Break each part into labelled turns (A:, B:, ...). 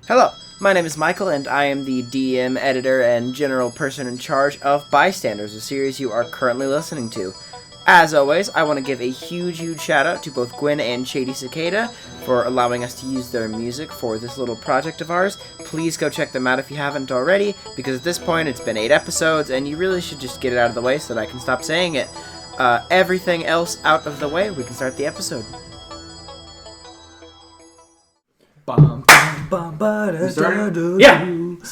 A: Hello, my name is Michael, and I am the DM, editor, and general person in charge of Bystanders, a series you are currently listening to. As always, I want to give a huge shout out to both Gwinn and Shady Cicada for allowing us to use their music for this little project of ours. Please go check them out if you haven't already, because at this point it's been 8 episodes, and you really should just get it out of the way so that I can stop saying it. Everything else out of the way, we can start the episode.
B: Yeah.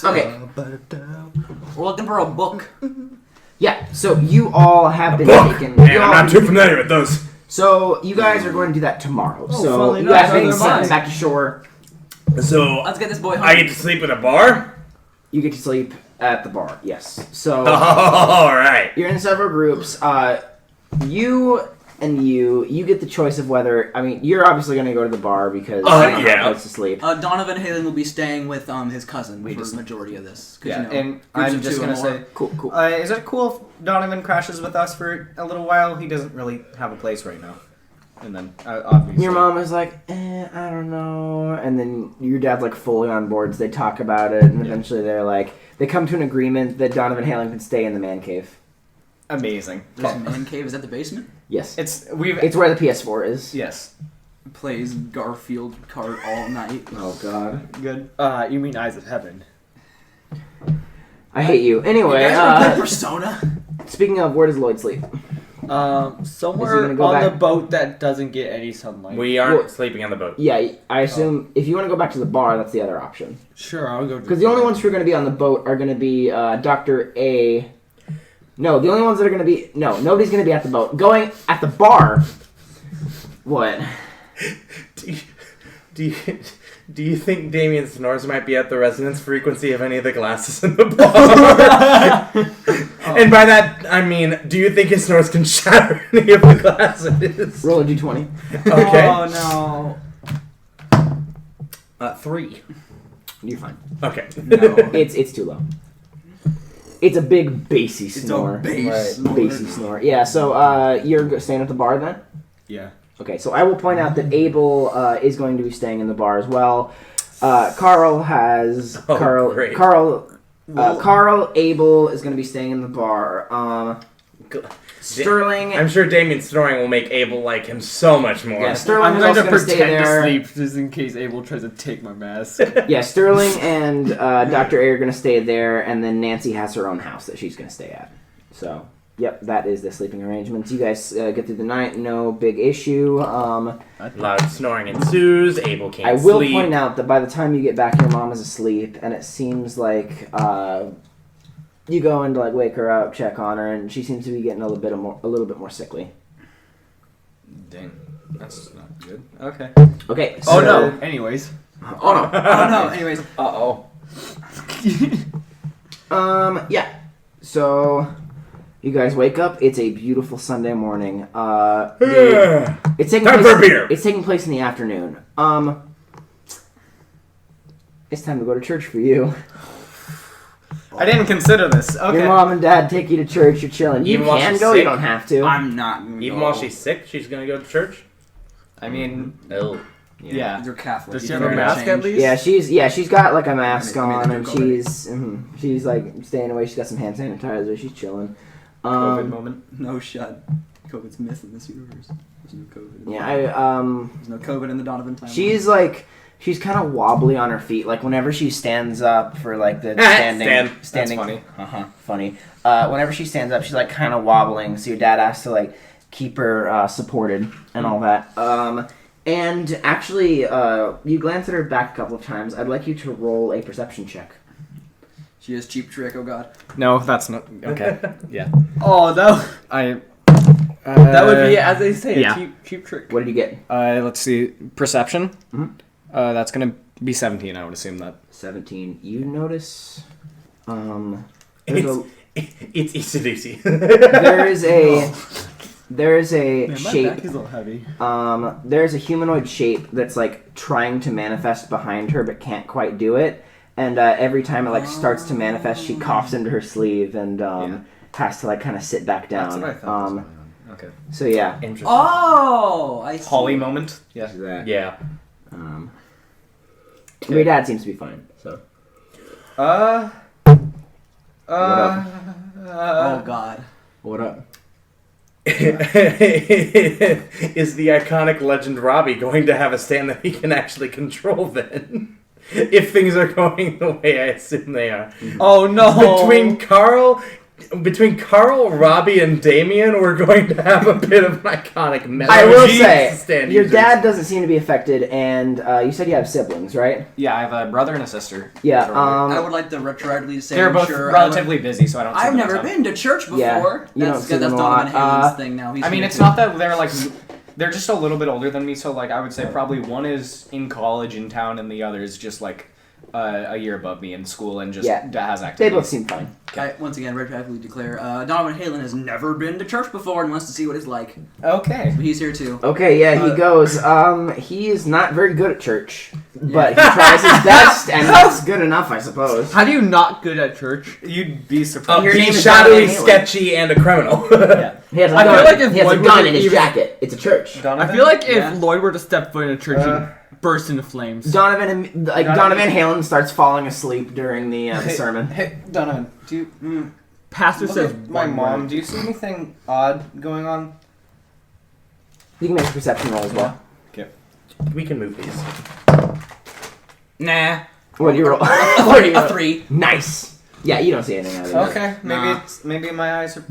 A: Okay.
C: We're looking for a book.
A: Yeah, so you all have been taken.
B: Man, I'm not too familiar with those.
A: So you guys are going to do that tomorrow.
C: Oh,
A: so
C: fully
A: you guys
C: nice.
A: are sent back to shore.
B: So
C: Let's get this boy home.
B: I get to sleep at a bar?
A: You get to sleep at the bar. Yes. So
B: Alright.
A: you're in several groups. You get the choice of whether. I mean, you're obviously going to go to the bar because you don't have a place to sleep.
C: Donovan Halen will be staying with his cousin for the majority of this.
D: Yeah,
C: you know,
D: and I'm just going to say,
A: Cool.
D: is it cool if Donovan crashes with us for a little while? He doesn't really have a place right now. And then, obviously...
A: Your mom is like, I don't know. And then your dad's like fully on board, so they talk about it, and eventually they come to an agreement that Donovan Halen can stay in the man cave.
D: Amazing.
C: There's a man cave. Is that the basement?
A: Yes.
D: It's
A: where the PS4 is.
D: Yes.
C: Plays Garfield cart all night.
A: Oh, God.
D: Good.
E: You mean Eyes of Heaven?
A: I hate you. Anyway,
C: You guys play Persona?
A: Speaking of, where does Llyoyd sleep?
E: Somewhere
A: gonna go
E: on
A: back?
E: the boat that doesn't get any sunlight.
B: We aren't sleeping on the boat.
A: Yeah, I assume if you want to go back to the bar, that's the other option.
E: Sure, I'll go.
A: Because the only ones who are going to be on the boat are going to be Dr. A. No, the only ones that are going to be... No, nobody's going to be at the boat. Going at the bar... What?
B: Do you think Damien snores might be at the resonance frequency of any of the glasses in the bar? And by that, I mean, do you think his snores can shatter any of the glasses?
A: Roll a d20.
B: Okay.
D: Oh, no.
B: 3.
A: You're fine.
B: Okay.
C: No.
A: It's too low. It's a big bassy snore.
C: Bass.
A: Bassy snore. Yeah, so you're staying at the bar then?
E: Yeah.
A: Okay, so I will point out that Abel is going to be staying in the bar as well. Carl has...
B: great.
A: Carl Abel is going to be staying in the bar. Sterling...
B: I'm sure Damien snoring will make Abel like him so much more.
A: Yeah, Sterling
E: I'm
A: is
E: going
A: also
E: to
A: going to stay
E: pretend to
A: there.
E: sleep just in case Abel tries to take my mask.
A: Yeah, Sterling and Dr. A are going to stay there, and then Nancy has her own house that she's going to stay at. So, yep, that is the sleeping arrangements. You guys get through the night, no big issue.
B: Loud snoring ensues. Abel can't
A: I will
B: sleep.
A: point out that by the time you get back, your mom is asleep, and it seems like you go in to like wake her up, check on her, and she seems to be getting a little bit more sickly.
D: Dang. That's not good. Okay.
A: Okay.
E: Oh
A: So,
E: no. Anyways.
A: Oh no.
C: Oh no. Anyways.
D: Uh-oh.
A: Yeah. So, you guys wake up. It's a beautiful Sunday morning. It's taking
B: Time
A: place,
B: for a beer.
A: It's taking place in the afternoon. It's time to go to church for you.
D: I didn't consider this. Okay.
A: Your mom and dad take you to church. You're chilling. You
B: Even while
A: can
B: she's
A: go. You
B: sick?
A: don't have to.
C: I'm not.
B: Even while she's sick, she's gonna go to church?
D: I mean,
B: Oh.
D: yeah.
C: You're Catholic.
E: Does she
C: You
E: have a
C: can
E: mask
C: change.
E: at least?
A: She's got like a mask
C: I made
A: on,
C: the
A: and
C: joke already.
A: she's like staying away. She's got some hand sanitizer. She's chilling.
D: COVID moment.
C: No shut. COVID's myth in this universe. There's no COVID.
A: Yeah,
C: There's no COVID in the Donovan timeline.
A: She's kind of wobbly on her feet. Like whenever she stands up for like the standing.
D: That's funny.
A: Funny. Whenever she stands up, she's like kind of wobbling. So your dad has to like keep her supported and all that. And actually, you glance at her back a couple of times. I'd like you to roll a perception check.
C: She has cheap trick. Oh god.
D: No, that's not... Okay. Yeah.
E: Oh, that would be, as they say,
D: yeah.
E: a cheap trick.
A: What did you get?
D: Let's see. Perception?
A: Mhm.
D: That's gonna be 17, I would assume that.
A: 17. You notice.
B: It's easy.
A: There is a
E: Man, my
A: shape.
E: back is a little heavy.
A: There's a humanoid shape that's like trying to manifest behind her, but can't quite do it. And every time it like starts to manifest, she coughs into her sleeve and has to like kind of sit back down.
D: That's what I thought was going on. Okay.
A: So yeah.
B: Interesting.
C: Oh, I see.
D: Holly moment? Yeah.
A: That.
B: Yeah.
A: Your dad seems to be fine. So.
C: Oh God.
A: What up?
B: Is the iconic legend Robbie going to have a stand that he can actually control then? If things are going the way I assume they are.
E: Oh no!
B: Between Carl, Robbie, and Damien, we're going to have a bit of an iconic mess.
A: I will
B: Jesus,
A: say,
B: stand
A: your
B: users.
A: dad doesn't seem to be affected, and you said you have siblings, right?
D: Yeah, I have a brother and a sister.
A: Yeah.
C: I would like to retroactively say
D: They're
C: I'm
D: both
C: sure
D: relatively busy, so I don't. See
C: I've
D: them
C: never
D: a ton.
C: been to church before.
A: Yeah, you don't
C: That's
A: see
C: good.
A: them
C: That's
A: a lot.
C: Donovan Halen's thing now. He's
D: I mean,
C: here
D: it's
C: too.
D: not that they're like. They're just a little bit older than me, so like I would say probably one is in college in town, and the other is just like a year above me in school and just has
A: They
D: activities.
A: both seem fine.
C: I once again retroactively declare Donovan Halen has never been to church before and wants to see what it's like.
D: Okay.
C: But he's here too.
A: Okay, yeah, he goes. He is not very good at church, but he tries his best, and that's good enough, I suppose.
E: How do you not good at church?
D: You'd be surprised.
A: Your name
B: He's
A: is
B: shadowy,
A: Donovan Halen.
B: sketchy, and a criminal.
D: Yeah.
A: He has a
E: I
A: gun.
E: feel like if
A: he has a
E: Lloyd
A: gun
E: were
A: in his
E: even-
A: jacket. It's a church.
E: I feel like if
C: Yeah.
E: Lloyd were to step foot in a church, he'd burst into flames.
A: Donovan Halen starts falling asleep during the sermon.
D: Hey, Donovan, do you
E: Pastor
D: look
E: says
D: at my
E: one
D: mom?
E: word.
D: Do you see anything odd going on?
A: You can make a perception roll as well.
B: We can move these.
C: Nah.
A: What do you roll? What do you
C: A
A: roll?
C: 3.
A: Nice. Yeah, you don't see anything out of it.
D: Okay,
C: Nah.
D: maybe my eyes are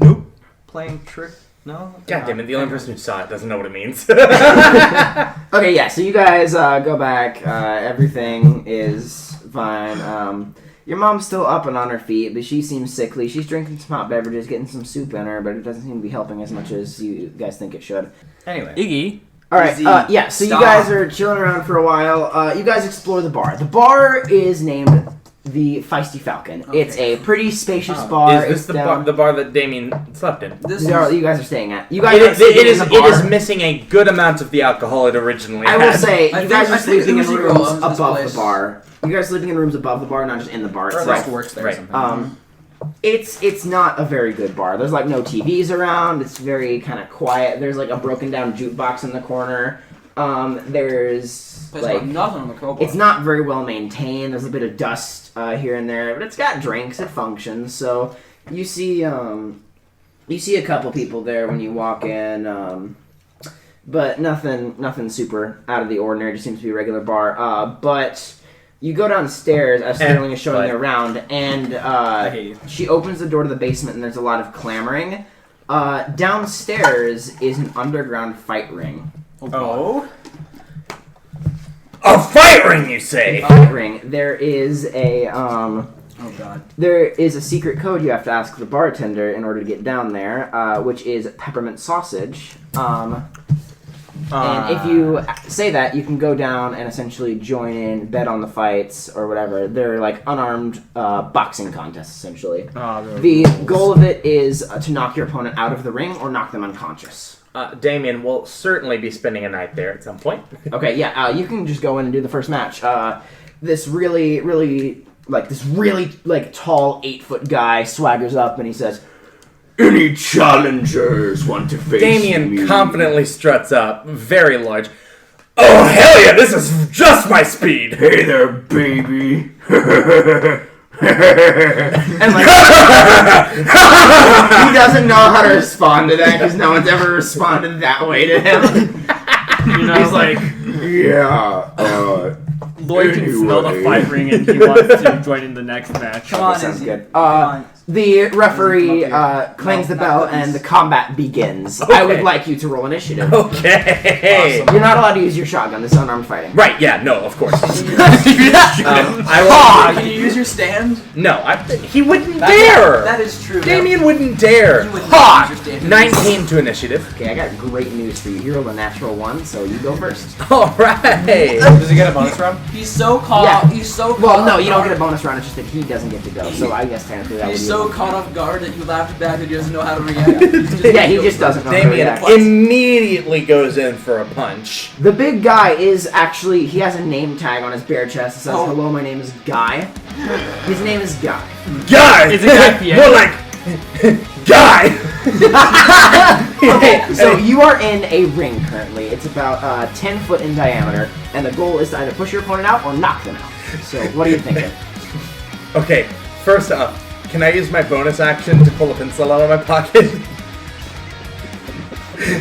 D: playing trick. No.
B: God damn it, the only person who saw it doesn't know what it means.
A: Okay, yeah, so you guys go back. Everything is fine. Your mom's still up and on her feet, but she seems sickly. She's drinking some hot beverages, getting some soup in her, but it doesn't seem to be helping as much as you guys think it should.
D: Anyway.
E: Iggy.
A: All right,
C: Easy.
A: yeah, so
C: Stop.
A: you guys are chilling around for a while. You guys explore the bar. The bar is named the Feisty Falcon.
C: Okay.
A: It's a pretty spacious bar.
B: Is this
A: It's
B: the
A: down-
B: bar that Damien slept in?
C: This
A: you
C: is,
A: guys are staying at. You guys
B: It
A: are
B: is,
A: sleeping
B: it
A: in
B: is,
A: the
B: it
A: bar.
B: is missing a good amount of the alcohol it originally
A: I will
B: had.
A: say,
C: I
A: you
C: think-
A: guys
C: I
A: are
C: think
A: sleeping in
C: Uzi
A: rooms
C: Girl owns this
A: above
C: place.
A: the bar. You guys are sleeping in rooms above the bar, not just in the bar
D: Or
A: itself.
D: like works there or
B: Right.
D: something.
A: It's not a very good bar. There's like no TVs around. It's very kind of quiet. There's like a broken down jukebox in the corner. There's
C: there's
A: like
C: nothing on the crowbar.
A: it's not very well maintained. There's a bit of dust here and there, but it's got drinks. It functions. So you see a couple people there when you walk in, but nothing super out of the ordinary. Just seems to be a regular bar. But you go downstairs as Sterling is showing you around, and
D: hate you.
A: she opens the door to the basement, and there's a lot of clamoring. Downstairs is an underground fight ring.
D: Oh.
B: A fight ring, you say?
A: Fight ring. There is a
C: Oh God.
A: There is a secret code you have to ask the bartender in order to get down there, which is peppermint sausage. And if you say that, you can go down and essentially join in, bet on the fights or whatever. They're like unarmed boxing contests, essentially. The goal of it is to knock your opponent out of the ring or knock them unconscious.
B: Damien will certainly be spending a night there at some point.
A: Okay, yeah, you can just go in and do the first match. This really tall 8-foot guy swaggers up and he says, "Any challengers want to face me?"
B: Damien confidently struts up, very large. Oh, hell yeah, this is just my speed!
A: "Hey there, baby." And like, he doesn't know how to respond to that because no one's ever responded that way to him.
E: You know,
A: He's like, "Yeah,
E: Lloyd can smell the
A: anyway."
E: fight ring and he wants to join in the next match.
C: Come on,
A: sounds
C: Izzy.
A: good.
C: Come on.
A: The referee clangs
C: No,
A: the
C: not
A: bell
C: cookies.
A: and the combat begins. I would
B: Okay.
A: like you to roll initiative.
B: Okay!
A: You're not allowed to use your shotgun. This is unarmed fighting.
B: Right, yeah, no, of course.
C: Can
B: I
C: you use your stand?
B: No, he wouldn't dare!
C: That is true.
B: Damien wouldn't dare!
C: You would
B: Ha!
C: not use your stand.
B: 19 to initiative.
A: Okay, I got great news for you. You rolled a natural 1, so you go first.
B: Alright!
D: Does he get a bonus round?
C: He's so caught.
A: Yeah.
C: He's so.
A: Well,
C: caught
A: no,
C: off
A: you don't
C: guard.
A: get a bonus round. It's just that he doesn't get to go. So I guess technically that would
C: He's
A: be.
C: so caught off guard that you laughed back and he doesn't know how to react.
A: Yeah, he just doesn't know how to
B: Damien
A: react.
B: immediately goes in for a punch.
A: The big guy is actually, he has a name tag on his bare chest that says,
C: Oh.
A: "Hello, my name is Guy." His name is Guy.
B: Guy!
E: Is it Guy Fieri?
B: More like... Guy!
A: Okay, so you are in a ring currently. It's about 10 foot in diameter, and the goal is to either push your opponent out or knock them out. So, what are you thinking?
B: Okay, first off, can I use my bonus action to pull a pencil out of my pocket?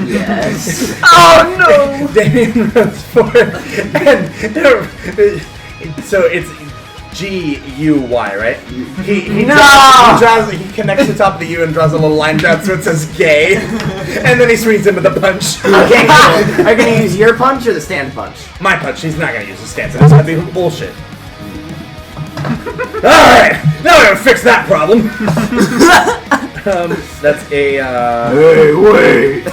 A: Yes.
E: Oh no!
B: Damien runs forward, and so it's G-U-Y, right? He connects the top of the U and draws a little line down so it says gay, and then he swings in with a punch.
A: Okay, are you gonna use your punch or the stand punch?
B: My punch, he's not gonna use the stance, that's gonna be bullshit. Alright, now we're gonna fix that problem. That's a,
F: Hey, wait!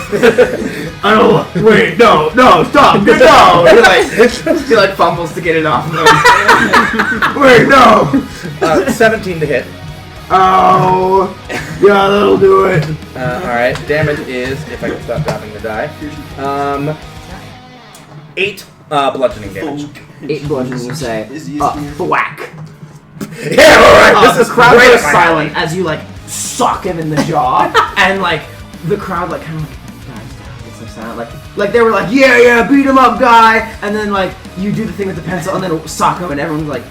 F: I don't. Wait, no, stop! No!
A: He like fumbles to get it off.
F: Wait, no!
B: 17 to hit.
F: Oh! Yeah, that'll do it.
B: Alright, damage is, if I can stop dropping the die, 8 bludgeoning damage.
A: 8 bludgeoning, you say. Whack.
B: Yeah, alright,
A: The crowd goes silent as you like sock him in the jaw, and like the crowd like kind of like, guys, it's so silent. Like they were like, yeah, beat him up, guy, and then like you do the thing with the pencil, and then sock him, and everyone's like,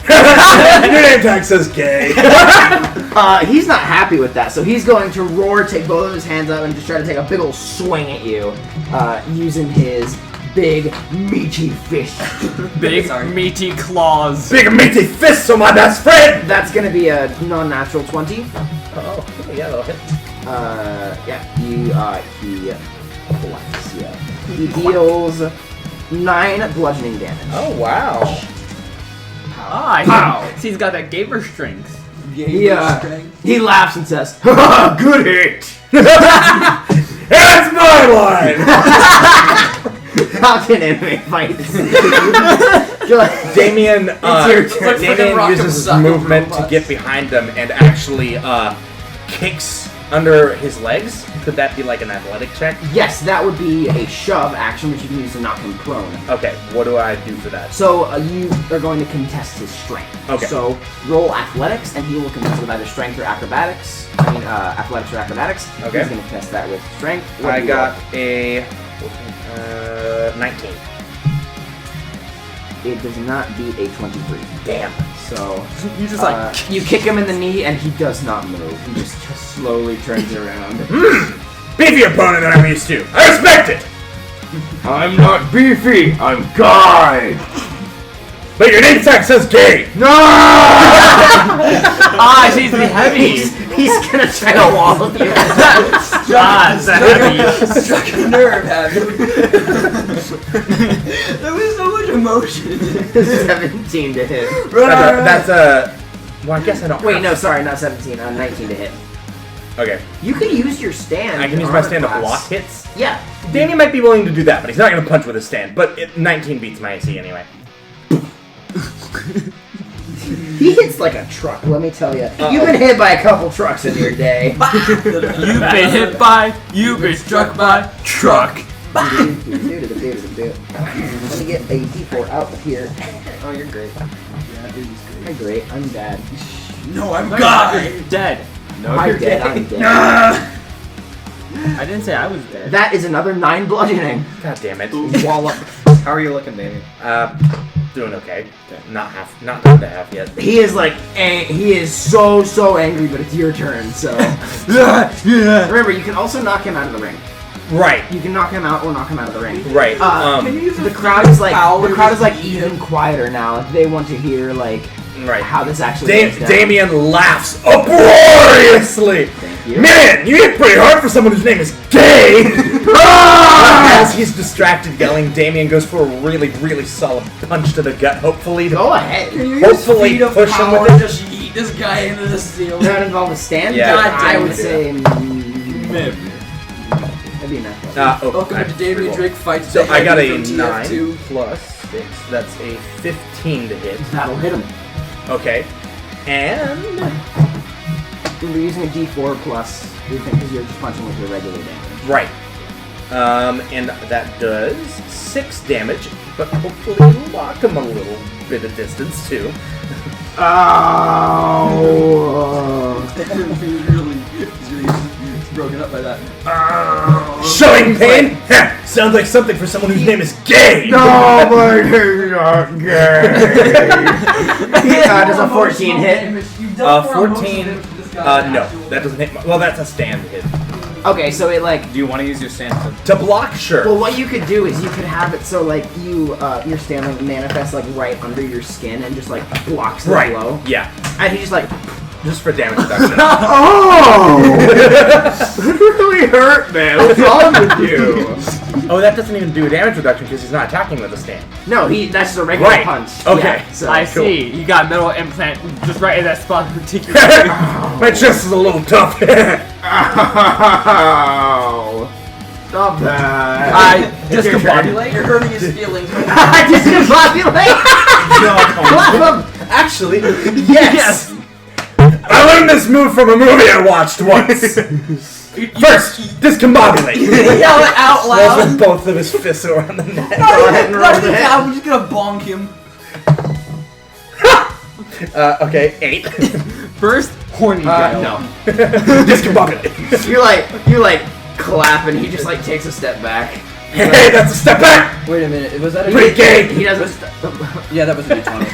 B: Your name tag says gay.
A: he's not happy with that, so he's going to roar, take both of his hands up, and just try to take a big old swing at you, using his big meaty fist.
E: Big meaty claws.
B: Big meaty fists on my best friend!
A: That's gonna be a non-natural 20.
B: Oh, yeah, that'll hit.
A: He deals 9 bludgeoning damage.
B: Oh, wow.
E: Ah, he's got that gamer strength.
A: He laughs and says, "Ha, good hit."
B: That's my line!
A: How can anime fights?
B: Damien,
A: your turn.
B: Damien uses his movement to get behind him and actually kicks under his legs. Could that be like an athletic check?
A: Yes, that would be a shove action, which you can use to knock him prone.
B: Okay, what do I do for that?
A: So you are going to contest his strength.
B: Okay.
A: So roll athletics, and he will contest with either strength or acrobatics. Athletics or acrobatics.
B: Okay.
A: He's going to contest that with strength. What
B: I
A: do you
B: got
A: roll?
B: a 19.
A: It does not beat a 23.
B: Damn.
A: So
E: You just like
A: you kick him in the knee, and he does not move. He just slowly turns around.
B: Beefy opponent that I'm used to. I respect it!
F: I'm not beefy, I'm Guy!
B: But your name tag says gay!
E: she's the heavy.
A: He's gonna try to wall with you.
E: It's the heavy.
C: Struck a nerve, having. There was so much emotion.
A: 17 to hit.
B: That's a... Well, I guess I don't
A: Wait,
B: have-
A: no, sorry, not 17. 19 to hit.
B: Okay.
A: You can use your stand.
B: I can
A: to
B: use my
A: armor
B: stand to
A: class.
B: block hits.
A: Yeah.
B: Danny might be willing to do that, but he's not going to punch with his stand. But 19 beats my AC anyway.
A: He hits like a truck, let me tell you. You've been hit by a couple trucks in your day.
E: You've been hit by, you've been struck by, truck.
A: Let me get a D4 out of here. Oh, you're great. I'm great. I'm dead.
C: No, I'm God.
E: You're dead.
F: No,
A: I'm
F: you're
A: dead. I'm dead.
E: I didn't say I was dead.
A: That is another 9 bludgeoning.
B: God damn it.
D: Wallop. How are you looking, Damien?
B: Doing okay. Not down to half yet.
A: He is like, he is so angry, but it's your turn, so. Remember, you can also knock him out of the ring.
B: Right.
A: You can knock him out or knock him out of the ring.
B: Right.
A: The crowd is like even quieter now. They want to hear like
B: Right.
A: how this actually goes down.
B: Damien laughs uproariously.
A: Thank you.
B: Man, you hit pretty hard for someone whose name is Gay. As he's distracted yelling, Damien goes for a really, really solid punch to the gut. Hopefully,
A: Go ahead.
C: Can you
B: Hopefully
C: use feet of
B: push him
C: power
B: with it.
C: just yeet this guy into the ceiling?
A: Not involved with stand.
B: Yeah.
C: God
A: I
C: damn
A: would
C: it.
A: say
C: Maybe.
A: that'd be a nice one.
C: Welcome to David Drake Fights.
B: So
C: the
B: I got
C: Heavy
B: a
C: from
B: 9
C: TF2.
B: plus 6. That's a 15 to hit.
A: That'll hit him.
B: Okay. And
A: You're using a D4 plus because you're just punching with your regular damage.
B: right. And that does 6 damage, but hopefully lock him a little bit of distance too.
A: Oh.
C: He's broken up by that.
B: Showing pain? Sounds like something for someone whose name is Gay!
A: No, my name
F: not gay.
A: Does a 14 hit?
B: 14. No, that doesn't hit. Well, that's a stand hit.
A: Okay, so it like.
D: Do you want to use your stand
B: To block, sure.
A: Well, what you could do is you could have it so like your stand like manifests like right under your skin and just like blocks the blow.
B: Yeah.
A: And he just like.
B: Just for damage reduction.
F: Oh! That really hurt, man. What's wrong with you?
B: Oh, that doesn't even do damage reduction because he's not attacking with a stand.
A: No, that's just a regular punch.
B: Okay.
A: Yeah, so.
E: I see. You got metal implant just right in that spot in particular.
B: My chest is a little tough.
F: Ow. Stop that.
E: I discombobulate.
C: You're hurting his feelings.
A: I discombobulate. Clap him.
B: Actually, yes. I learned this move from a movie I watched once. First, discombobulate.
C: Yell it out
B: Rolls
C: loud.
B: with both of his fists around the neck.
A: Go ahead and roll
C: Write
A: the
C: it
A: hit.
C: down. We're just gonna bonk him.
B: Okay, 8.
E: First, horny jail.
A: No.
B: Discombobulate.
A: You like clap and he just like takes a step back.
B: Hey, that's a step back.
C: Wait a minute. Was that a
B: Pretty gay.
A: He doesn't.
C: Yeah, that was a D20.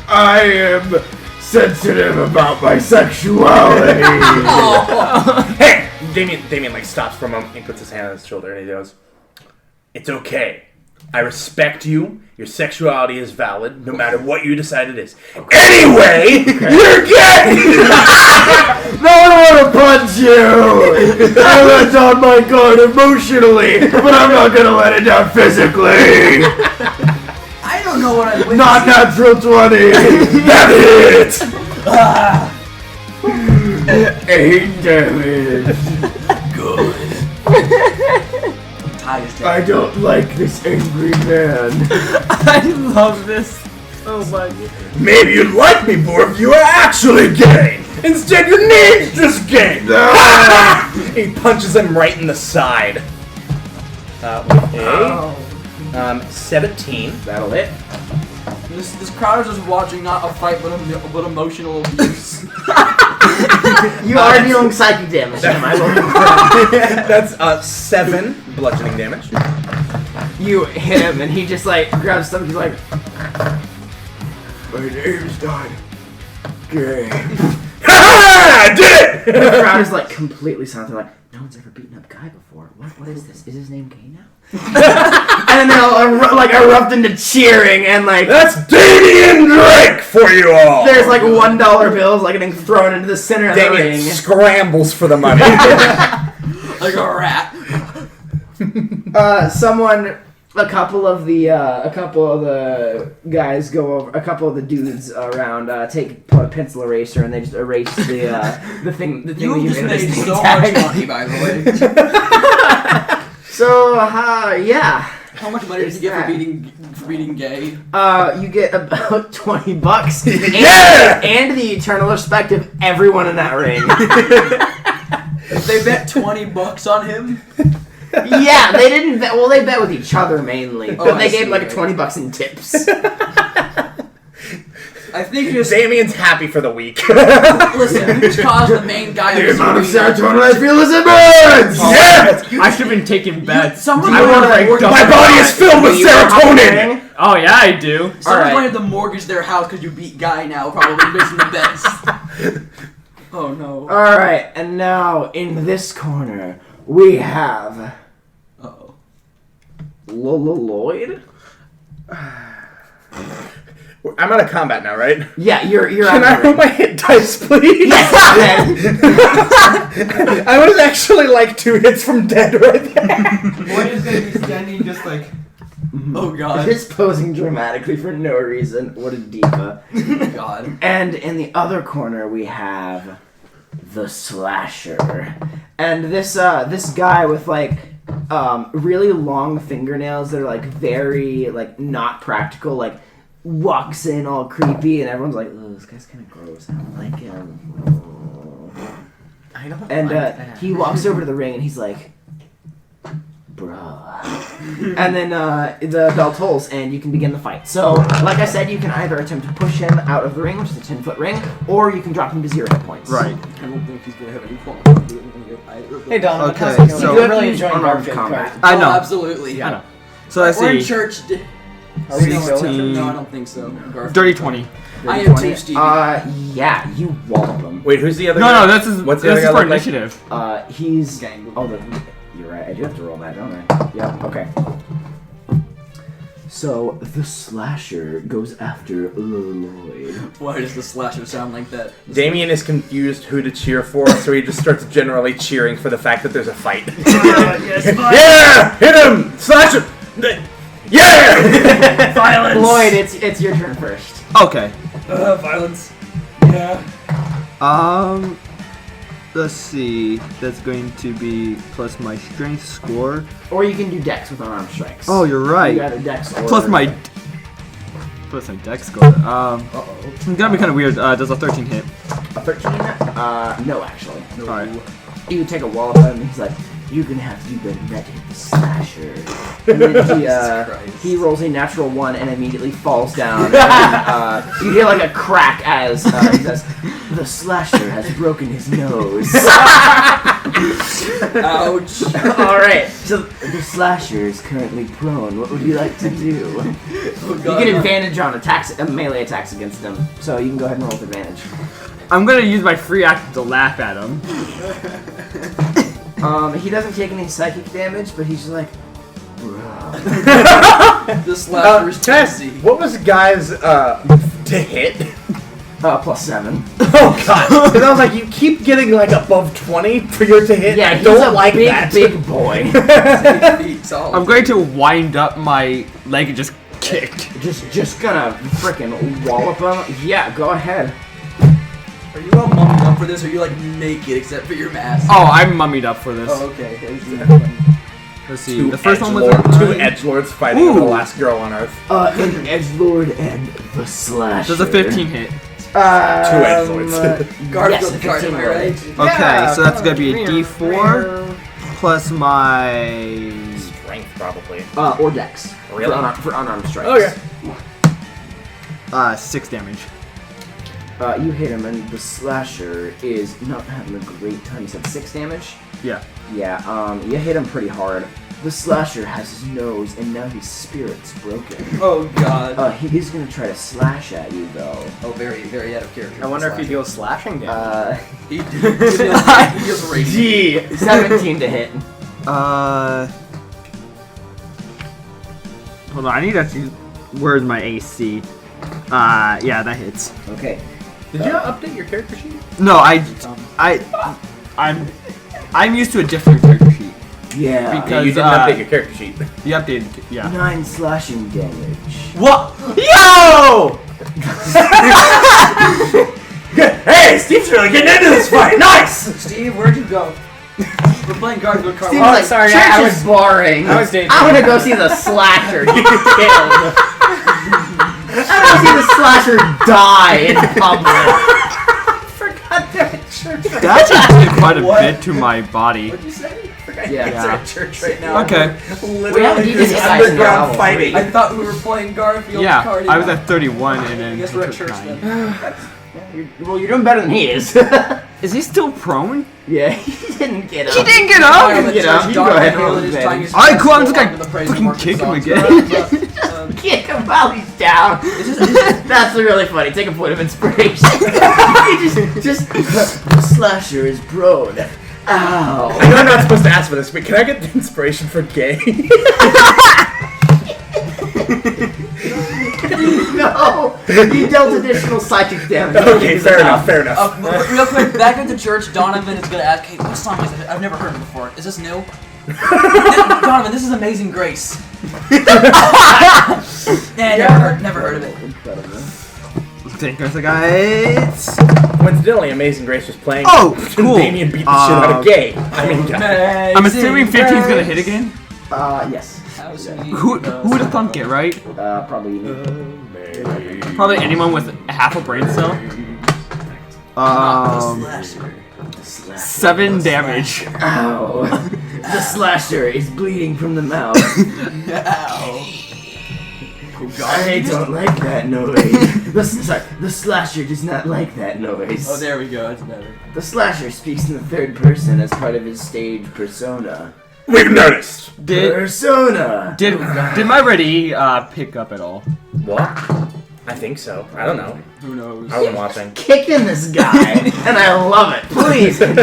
F: I am sensitive about my sexuality.
B: Hey, Damien like stops for a moment and puts his hand on his shoulder and he goes, "It's okay. I respect you. Your sexuality is valid, no matter what you decide it is. Anyway, you're gay."
F: No, I want to punch you. I let down my guard emotionally, but I'm not gonna let it down physically.
C: I don't know what I'm.
F: Not natural 20.
B: That's it.
F: 8 damage. I don't like this angry man.
E: I love this so much.
B: Maybe you'd like me more if you were actually gay. Instead, your name's just gay. He punches him right in the side. With a 17.
A: That'll hit.
C: This crowd is just watching not a fight but emotional abuse.
A: You are dealing psychic damage.
B: That's 7 bludgeoning damage.
A: You hit him and he just like grabs something. He's like,
F: My name's not gay.
B: I did
A: the
B: it!
A: crowd is like completely silent. They're like, no one's ever beaten up Guy before. What is this? Is his name Gay now? And then they all erupt into cheering and like.
B: That's Damien Drake for you all.
A: There's like $1 bills like getting thrown into the center of the
B: Damien
A: ring.
B: scrambles for the money.
C: Like a rat.
A: A couple of the guys go over. A couple of the dudes around put a pencil eraser and they just erase the thing. The thing
C: You
A: that
C: just
A: made
C: made
A: this
C: so
A: tag.
C: much money, by the way.
A: So yeah.
C: How much money did you get for beating gay?
A: You get about $20 and,
B: Yeah!
A: and the eternal respect of everyone in that ring.
C: They bet $20 on him.
A: Yeah, they didn't bet. Well, they bet with each other mainly, but
C: I
A: they gave
C: see,
A: like
C: right.
A: $20 in tips.
C: I think just
B: Damien's happy for the week.
C: listen. Just cause the main guy.
F: The
C: of this
F: amount of
C: movie-
F: serotonin I feel is immense!
B: Yeah!
E: I should have been taking bets.
C: Someone
E: I
C: wanna
E: wanna break
C: mortgage-
B: My body is filled with
A: Do you have a
B: serotonin!
A: ring?
E: Oh yeah, I do.
C: Someone's
A: Alright.
C: going to have to mortgage their house because you beat Guy now, probably based on the bets. Oh no.
A: All right, and now in this corner we have
C: Uh-oh.
A: Llyoyd.
B: I'm out of combat now, right?
A: Yeah, you're
B: Can
A: out
B: I
A: of the
B: roll
A: ring.
B: my hit dice, please?
A: Yes,
B: I would actually like 2 hits from dead right there.
D: What is gonna be standing just like?
C: Oh god.
A: Just posing dramatically for no reason. What a diva.
C: Oh god.
A: And in the other corner we have the Slasher, and this guy with like really long fingernails that are like very like not practical, like walks in all creepy, and everyone's like, "Oh, this guy's kind of gross. I don't like him."
B: I don't
A: And he walks over to the ring and he's like, "Bruh." And then the bell tolls and you can begin the fight. So, like I said, you can either attempt to push him out of the ring, which is a 10-foot ring, or you can drop him to 0 hit points.
E: Right.
C: I don't think he's gonna have any fun.
D: Hey Don,
E: Okay,
A: You
E: so
A: have
E: really
A: to use
E: enjoying
A: unarmed
E: Garfield
A: combat.
E: cards. I know.
C: Absolutely.
E: I know. So let's
C: We're in
E: see.
C: church.
B: Are we
C: No,
B: still-
E: 16.
C: No, I don't think so. Garfield.
E: Dirty 20.
C: I am too, Stevie.
A: Yeah, you wallop him.
B: Wait, who's the other
E: No,
B: guy?
E: no, this is
B: What's the
E: this
B: other
E: is
B: guy
E: for
B: look like?
E: initiative.
A: He's...
C: Gang.
A: Oh, you're right. I do have to roll that, don't I? Yeah, okay. So, the slasher goes after Llyoyd.
C: Why does the slasher sound like that?
B: Damien is confused who to cheer for, so he just starts generally cheering for the fact that there's a fight. Yeah! Hit him! Slash him! Yeah!
E: Violence.
A: Llyoyd, it's your turn first.
E: Okay.
C: Violence. Yeah.
E: Let's see. That's going to be plus my strength score.
A: Or you can do dex with unarmed strikes.
E: Oh, you're
A: You
E: right.
A: got a dex or...
E: Plus my dex score. It's gonna be kind of weird. Does a 13 hit?
A: A 13? No, actually.
E: All right.
A: You take a wallop at him, and he's like, you're gonna have to do better than that to hit the slasher. And then he rolls a natural 1 and immediately falls down. And, you hear like a crack as he says, the slasher has broken his nose.
C: Ouch.
A: Alright, so the slasher is currently prone. What would you like to do?
C: Oh,
A: You
C: God.
A: get advantage on attacks, melee attacks against him. So you can go ahead and roll with advantage.
E: I'm gonna use my free action to laugh at him.
A: He doesn't take any psychic damage, but he's just like,
C: The slasher is
B: Tess,
C: Tennessee.
B: what was guys to hit?
A: +7.
B: Oh god! Because I was like, you keep getting like above 20 for your to hit.
A: Yeah,
B: I
A: he's
B: don't
A: a
B: like
A: big,
B: that.
A: big boy.
C: 6 feet tall.
E: I'm going to wind up my leg and just kick.
A: just gonna frickin' wallop him. Yeah, go ahead.
C: Are you all mummied up for this, or are you like naked except for your mask?
E: Oh, I'm mummied up for this.
C: Oh, okay.
E: Let's see.
B: Two
E: The first one was
B: two edgelords fighting over the last girl on Earth.
A: An edgelord and the slasher.
E: Does a 15 hit?
B: Two edgelords.
C: Garfield
A: yes,
C: card, am I right?
E: Okay, so that's gonna be a D4 plus my.
B: Strength, probably.
A: Or dex.
B: Really?
A: For unarmed strikes.
B: Oh, yeah.
E: 6 damage.
A: You hit him, and the slasher is not having a great time. You said 6 damage?
E: Yeah.
A: Yeah, you hit him pretty hard. The slasher has his nose, and now his spirit's broken.
C: Oh god.
A: He is gonna try to slash at you, though.
C: Oh, very, very out of character.
D: I wonder if he deals slashing damage.
C: He deals radiant.
A: Gee, 17 to hit.
E: Hold on, I need to see. Where's my AC? Yeah, that hits.
A: Okay.
B: Did you update your character sheet?
E: No, I'm used to a different character sheet.
A: Yeah.
E: Because
B: you didn't update your character sheet.
E: You updated, yeah.
A: 9 slashing damage.
E: What? Yo!
B: Hey, Steve's really getting into this fight. Nice.
C: Steve, where'd you go? We're playing Garfield card.
A: Steve's like,
D: sorry,
A: church
D: I
A: is boring.
D: I was dating.
A: I want to go see the slasher get killed. I want to see the slasher die in public.
E: That just did quite a bit to my body.
C: What'd you say?
A: Yeah.
C: It's at church right now.
E: Okay.
B: Literally
A: need
B: just
A: to get
B: underground
A: ice
B: fighting.
C: I thought we were playing Garfield
E: Yeah,
C: card.
E: I was at 31 and
C: I
E: then.
C: guess we're at
E: he took
C: church
E: 9.
C: then.
A: Well, you're doing better than he is.
E: Is he still prone?
A: Yeah, he didn't get up.
E: He didn't get
C: While
E: up!
C: the
A: Get up,
C: church
A: you go
C: dog
A: ahead and
C: Halen
A: roll
C: is
A: advantage.
C: trying his
E: Alright,
C: best
E: cool, I'm
C: to
E: just
C: go
E: gonna
C: on to the praise
E: fucking
C: and
E: kick him
C: worship
E: again.
C: songs.
A: Kick him while he's down. That's really funny. Take a point of inspiration. He just the slasher is prone. Ow.
B: I know I'm not supposed to ask for this, but can I get the inspiration for gay?
A: No, you dealt additional psychic damage.
B: Okay, fair enough, fair enough.
C: Real quick, back at the church, Donovan is gonna ask, hey, what song is it? I've never heard it before. Is this new? Donovan, this is Amazing Grace. Never heard of it.
E: Thank you, guys.
B: Coincidentally, Amazing Grace was playing.
E: Oh,
B: and
E: cool.
B: Damien beat the shit out of gay. I mean,
E: I'm assuming 15's gonna hit again.
A: Yes.
E: Who would have thunk it, right?
A: Probably.
E: Probably anyone with half a brain cell. 7 damage.
A: Ow. The slasher is bleeding from the mouth. I don't like that noise. The slasher does not like that noise.
C: Oh, there we go. That's better.
A: The slasher speaks in the third person as part of his stage persona.
B: We've noticed.
F: Persona.
E: Did my ready pick up at all?
B: What? I think so. I don't know.
D: Who knows?
B: I wasn't watching.
F: Kicking this guy, and I love it. Please. Wait,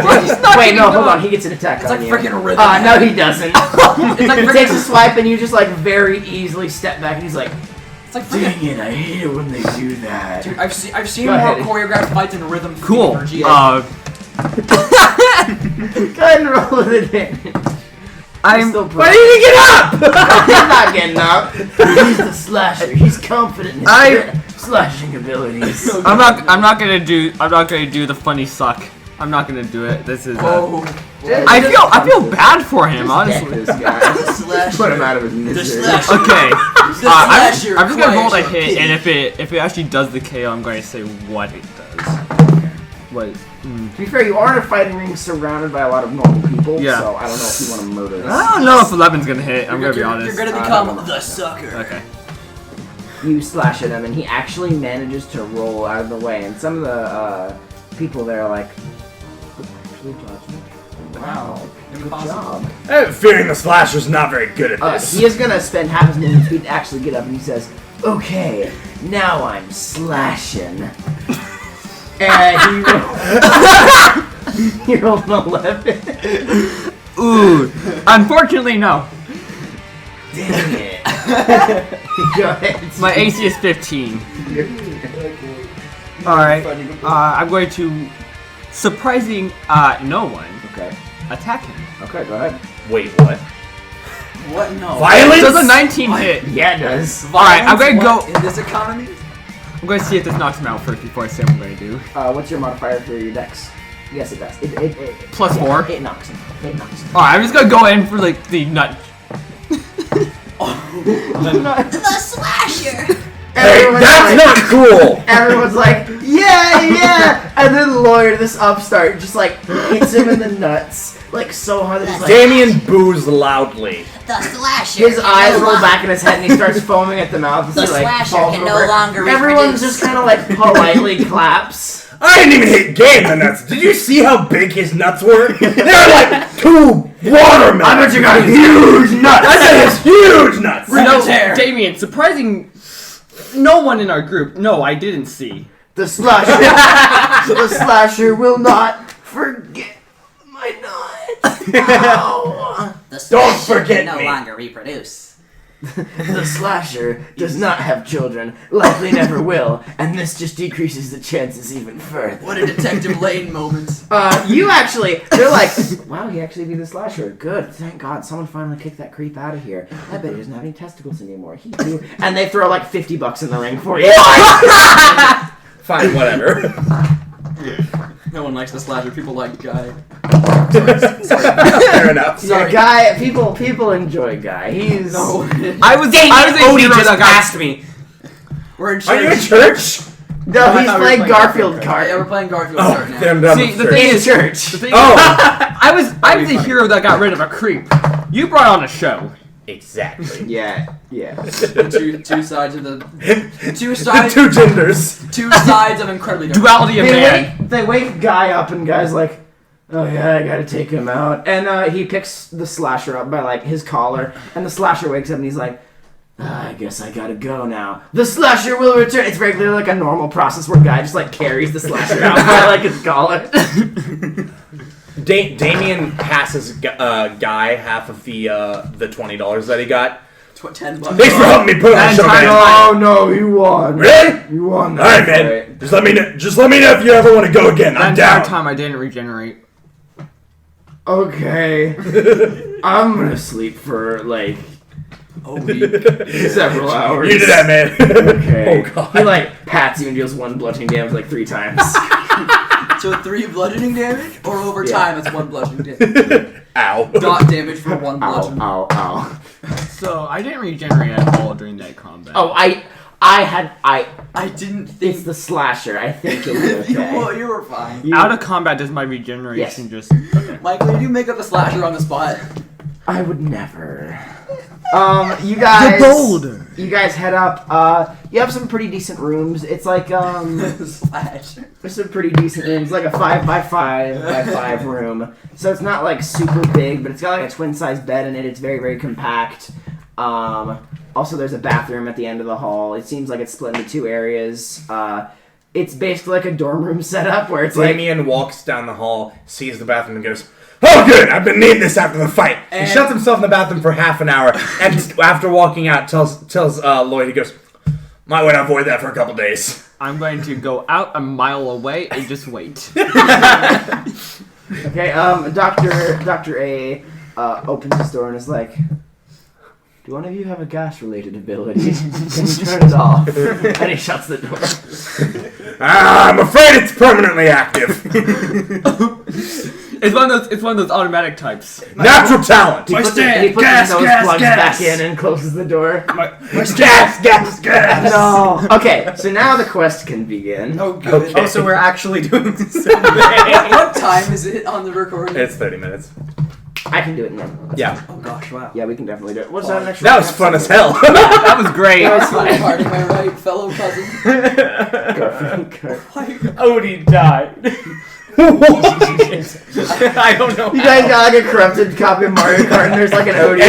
F: no, hold on. He gets an attack
C: It's
F: on
C: like
F: you.
C: freaking rhythm.
F: No, he doesn't.
C: It's like
F: He
C: freaking.
F: takes a swipe, and you just like very easily step back, and he's like,
C: It's like freaking.
F: "Dang it! I hate it when they do that."
C: Dude, I've seen
F: Go
C: more
F: ahead.
C: choreographed fights in rhythm.
E: Cool.
C: For GA.
F: Go ahead and roll with it. Damien.
E: I'm.
B: Why did he get up?
F: He's not getting up. He's the slasher. He's confident in his slashing abilities.
E: I'm not gonna do the funny suck. I'm not gonna do it. This is.
C: Oh.
E: I feel bad for him, honestly.
F: This guy. Put him out of his misery.
E: Okay. I'm
C: slasher
E: just gonna roll the
C: requires
E: hit,
C: your
E: and if it actually does the KO, I'm going to say what it does. What?
F: To be fair, you are in a fighting ring surrounded by a lot of normal people,
E: Yeah.
F: so I don't know if you want to murder this.
E: I don't know if 11's gonna hit. I'm gonna be honest.
C: You're gonna become the sucker.
E: Okay.
F: You slash at him, and he actually manages to roll out of the way, and some of the people there are like, actually dodged me. Wow, good job.
B: I have a feeling the slasher's not very good at this.
F: He is gonna spend half his movement speed to actually get up, and he says, "Okay, now I'm slashing." And he rolled an 11.
E: Ooh. Unfortunately, no.
F: Dang it. Go ahead.
E: My AC is 15. All right. I'm going to, surprising no one,
F: Okay.
E: attack him.
F: Okay, go ahead.
B: Wait, what?
C: What? No.
B: Violence?
E: Does a 19 hit?
F: Yeah, it does.
E: All right, I'm going to
C: What,
E: go.
C: in this economy.
E: I'm going to see if this knocks him out first before I say what I'm going to do.
F: What's your modifier for your dex? Yes, it does.
E: Plus 4.
F: It knocks him. It knocks him.
E: All right, I'm just going to go in for like the nut.
G: The slasher!
B: Hey, that's not cool!
F: Everyone's like, yeah! And then Llyoyd, this upstart, just like hits him in the nuts, like so hard that he's like,
B: Damien boos loudly.
G: The slasher!
F: his
G: can
F: eyes
G: no
F: roll
G: lo-
F: back in his head and he starts foaming at the mouth. As
G: The
F: he, like,
G: slasher
F: falls
G: can no
F: over.
G: longer
F: Everyone's
G: reproduce.
F: just kind of like politely claps.
B: I didn't even hit game the nuts. Did you see how big his nuts were? They're like 2 watermelons.
F: I bet you got huge nuts.
B: I said his huge nuts.
E: No, Damien, surprising no one in our group. No, I didn't see.
F: The slasher, the slasher will not forget my nuts. Ow.
G: The
B: Don't
G: slasher
B: forget
G: can no
B: me.
G: longer reproduce.
F: The slasher does not have children, likely never will, and this just decreases the chances even further.
C: What a Detective Lane moment.
F: You actually, they're like, wow, he actually be the slasher. Good, thank God, someone finally kicked that creep out of here. I bet he doesn't have any testicles anymore. He do. And they throw like $50 in the ring for you.
B: Fine, whatever.
C: No one likes the slasher. People like Guy.
B: Fair enough.
F: Yeah, Guy, people enjoy Guy. He's
E: I was a hero that got
B: passed me.
C: We're in
B: Are
C: church.
B: you in church?
F: no,
C: I
F: he's
C: thought we were
F: playing
C: playing
F: Garfield
C: Yeah,
F: cart
C: we're playing Garfield
B: Oh,
C: Kart now.
B: damn, damn.
E: See, the thing
F: in
E: is,
F: church.
E: the thing
B: Oh,
E: I was the hero that got rid of a creep. You brought on a show.
B: exactly.
F: Yeah.
C: Two sides of the two
B: The
C: sides
B: 2 genders.
C: two sides of incredibly different.
E: Duality of man.
F: They wake Guy up, and Guy's like, oh yeah, I gotta take him out. And he picks the slasher up by like his collar, and the slasher wakes up and he's like, I guess I gotta go now. The slasher will return. It's very clearly like a normal process where Guy just like carries the slasher out by like his collar.
B: Damien passes Guy half of the $20 that he got.
C: $10.
B: Thanks for helping me put on the show, man.
F: Oh no, he won.
B: Really?
F: You won.
B: All right, man. Just let me know. Just let me know if you ever want to go again.
E: That
B: I'm
E: entire
B: down.
E: time I didn't regenerate.
F: Okay. I'm gonna sleep for like several hours.
B: You did that, man.
F: Okay.
B: Oh god.
F: He like pats you and deals 1 bludgeoning damage like 3 times.
C: So 3 bludgeoning damage, or over
F: Yeah.
C: time it's 1 bludgeoning damage.
B: Ow.
C: Dot damage for 1
F: Ow,
C: bludgeoning.
F: ow.
E: So I didn't regenerate at all during that combat.
F: Oh, I
C: didn't
F: it's
C: think
F: the slasher. I think it'll be okay.
C: you were fine.
F: You-
E: Out of combat, does my regeneration
F: Yes.
E: just? Okay.
C: Michael, did you make up the slasher on the spot?
F: I would never. You guys.
E: The boulder.
F: You guys head up. You have some pretty decent rooms. It's like
C: Slasher.
F: there's some pretty decent rooms, like a 5x5 room. So it's not like super big, but it's got like a twin size bed in it. It's very, very compact. Also, there's a bathroom at the end of the hall. It seems like it's split into 2 areas. It's basically like a dorm room setup where it's like...
B: Damien walks down the hall, sees the bathroom, and goes, "Oh, good! I've been needing this after the fight."
C: And-
B: he shuts himself in the bathroom for half an hour, and after walking out, tells Llyoyd, he goes, "Might want to avoid that for a couple days."
E: I'm going to go out a mile away and just wait.
F: Okay, Dr. A opens his door and is like, "Do one of you have a gas-related ability? Can you turn it off?" And he shuts the door.
B: I'm afraid it's permanently active.
E: It's one of those automatic types.
B: Natural talent.
F: He puts his nose plugs back in and closes the door.
B: Gas.
F: No. Okay, so now the quest can begin.
C: Oh, good.
D: Oh, so we're actually doing this.
C: What time is it on the recording?
B: It's 30 minutes.
F: I can do it now.
B: Yeah.
C: Oh gosh, wow.
F: Yeah, we can definitely do it. What's that next?
B: That was fun as hell.
E: That was great.
C: That's my party, my right fellow cousin.
D: Odie died. I don't know.
F: You guys got like a corrupted copy of Mario Kart, and there's like an Odie.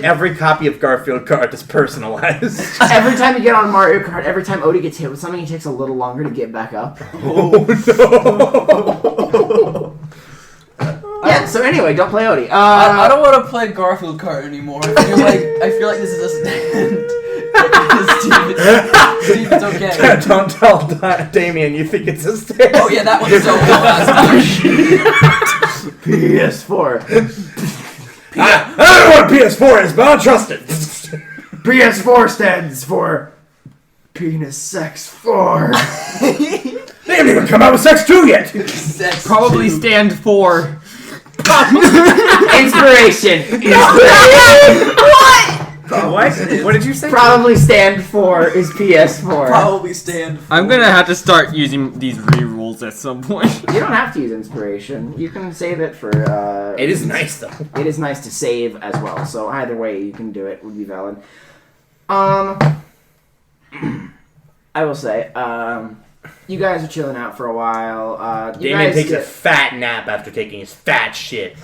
B: Every copy of Garfield card is personalized.
F: Every time you get on Mario Kart, every time Odie gets hit with something, he takes a little longer to get back up.
B: Oh no!
F: Yeah. So anyway, don't play Odie.
C: I don't want to play Garfield Kart anymore. I feel like this is a stand. Steve, it's okay.
B: Don't tell Damien you think it's a stand.
C: Oh yeah, that one's so cool.
F: PS4.
B: I don't know what PS4 is, but I'll trust it.
F: PS4 stands for Penis Sex 4.
B: They haven't even come out with Sex 2 yet.
C: Sex
E: Probably stand for...
F: Inspiration.
D: What? What did you say?
F: Probably stand for is PS4.
C: Probably stand for.
E: I'm gonna have to start using these re-rules at some point.
F: You don't have to use inspiration. You can save it for.
B: It is nice though.
F: It is nice to save as well. So either way, you can do it. Would be valid. I will say, you guys are chilling out for a while. You
B: Damien
F: guys
B: takes a
F: get,
B: fat nap after taking his fat shit.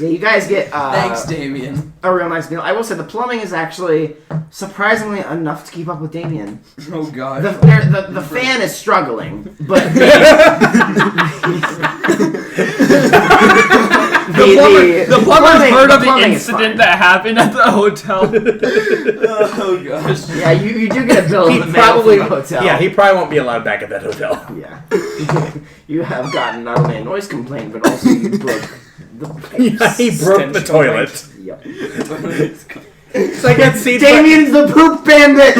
F: yeah, you guys get
C: Thanks, Damien.
F: a real nice meal. I will say the plumbing is actually surprisingly enough to keep up with Damien.
C: Oh god.
F: The fan is struggling, but the
E: plumber's heard of the
F: plumbing is
E: incident
F: fine.
E: that happened at the hotel.
C: Oh gosh.
F: Yeah, you do get a bill in
B: He
F: the mail
B: probably,
F: from the hotel.
B: yeah, he probably won't be allowed back at that hotel.
F: Yeah. You have gotten not only a noise complaint, but also you broke the
B: Yeah, he broke the toilet.
F: Yep.
B: It's like that scene
F: Damien's the poop bandit!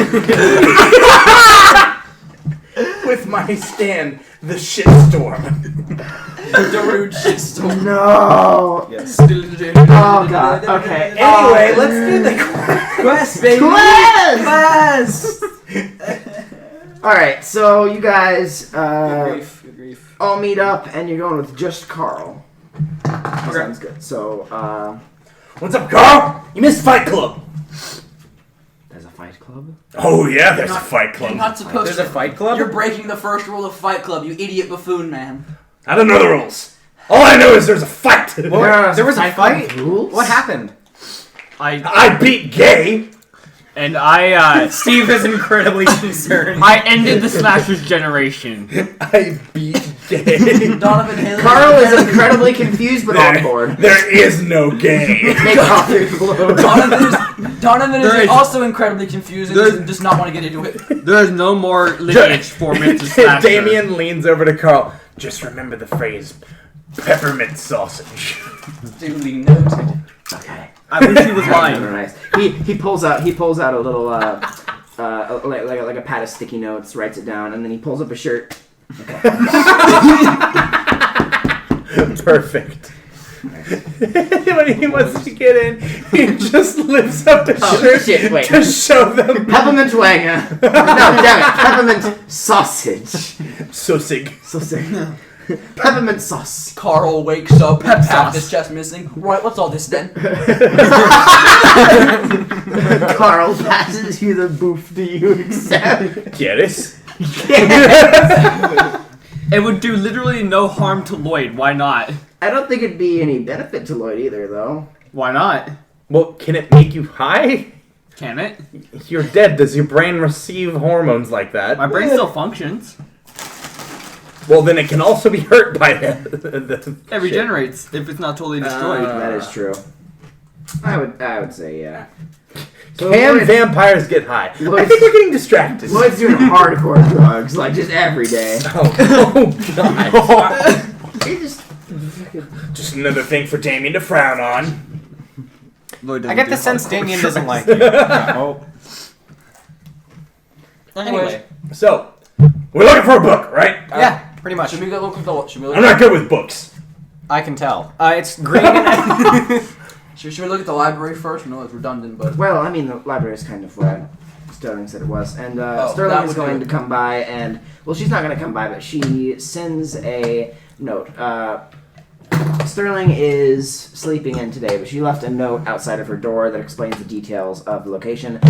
B: with my stand, the shit storm.
C: The rude shitstorm.
F: No!
D: Yes.
F: Oh god, okay.
B: Anyway, let's do the
C: Quest, baby.
F: Quest!
C: Quest.
F: Alright, so you guys
C: Good grief.
F: all meet up and you're going with just Carl. Sounds good. So,
B: What's up, Carl? You missed Fight Club.
F: there's a fight club?
B: Oh yeah, there's a
C: Not-
B: Fight
C: You're
B: Club.
C: not supposed
D: There's
C: to.
D: a fight club?
C: You're breaking the first rule of Fight Club, you idiot buffoon man.
B: I don't know the rules. All I know is there's a fight.
D: There was a fight?
F: Rules?
D: What happened?
B: I beat Gay.
E: And I
D: Steve is incredibly concerned.
E: ended the Slashers generation.
B: I beat Gay.
C: Donovan Haley.
F: Carl is incredibly confused but on board.
B: There is no Gay.
F: Take off your clothes.
C: Donovan
E: There
C: is
E: is-
C: also incredibly confusing and does not want to get into it.
E: There is no more lineage for Mr. Slasher.
B: Damien leans over to Carl. Just remember the phrase, peppermint sausage.
C: Duly noted.
F: Okay.
E: I wish he was lying.
F: Nice. He pulls out a little like a pad of sticky notes, writes it down, and then he pulls up a shirt.
B: Perfect. When he wants to get in, he just lifts up the shirt
F: shit, wait.
B: to show them.
F: Peppermint wanger. No, damn it. Peppermint sausage.
B: So sick.
F: Sausage. Peppermint sauce.
C: Carl wakes up with
A: Pep
C: half
A: sauce.
C: his chest missing. Right, what's all this then?
F: Carl passes you the boof. Do you accept?
B: Get it?
E: It would do literally no harm to Llyoyd. Why not?
F: I don't think it'd be any benefit to Llyoyd either, though.
E: Why not?
B: Well, can it make you high?
E: Can it?
B: You're dead. Does your brain receive hormones like that?
E: My brain still functions.
B: Well, then it can also be hurt by it.
E: It regenerates if it's not totally destroyed.
F: That is true. I would say yeah. So
B: Can vampires get high? I think we're getting distracted.
F: Lloyd's doing hardcore drugs, like just every day.
B: Oh God.
F: He just
B: Just another thing for Damien to frown on.
E: Llyoyd
D: I get the
E: doesn't
D: sense
E: do
D: Damien
E: hardcore
D: doesn't
E: drugs.
D: like you. Yeah, oh. Anyway.
B: So, we're looking for a book, right?
D: Yeah, pretty much.
C: Should we go look at the? Should we look?
B: I'm not good with books.
D: I can tell. It's green and...
C: Should we look at the library first? No, it's redundant, but
F: well, I mean the library is kind of what Sterling said it was, and
C: that
F: Sterling is
C: would
F: going
C: do
F: to
C: it.
F: come by, and well, she's not going to come by, but she sends a note. Sterling is sleeping in today, but she left a note outside of her door that explains the details of the location,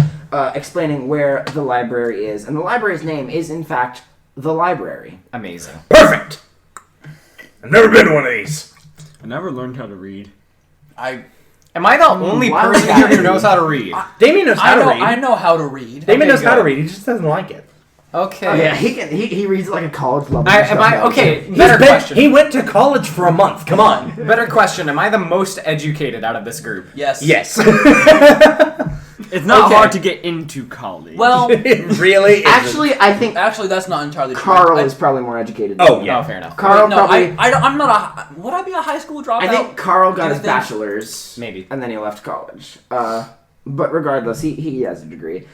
F: explaining where the library is, and the library's name is in fact the library.
D: Amazing.
B: Perfect. I've never been to one of these.
E: I never learned how to read.
D: Am I the only
F: why
D: person
F: would
D: here
F: that
D: who knows how to read?
B: Damien knows how to read.
C: I know how to read.
B: Damien
D: Okay,
B: knows how to
D: good.
B: read. He just doesn't like it.
D: Okay.
F: Oh yeah, he reads like a college level.
D: Okay,
B: He's
D: better
B: been-
D: question.
B: He went to college for a month. Come on.
D: Better question. Am I the most educated out of this group?
C: Yes.
B: Yes.
E: It's not
C: Okay.
E: hard to get into college.
C: Well,
B: It really is.
F: Actually, I think
C: actually, that's not entirely true.
F: Carl
C: I-
F: is probably more educated.
B: Oh,
F: than you.
B: yeah.
D: Oh, fair enough.
F: Carl
C: no,
F: probably.
C: I'm not a. Would I be a high school dropout?
F: I think Carl got
C: Do you
F: his
C: think?
F: bachelor's,
D: Maybe.
F: and then he left college. But regardless, he has a degree.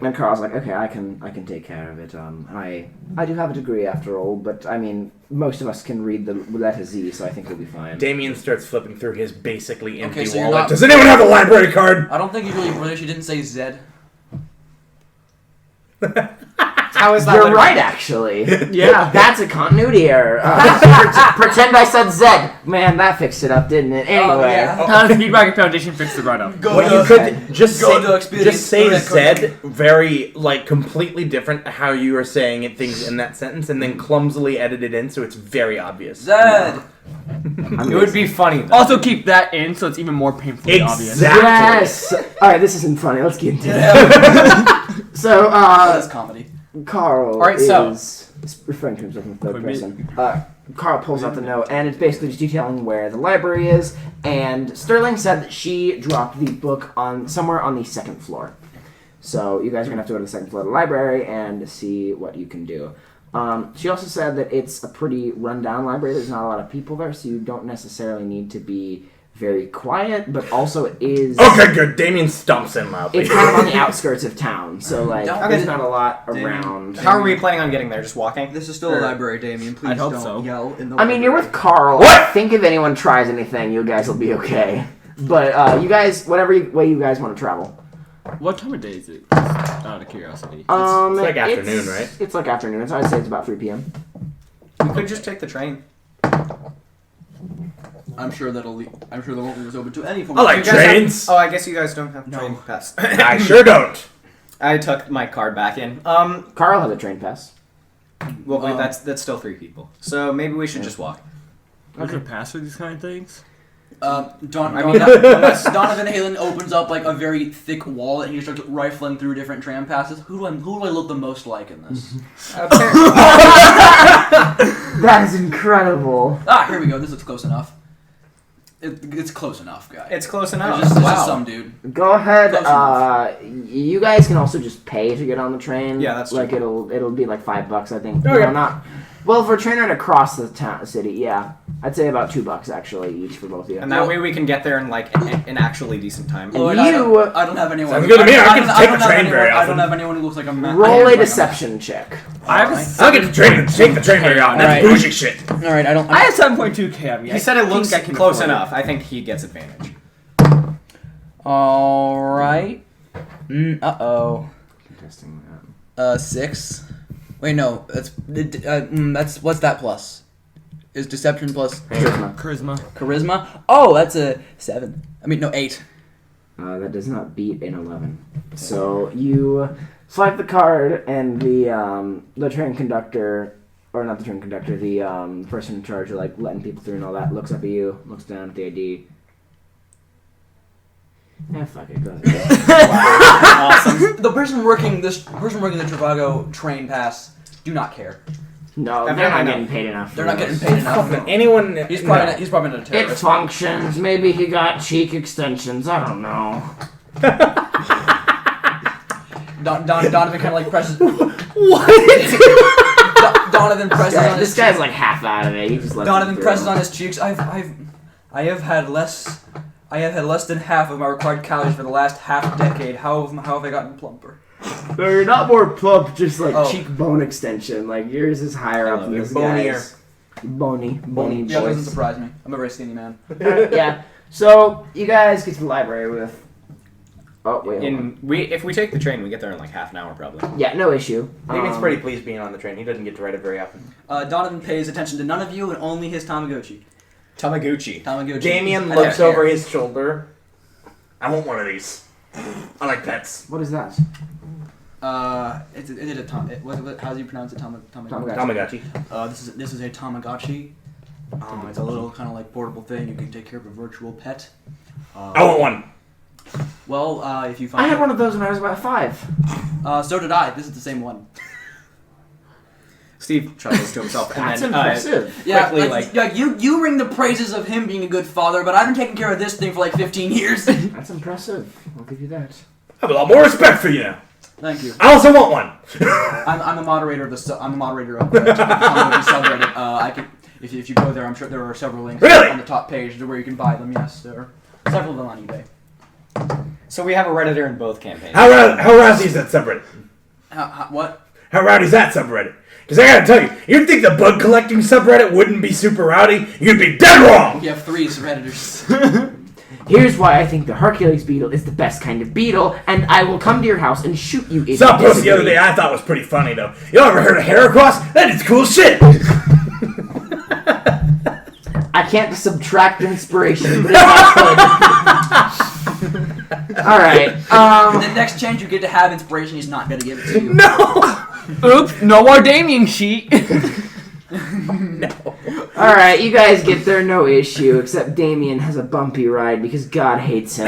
F: And Carl's like, okay, I can take care of it. I do have a degree after all, but I mean, most of us can read the letter Z, so I think we'll be fine.
B: Damien starts flipping through his basically empty
C: Okay, so you're
B: wallet.
C: not-
B: Does anyone have a library card?
C: I don't think you really. She didn't say Zed.
D: How is that?
F: You're
D: literally-
F: right, actually.
E: Yeah.
F: That's a continuity error. Pretend I said Z. Man, that fixed it up, didn't it? Anyway.
C: yeah.
E: The Feedback Foundation fixed it right up.
C: Go
B: What
C: to-
B: you could just
C: Go to
B: say,
C: experience
B: just say
C: correct
B: Zed very completely different how you are saying it things in that sentence, and then clumsily edit it in so it's very obvious.
C: Zed.
D: It would be funny though.
E: Also keep that in so it's even more painfully obvious.
B: Exactly.
F: Yes. All right, this isn't funny. Let's get into it. So,
C: That's comedy.
F: Carl
D: All right, so-
F: is referring to himself in the third
E: Could be-
F: person. Carl pulls out the note, and it's basically just detailing where the library is. And Sterling said that she dropped the book on somewhere on the second floor. So you guys are gonna have to go to the second floor of the library and see what you can do. She also said that it's a pretty rundown library. There's not a lot of people there, so you don't necessarily need to be very quiet. But also, it is.
B: Okay, good. Damien stomps in loudly.
F: It's kind of on the outskirts of town, so like
C: Don't-
F: there's not a lot
C: Damien.
F: around.
D: How are we planning on getting there? Just walking?
C: This is still a library, Damien. Please
E: I'd hope
C: don't
E: so.
C: yell in the
F: I mean, you're with Carl.
B: What?
F: I think if anyone tries anything, you guys will be okay. But you guys, whatever way you guys want to travel.
E: What time of day is it? Just out of curiosity.
B: It's like afternoon, right?
F: It's like afternoon, so I'd say it's about 3 p.m.
D: We could just take the train.
C: I'm sure the won't leave us open to any form.
B: I
C: of-
B: like
D: You guys have-
B: trains.
D: I guess you guys don't have
C: No.
D: train pass.
B: I sure don't.
D: I took my card back in.
F: Carl has a train pass.
D: Well, wait, that's still 3 people. So maybe we should just walk.
E: We could pass for these kind of things.
C: Donovan Halen opens up like a very thick wall and he starts rifling through different tram passes. Who do I look the most like in this?
F: That is incredible.
C: Here we go. This looks close enough. It's close enough, guy.
D: It's close enough.
C: It's just
D: Wow.
C: some dude.
F: Go ahead.
C: Close enough.
F: You guys can also just pay to get on the train.
D: Yeah, that's
F: like
D: true.
F: it'll be like $5, I think.
B: Okay.
F: No, not. Well, for a train ride across the city, yeah, I'd say about $2 actually each for both of you.
D: And that way we can get there in like an actually decent time.
F: And
C: Lloyd,
F: you-
C: I don't have anyone.
B: Sounds good to me. I
C: don't-
B: can
C: don't
B: take
C: have
B: the train
C: anyone-
B: very
C: I don't
B: often.
C: have anyone who looks like a man.
F: Roll a deception check.
E: I have
C: Alright.
B: I'll get the train and take the train very often. That's
C: Alright.
B: bougie shit.
C: All right, I don't.
E: I have 7.2k. I mean,
D: He said it looks
E: I can
D: close
E: afford it.
D: enough. I think he gets advantage.
C: All right. Uh-oh.
F: Testing that.
C: 6. Wait, no. That's what's that plus? Is deception plus
E: Charisma.
C: charisma? Oh, that's a 7. I mean, no, 8.
F: That does not beat an 11. So you swipe the card, and the train conductor, or not the train conductor, the person in charge of like letting people through and all that, looks up at you, looks down at the ID. Fuck it, go ahead.
C: Awesome. The person working the Trivago train pass do not care.
F: No, they're not getting paid enough.
C: They're not getting paid enough.
B: Anyone?
C: He's probably not a
F: It
C: terrorist.
F: functions. Maybe he got cheek extensions. I don't know.
C: Donovan kind of like presses.
B: What?
C: Donovan presses on
F: This
C: his.
F: guy's like half out of it. He just lets
C: Donovan
F: him through.
C: presses on his cheeks. I have had less than half of my required calories for the last half decade. How have I gotten plumper?
F: No, you're not more plump, just like
C: Oh.
F: cheekbone extension. Like yours is higher up than this
B: Bonier.
F: guy's. Bony
C: Yeah, it doesn't
F: boys.
C: surprise me. I'm a very skinny man.
F: Yeah. So you guys get to the library with. Oh wait. Hold on.
D: If we take the train, we get there in like half an hour probably.
F: Yeah, no issue.
B: Damien's pretty pleased being on the train. He doesn't get to ride it very often.
C: Donovan pays attention to none of you and only his Tamagotchi.
D: Tamagotchi.
B: Damien
C: I
B: looks
C: don't
B: over
C: care.
B: his shoulder. I want one of these. I like pets.
F: What is that?
C: Is it a how do you pronounce it?
F: Tamagotchi.
B: Tamagotchi.
C: This is a Tamagotchi. It's a little kind of like portable thing. You can take care of a virtual pet.
B: I want one.
C: Well, if you find
F: I had one of those when I was about 5.
C: so did I. This is the same one.
D: Steve chuckles to himself and
F: That's
D: then
F: impressive.
C: Yeah,
D: quickly,
C: like you ring the praises of him being a good father, but I've been taking care of this thing for like 15 years.
F: That's impressive. I'll give you that.
B: I have a lot more respect for you now.
C: Thank you.
B: I also want one.
C: I'm a moderator of the Tamagotchi subreddit. I can if you go there, I'm sure there are several links
B: Really?
C: on the top page to where you can buy them. Yes, there are several of them on eBay.
D: So we have a Redditor in both campaigns.
B: How rowdy is that subreddit?
C: What?
B: How rowdy is that subreddit? Because I gotta tell you, you'd think the bug collecting subreddit wouldn't be super rowdy? You'd be dead wrong!
C: You have 3 Redditors.
F: Here's why I think the Hercules beetle is the best kind of beetle, and I will come to your house and shoot you if
B: Some
F: you
B: post the other
F: disagree.
B: day I thought was pretty funny though. You ever heard of Heracross? That is cool shit!
F: I can't subtract inspiration, but it's not good. Alright,
C: The next chance you get to have inspiration, he's not gonna give it to you.
B: No!
E: Oops, no more Damien sheet.
F: alright, you guys get there, no issue, except Damien has a bumpy ride because God hates him.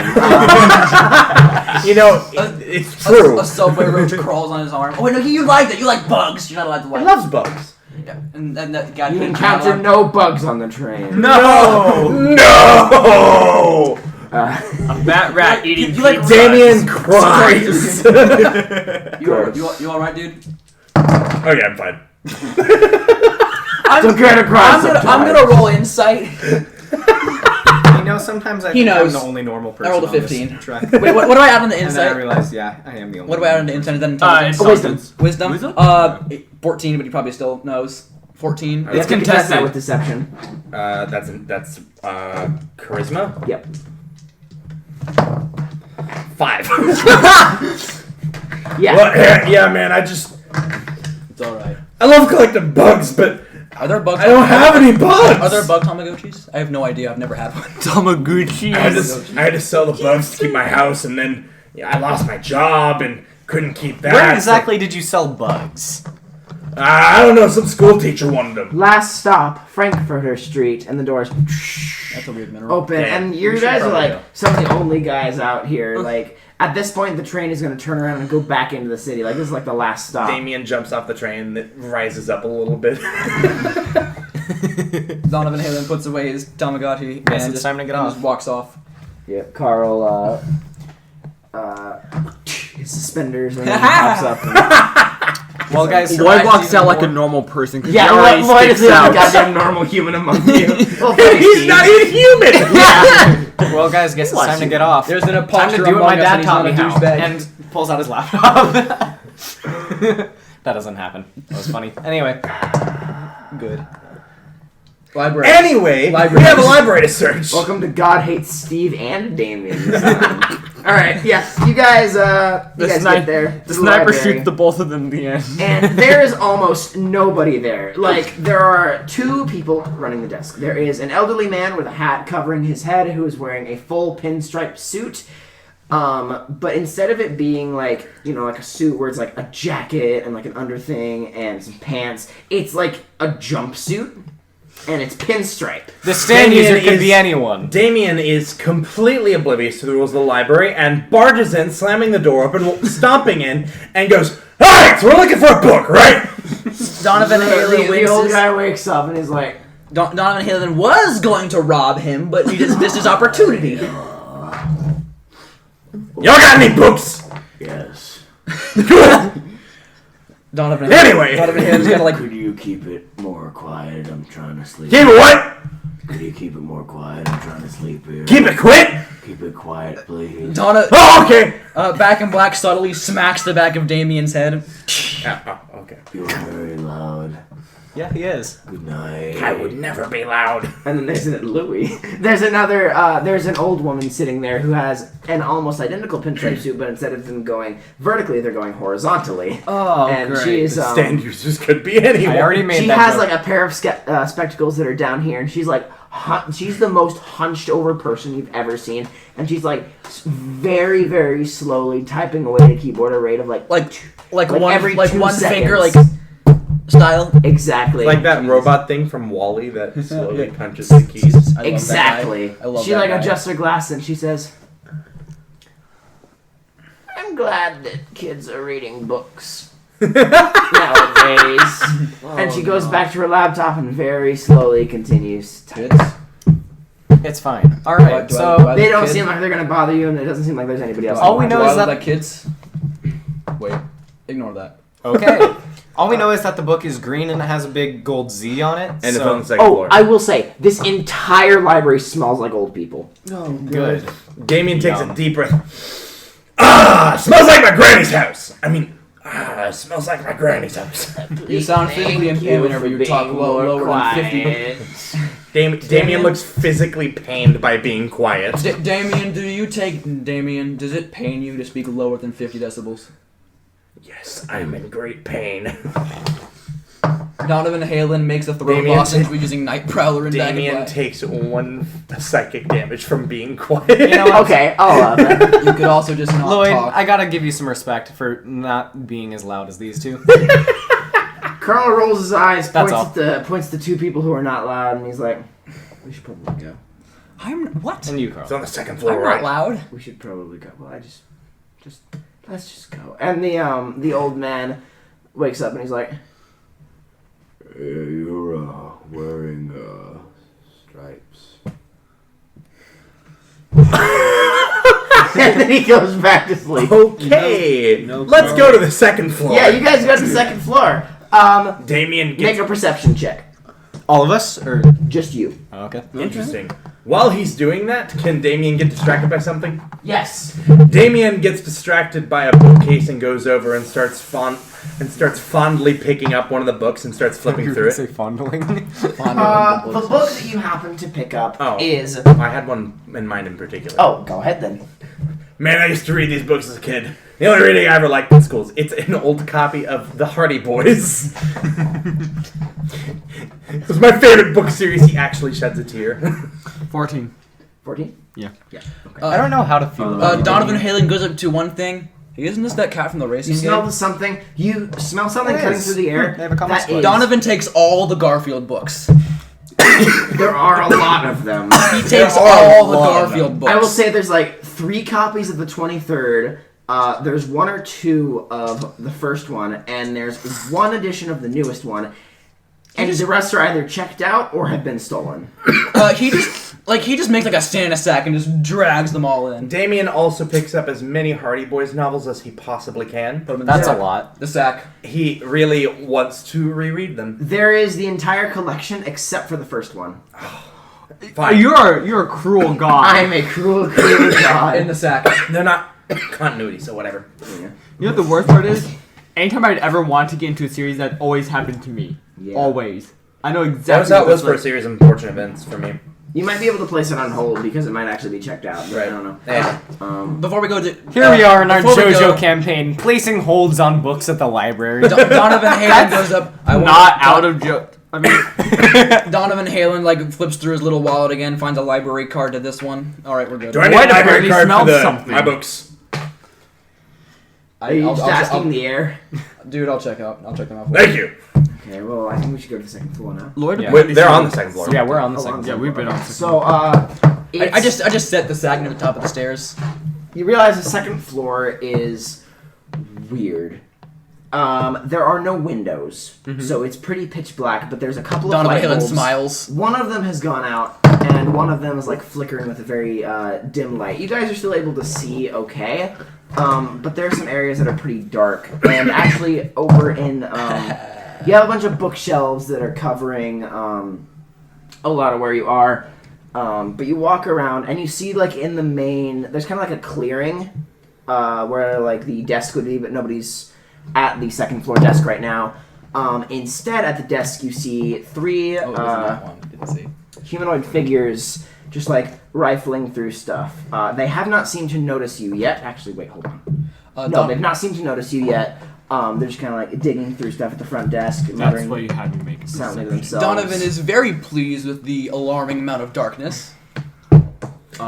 B: You know, it's true.
C: A subway roach crawls on his arm. Oh wait, no, you like that. You like bugs. You're not allowed to
B: I
C: like.
B: loves bugs.
C: Yeah, and that guy.
F: You encounter no bugs on the train.
B: No! No!
E: That rat eating
C: you like
B: Damien cries!
C: You all right, dude?
B: Okay, I'm fine.
F: Don't get across
C: I'm gonna roll insight.
D: You know, sometimes I
C: He
D: think I'm
C: knows.
D: the only normal person
C: I rolled a
D: on this
C: 15.
D: track.
C: Wait, what do I add on the
D: And then I
C: insight?
D: realized, yeah, I am the only
C: What do I add on the insight? Then
F: wisdom.
C: Wisdom.
E: Wisdom?
C: 14, but he probably still knows. 14.
F: You have to contest
E: contested.
F: that with deception.
B: That's charisma?
F: Yep.
B: 5.
F: Yeah.
B: Well, yeah, man,
C: It's all right.
B: I love collecting bugs, but
C: Are there bugs?
B: I don't have any bugs!
C: Are there bug Tamagotchis? I have no idea. I've never had one.
E: Tamagotchi.
B: I had to sell the bugs to keep my house, and then I lost my job and couldn't keep that.
E: Where exactly did you sell bugs?
B: I don't know, some school teacher wanted them.
F: Last stop, Frankfurter Street, and the doors
C: That's a weird mineral.
F: open,
B: Yeah,
F: and
B: we
F: you
B: should
F: guys are
B: probably
F: like
B: go.
F: some of the only guys out here. Like at this point, the train is going to turn around and go back into the city. Like this is like the last stop.
B: Damien jumps off the train that rises up a little bit.
C: Donovan Halen puts away his Tamagotchi
D: Yes,
C: and
D: it's time to get
C: and
D: off.
C: just walks off.
F: Yeah, Carl. His suspenders and then he pops up. And,
D: Well, guys,
E: Lloyd walks out like a normal person because
F: yeah,
E: he already
F: Lloyd is
E: sticks
F: the
E: out.
F: only goddamn normal human among you. Well, thanks,
B: He's
F: Steve.
B: not even human!
D: well, guys, guess it's time to get off.
C: There's an
D: Time
C: imposter
D: to do what
C: among
D: my
C: us and
D: dad
C: he's
D: taught
C: not
D: me
C: a
D: how,
C: douchebag.
D: and pulls out his laptop. That doesn't happen. That was funny. Anyway,
C: Good. Library.
B: Anyway,
C: Library.
B: we have a library to search.
F: Welcome to God Hates Steve and Damien. All right, yes, you guys get there.
E: The
F: to
E: sniper
F: library.
E: shoots the both of them in the end.
F: And there is almost nobody there. Like, there are 2 people running the desk. There is an elderly man with a hat covering his head who is wearing a full pinstripe suit. But instead of it being like, like a suit where it's like a jacket and like an underthing and some pants, it's like a jumpsuit and it's pinstripe.
D: The stand
B: Damien
D: user could
B: is-
D: be anyone.
B: Damien is completely oblivious to the rules of the library and barges in, slamming the door open, stomping in, and goes, "Alright, so we're looking for a book, right?"
C: Donovan Halen
F: The
C: winks.
F: old guy wakes up and he's like,
C: Donovan Halen was going to rob him, but he just missed his opportunity.
B: Y'all got any books?
F: yes.
C: Donovan
B: Anyway.
C: Donovan Halen's gonna like.
F: Could you keep it more quiet? I'm trying to sleep.
B: Keep it what?
F: Could you keep it more quiet? I'm trying to sleep here.
B: Keep it quick?
F: Keep it quiet, please.
B: Oh, okay.
C: Back in Black subtly smacks the back of Damien's head.
B: Okay.
F: You're very loud.
D: Yeah, he is.
F: Good night.
B: I would never be loud.
F: And then there's Louis. There's another, there's an old woman sitting there who has an almost identical pinstripe suit, but instead of them going vertically, they're going horizontally.
C: Oh,
F: And
C: great.
F: she's,
B: Stand users could be anyone.
D: I already made
F: she
D: that
F: has
D: joke.
F: like a pair of spectacles that are down here, and she's like, she's the most hunched over person you've ever seen, and she's like very, very slowly typing away at a keyboard at a rate of like
C: one
F: every
C: like
F: 2
C: one
F: seconds.
C: finger like style.
F: Exactly.
B: Like that robot thing from Wall-E that slowly punches the keys.
C: I love
F: Exactly.
C: That guy. I love
F: She
C: that
F: like
C: guy.
F: adjusts her glasses and she says, "I'm glad that kids are reading books nowadays." And she goes back to her laptop and very slowly continues typing.
C: Kids?
D: It's fine. All right,
C: Do I
D: so
C: look
F: They don't
C: kid?
F: seem like they're gonna bother you, and it doesn't seem like there's anybody else.
D: All we
F: around.
D: know
C: Do I
D: is
C: look
D: that-
C: like kids. Wait, ignore that.
D: okay. All we know is that the book is green and it has a big gold Z on it.
B: And it's
D: so
B: on the second
F: Oh,
B: floor.
F: I will say this entire library smells like old people.
C: Oh,
D: good.
B: Damien takes
D: Yum.
B: a deep breath. Smells like my granny's house. Smells like my granny's house.
C: You sound physically impaired whenever you talk lower than 50.
B: Damien looks physically pained by being quiet.
C: Damien, does it pain you to speak lower than 50 decibels?
B: Yes, I'm in great pain.
C: Donovan Halen makes a throw
B: Damien
C: loss into using Night Prowler and Back in
B: Damien
C: Black.
B: takes 1 psychic damage from being quiet.
D: You know what?
F: Okay, I'll allow that.
C: You could also just not
D: Lloyd,
C: talk.
D: I gotta give you some respect for not being as loud as these two.
F: Carl rolls his eyes,
D: That's
F: points to 2 people who are not loud, and he's like, "We should probably go.
C: I'm what?
D: And you,
B: It's
D: Carl.
B: on the second floor,
C: I'm
B: right?
C: not loud.
F: We should probably go." Well, let's just go. And the old man wakes up and he's like, "You're wearing stripes." And then he goes back to sleep.
B: Okay,
E: No
B: let's go to the second floor.
F: Yeah, you guys go to the second floor.
B: Damien
F: Make
B: gets
F: a perception check.
D: All of us? Or
F: Just you.
D: okay.
B: interesting. While he's doing that, can Damien get distracted by something?
F: Yes.
B: Damien gets distracted by a bookcase and goes over and starts fondly picking up one of the books and starts flipping through it.
D: Say fondling.
F: The book that you happen to pick up is.
B: I had one in mind in particular.
F: Oh, go ahead then.
B: Man, I used to read these books as a kid. The only reading I ever liked in schools. It's an old copy of The Hardy Boys. It was my favorite book series. He actually sheds a tear.
E: 14.
F: 14?
E: Yeah.
D: I don't know how to feel about it.
C: Donovan Halen goes up to one thing. Isn't this that cat from the racing
F: You
C: game?
F: smell something. You smell something
D: It
F: cutting
D: is.
F: through the air.
D: They have a common
F: That
D: split.
F: is-
C: Donovan takes all the Garfield books.
F: There are a lot of them.
C: He takes
B: are
C: all
B: a
C: the
B: lot of
C: Garfield books.
F: I will say there's like 3 copies of the 23rd. There's 1 or 2 of the first one, and there's 1 edition of the newest one. And the rest are either checked out or have been stolen.
C: He just makes like a Santa sack and just drags them all in.
B: Damien also picks up as many Hardy Boys novels as he possibly can.
C: Put 'em in the
D: That's a
C: sack.
D: lot.
C: The sack.
B: He really wants to reread them.
F: There is the entire collection except for the first one.
B: Fine.
E: You're a cruel god.
F: I'm a cruel, cruel god.
C: In the sack.
B: They're not continuity, so whatever.
E: You know what the worst part is? Anytime I'd ever want to get into a series, that always happened to me.
F: Yeah.
E: Always. I know exactly.
B: That was how it
E: what
B: was
E: that's
B: for a
E: like.
B: series of unfortunate events for me.
F: You might be able to place it on hold because it might actually be checked out. But
B: Right.
F: I don't know.
B: Hey.
C: Before we go to
D: Here we are in our
C: before we
D: JoJo
C: go-
D: campaign, placing holds on books at the library.
C: Donovan Halen goes up.
E: Not out of joke. I mean,
C: Donovan Halen like flips through his little wallet again, finds a library card to this one. All right, we're good.
B: Do I need
E: What?
B: a library
E: Apparently
B: card for
E: smells something.
B: my books?
F: Are you just asking in the air?
C: Dude, I'll check them out.
B: Thank you.
F: Okay, well, I think we should go to the second floor now.
E: Llyoyd
D: Yeah.
B: Wait, they're on the second floor.
D: Yeah, we're on the
F: Oh,
D: second.
E: yeah, we've been on.
F: So, it's,
C: I just set the sack near the top of the stairs.
F: you realize the second floor is weird. There are no windows, so it's pretty pitch black. But there's a couple of
C: Donovan
F: light
C: Halen
F: bulbs.
C: smiles.
F: One of them has gone out, and one of them is like flickering with a very dim light. You guys are still able to see okay, but there are some areas that are pretty dark. And actually, over in you have a bunch of bookshelves that are covering a lot of where you are. But you walk around and you see like in the main, there's kind of like a clearing where like the desk would be, but nobody's at the second floor desk right now. Instead, at the desk, you see three
C: Oh, it wasn't that one. Didn't see.
F: humanoid figures just like rifling through stuff. They have not seemed to notice you yet. Actually, wait, hold on. No, they've not seemed to notice you yet. They're just kind of like digging through stuff at the front desk,
E: That's
F: muttering
E: why you had me make a
F: sounding to
E: perception.
F: themselves.
C: Donovan is very pleased with the alarming amount of darkness.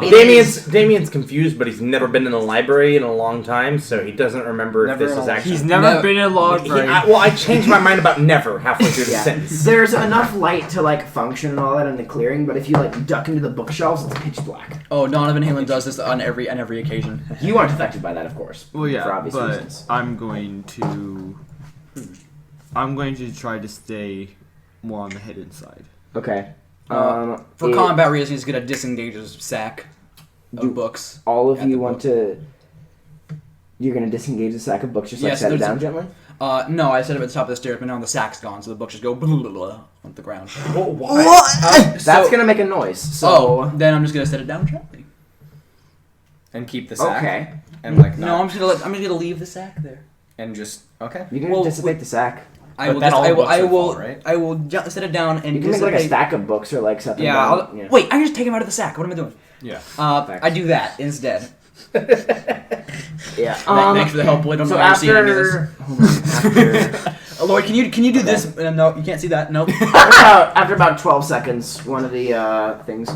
B: Damien's confused, but he's never been in a library in a long time, so he doesn't remember
C: Never
B: if
C: in
B: this
C: a
B: is
C: long-
B: actually.
E: He's never been in a library.
B: I changed my mind about never halfway through the
F: Yeah.
B: sentence.
F: There's enough light to like function and all that in the clearing, but if you like duck into the bookshelves, it's pitch black.
C: Oh, Donovan Halen does this on every occasion.
F: You aren't affected by that, of course.
E: Well,
F: for
E: yeah,
F: obvious
E: but
F: reasons.
E: I'm going to try to stay more on the hidden side.
F: Okay.
C: For combat reasons, he's gonna disengage his sack of books.
F: all of
C: at
F: you
C: the
F: want to. You're gonna disengage the sack of books, just like
C: Yes,
F: set it
C: there's
F: down
C: a-
F: gently.
C: No, I set him at the top of the stairs, but now the sack's gone, so the books just go blah, blah, blah, on the ground.
F: That's gonna make a noise. So.
C: Then I'm just gonna set it down gently.
D: And keep the sack.
F: Okay.
D: And like
C: No,
D: not,
C: I'm just gonna leave the sack there.
D: and just okay.
F: You can
C: Well,
F: dissipate the sack.
C: I
D: But
C: will.
D: then
C: Just,
D: all
C: I
D: the
C: will.
D: books
C: I
D: would
C: will.
D: fall, right?
C: I will set it down and
F: You can make like a
C: dissipate-
F: stack of books or like set them
C: Yeah,
F: down.
C: I'll, wait. I can just take him out of the sack. What am I doing?
D: Yeah.
C: I do that instead.
F: Yeah.
C: Thanks for the help, Lloyd. I don't
F: So
C: know how you're seeing any of this.
F: after
C: Lloyd, can you do this? No, you can't see that. Nope.
F: after about 12 seconds, one of the things.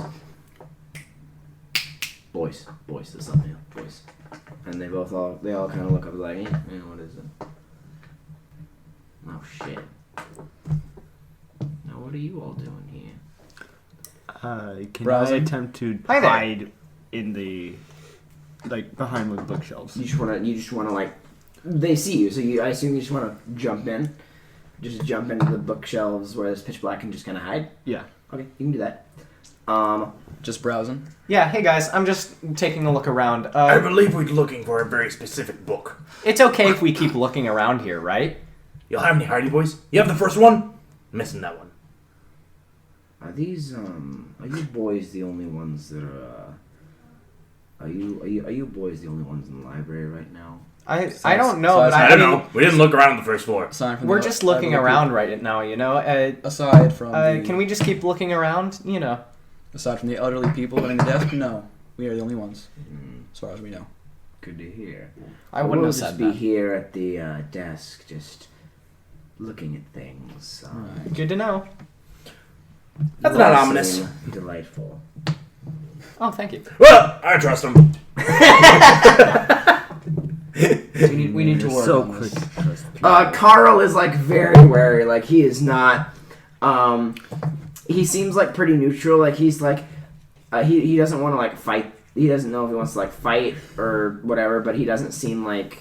F: Boys, there's something here. Boys, and they all kind of look up like, what is it? Oh shit. Now what are you all doing here?
E: Can
C: Browsing.
E: I attempt to
D: Hi there.
E: hide in the, like, behind the bookshelves?
F: You just wanna like, they see you, so I assume you just wanna jump in, just jump into the bookshelves where it's pitch black and just kind of hide.
E: Yeah.
F: Okay, you can do that.
C: Just browsing.
D: Yeah. Hey guys, I'm just taking a look around.
B: I believe we're looking for a very specific book.
D: It's okay if we keep looking around here, right?
B: You'll have any Hardy Boys? You have the first one? Missing that one.
F: Are you boys the only ones that are you boys the only ones in the library right now?
D: I don't know, but
B: I don't know. We didn't look around on the first floor.
C: Aside from
D: We're
C: the-
D: just looking around right now, you know.
C: Aside from
D: Can we just keep looking around? You know.
C: Aside from the elderly people running the desk, no, we are the only ones, as far as we know.
F: Good to hear.
D: I wouldn't
F: we'll
D: have
F: just
D: said
F: be
D: that.
F: here at the desk, just looking at things.
D: Good to know.
B: That's
F: you
B: not
F: all
B: ominous.
F: seem delightful.
D: Oh, thank you.
B: Well, I trust him.
C: We need to work
E: So
C: on
E: quick.
C: this.
E: to trust people.
F: Carl is like very wary. Like he is not. He seems like pretty neutral. Like he's like, he doesn't want to like fight. He doesn't know if he wants to like fight or whatever. But he doesn't seem like.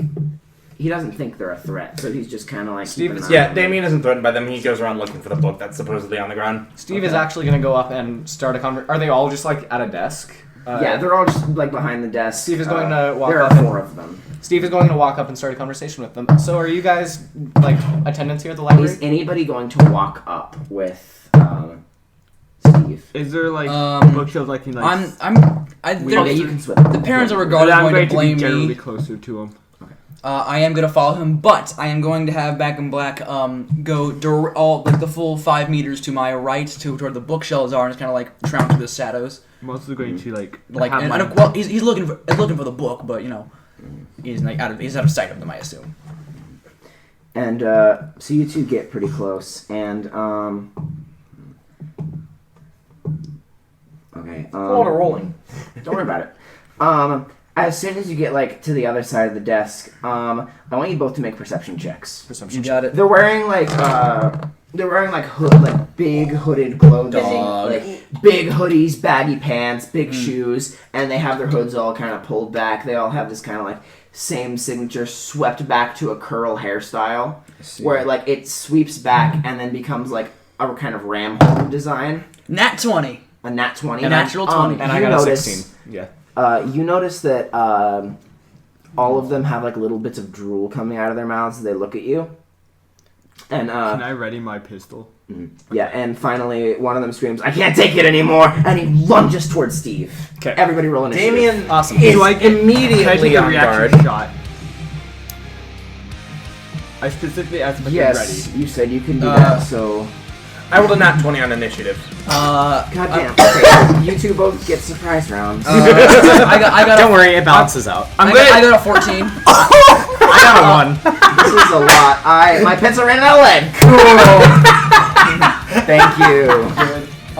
F: He doesn't think they're a threat. So he's just kind of like.
D: Steve,
F: keeping an eye
B: Yeah,
F: on them.
B: Damien isn't threatened by them. He goes around looking for the book that's supposedly on the ground.
D: Steve is actually going to go up and start a conversation. Are they all just like at a desk?
F: Yeah, they're all just like behind the desk.
D: Steve is going to walk
F: There
D: up
F: are
D: and-
F: 4 of them.
D: Steve is going to walk up and start a conversation with them. So, are you guys like attendants here at the library?
F: Is anybody going to walk up with Steve?
E: Is there, like, bookshelves I can, like...
C: Yeah,
F: Yeah, you can swim.
C: the parents are
E: But
C: regardless
E: I'm
C: going to
E: going to be
C: blame
E: generally
C: me.
E: closer to him.
C: I am gonna follow him, but I am going to have Back in Black go the full 5 meters to my right to where the bookshelves are, and just kind of like drown to the shadows.
E: I'm also going to like
C: Like,
E: have my-
C: well, he's looking for the book, but you know, he's like out of sight of them, I assume.
F: And so you two get pretty close, and okay.
B: A lot of rolling.
F: Don't worry about it. As soon as you get like to the other side of the desk, I want you both to make perception checks.
C: You got it.
F: They're wearing like big hooded clothing,
C: Dog.
F: like big hoodies, baggy pants, big shoes, and they have their hoods all kind of pulled back. They all have this kind of like same signature swept back to a curl hairstyle, where like it sweeps back and then becomes like a kind of ram horn design.
C: Nat 20.
F: A nat 20.
C: A natural 20.
D: And I got a 16. Yeah.
F: You notice that all of them have like little bits of drool coming out of their mouths as they look at you. And
E: Can I ready my pistol?
F: yeah, and finally one of them screams, "I can't take it anymore!" and he lunges towards Steve.
D: 'Kay.
F: Everybody roll initiative.
B: Damien
D: Awesome.
B: is
E: Do I get- Can I
B: immediately
E: take a
B: on
E: reaction
B: guard.
E: shot? I specifically asked if I
F: Yes,
E: ready.
F: you said you can do that, so...
B: I rolled a nat 20 on initiative.
F: Goddamn. Okay, you two both get surprise rounds.
C: I got.
D: Don't worry, it balances out.
C: I got a 14.
D: I got a 1.
F: This is a lot. My pencil ran out of lead. Cool. Thank you.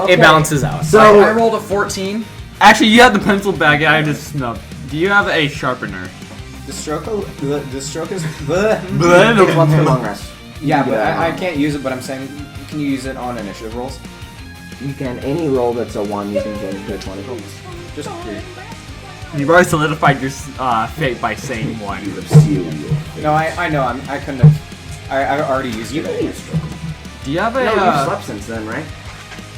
C: Okay.
D: It balances out.
F: So...
C: I rolled a 14.
E: Actually, you have the pencil bag. I just snubbed. Do you have a sharpener?
D: The stroke is...
F: Take one for long rest.
D: Yeah, but
F: Yeah.
D: I can't use it, but I'm saying, can you use it on initiative rolls?
F: You can, any roll that's a 1, you can change to a 20.
D: Just here.
E: You've already solidified your fate by saying one.
D: No, I know, I couldn't have... I already used
F: You
D: it.
F: can use stroke.
E: Do you have a?
F: No, you've slept since then, right?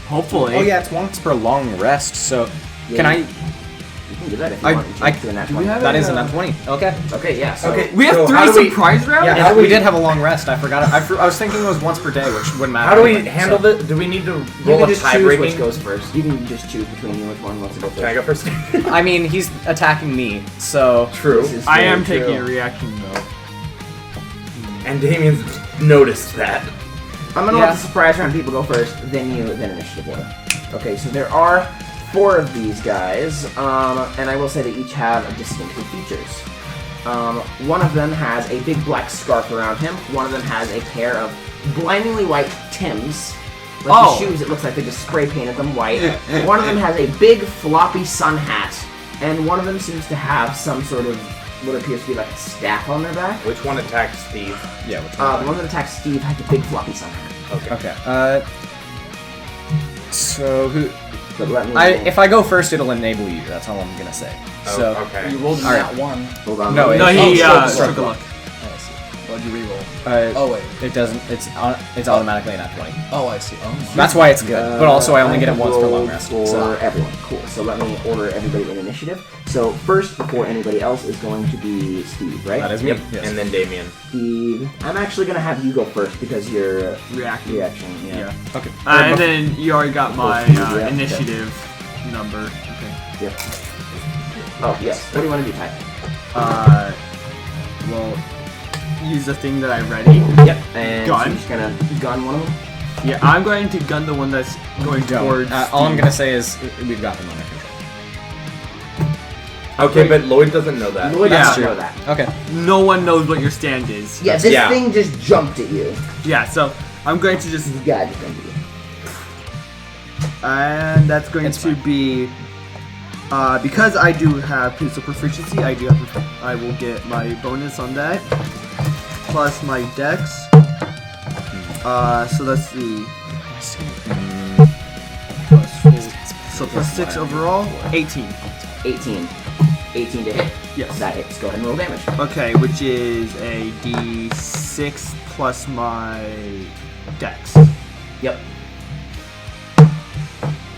E: Hopefully.
D: Oh yeah, it's once per long rest, so...
F: Yeah,
D: Can I...
F: You can do that if you
D: I-
F: want.
D: I-
F: To a nat
E: do we
F: 20.
E: have
D: That
E: a,
D: is a nat 20. Okay.
F: Okay, yeah, so...
B: Okay.
E: We have
B: So
E: 3
B: how do we-
E: surprise rounds?
B: Yeah,
D: Yeah,
B: how do
D: we did have a long rest. I forgot it. I was thinking it was once per day, which wouldn't matter.
B: How do we
D: anyway,
B: handle
D: so-
B: this? Do we need to
F: You
B: roll
F: can
B: a
F: just
B: tie
F: choose which
B: breaking?
F: goes first. You can just choose between you which one wants to go first.
B: Can I go first?
D: I mean, he's attacking me, so...
B: True.
F: This is
E: I
F: very
E: am
F: true.
E: taking a reaction though.
B: And Damien's noticed that.
F: I'm gonna
D: Yeah.
F: let the surprise round people go first, then you, then initiative order. Okay, so there are 4 of these guys, and I will say they each have distinctive features. One of them has a big black scarf around him. One of them has a pair of blindingly white Timbs. Like
E: Oh.
F: the shoes, it looks like they just spray painted them white. One of them has a big floppy sun hat, and one of them seems to have some sort of what appears to be like a staff on their back.
B: Which one attacked Steve?
D: Yeah, which
F: The one that attacks Steve has a big floppy sun hat.
B: Okay.
D: Okay, so who...
F: But let me.
D: if I go first, it'll enable you. That's all I'm gonna say.
B: Oh,
D: So,
B: okay.
C: You rolled a
D: Alright.
C: nat 1.
F: Hold on.
D: No,
F: let me-
E: No, he
C: Oh,
E: struck
C: stroke
E: a luck.
C: What'd you reroll?
D: uh,
C: Oh wait.
D: it doesn't. It's automatically an at 20.
C: Oh, I see. Oh.
D: That's why it's good. But also, I only get it once per long
F: rolled
D: rest.
F: For
D: So.
F: everyone. Cool. So let me order everybody in initiative. So first, before anybody else, is going to be Steve, right?
D: That is me.
B: Yep.
D: Yes.
B: And then Damien.
F: Steve. I'm actually gonna have you go first because your
E: Reaction.
F: reaction. Yeah.
E: Yeah.
D: Okay.
E: And then you already got my
F: Yeah.
E: initiative number. Okay.
F: Yep. Oh yes. What do you want to do, Ty?
E: Well, use the thing that I ready.
F: Yep. And
E: Gun.
F: So you're just gonna gun one of them.
E: Yeah, I'm going to gun the one that's going towards.
D: All I'm
E: Steve.
D: gonna say is we've got them under control.
B: Okay, but Lloyd doesn't know that.
F: Lloyd
E: Yeah.
F: doesn't know that.
D: Okay.
E: No one knows what your stand is.
F: Yeah, this
B: Yeah.
F: thing just jumped at you.
E: Yeah, so I'm going to just.
F: Yeah, just jumped at you.
E: And that's going
D: It's
E: to be. Because I do have pistol proficiency, I will get my bonus on that. Plus my dex. So let's see. So plus 6 overall. 18.
F: 18. 18 to hit.
E: Yes.
F: That hits. Go ahead and roll damage.
E: Okay, which is a d6 plus my dex.
F: Yep.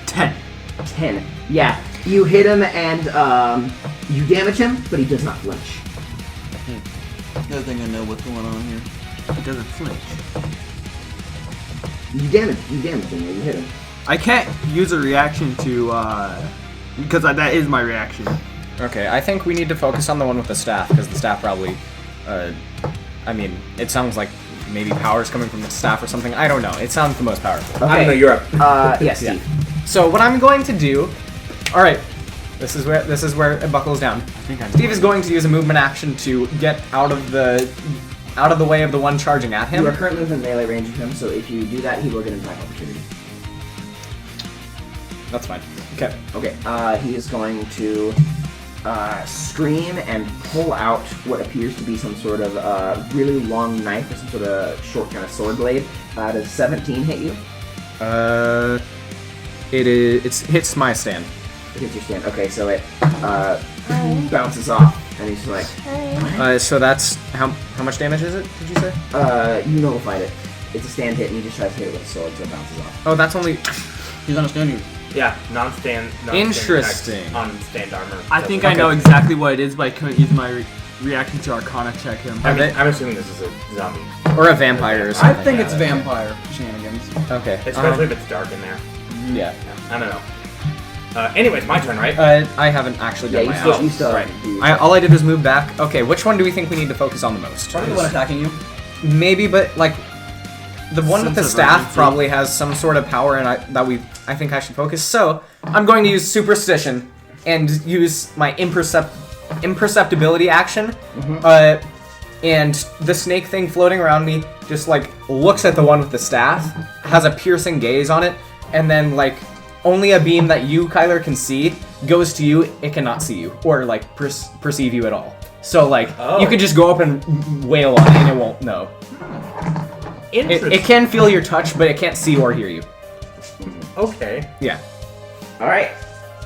E: 10.
F: 10. Yeah. You hit him and you damage him, but he does not flinch.
C: Another thing I know what's going on here.
E: It doesn't flinch.
F: You damage him, yeah, you hit him.
E: I can't use a reaction to, because that is my reaction.
D: Okay. I think we need to focus on the one with the staff because the staff probably I mean, it sounds like maybe power's coming from the staff or something. I don't know. It sounds the most powerful.
B: I don't know. You're up.
F: Yes,
D: Yeah.
F: Steve.
D: So what I'm going to do, all right, this is where it buckles down. Steve is going to use a movement action to get out of the way of the one charging at him.
F: You are currently within melee range of him, so if you do that, he will get an attack opportunity.
D: That's fine. Okay.
F: Okay, he is going to scream and pull out what appears to be some sort of really long knife or some sort of short kind of sword blade. Does 17 hit you?
D: It hits my stand.
F: It hits your stand. Okay, so it bounces off, and he's like,
D: So that's how much damage is it? Did you say?
F: you nullified it. It's a stand hit, and he just tries to hit it with a sword, so it bounces off.
D: Oh, that's only.
C: He's understanding you.
B: Yeah, non-stand.
D: Interesting.
B: attacks on stand armor.
H: I think I know exactly what it is, but I couldn't use my reaction to Arcana check him.
B: I'm assuming this is a zombie,
D: Or a vampire or
C: I
D: something.
C: think it's vampire shenanigans.
D: Okay.
B: especially if it's dark in there.
D: Yeah.
B: I don't know. Anyways, my turn, right?
D: I haven't actually
F: Yeah,
D: done
F: you
D: my
F: still, you still
B: right.
F: do.
D: all I did was move back. Okay, which one do we think we need to focus on the most?
C: Probably the one attacking you.
D: Maybe, but like the one with the
H: Sense of
D: staff
H: urgency.
D: probably has some sort of power, and I think I should focus. So I'm going to use Superstition and use my imperceptibility action. And the snake thing floating around me just like looks at the one with the staff, has a piercing gaze on it, and then like only a beam that you, Kyler, can see goes to you. It cannot see you or like perceive you at all. So like you could just go up and wail on it and it won't know. It can feel your touch, but it can't see or hear you.
B: Okay.
D: Yeah.
F: Alright,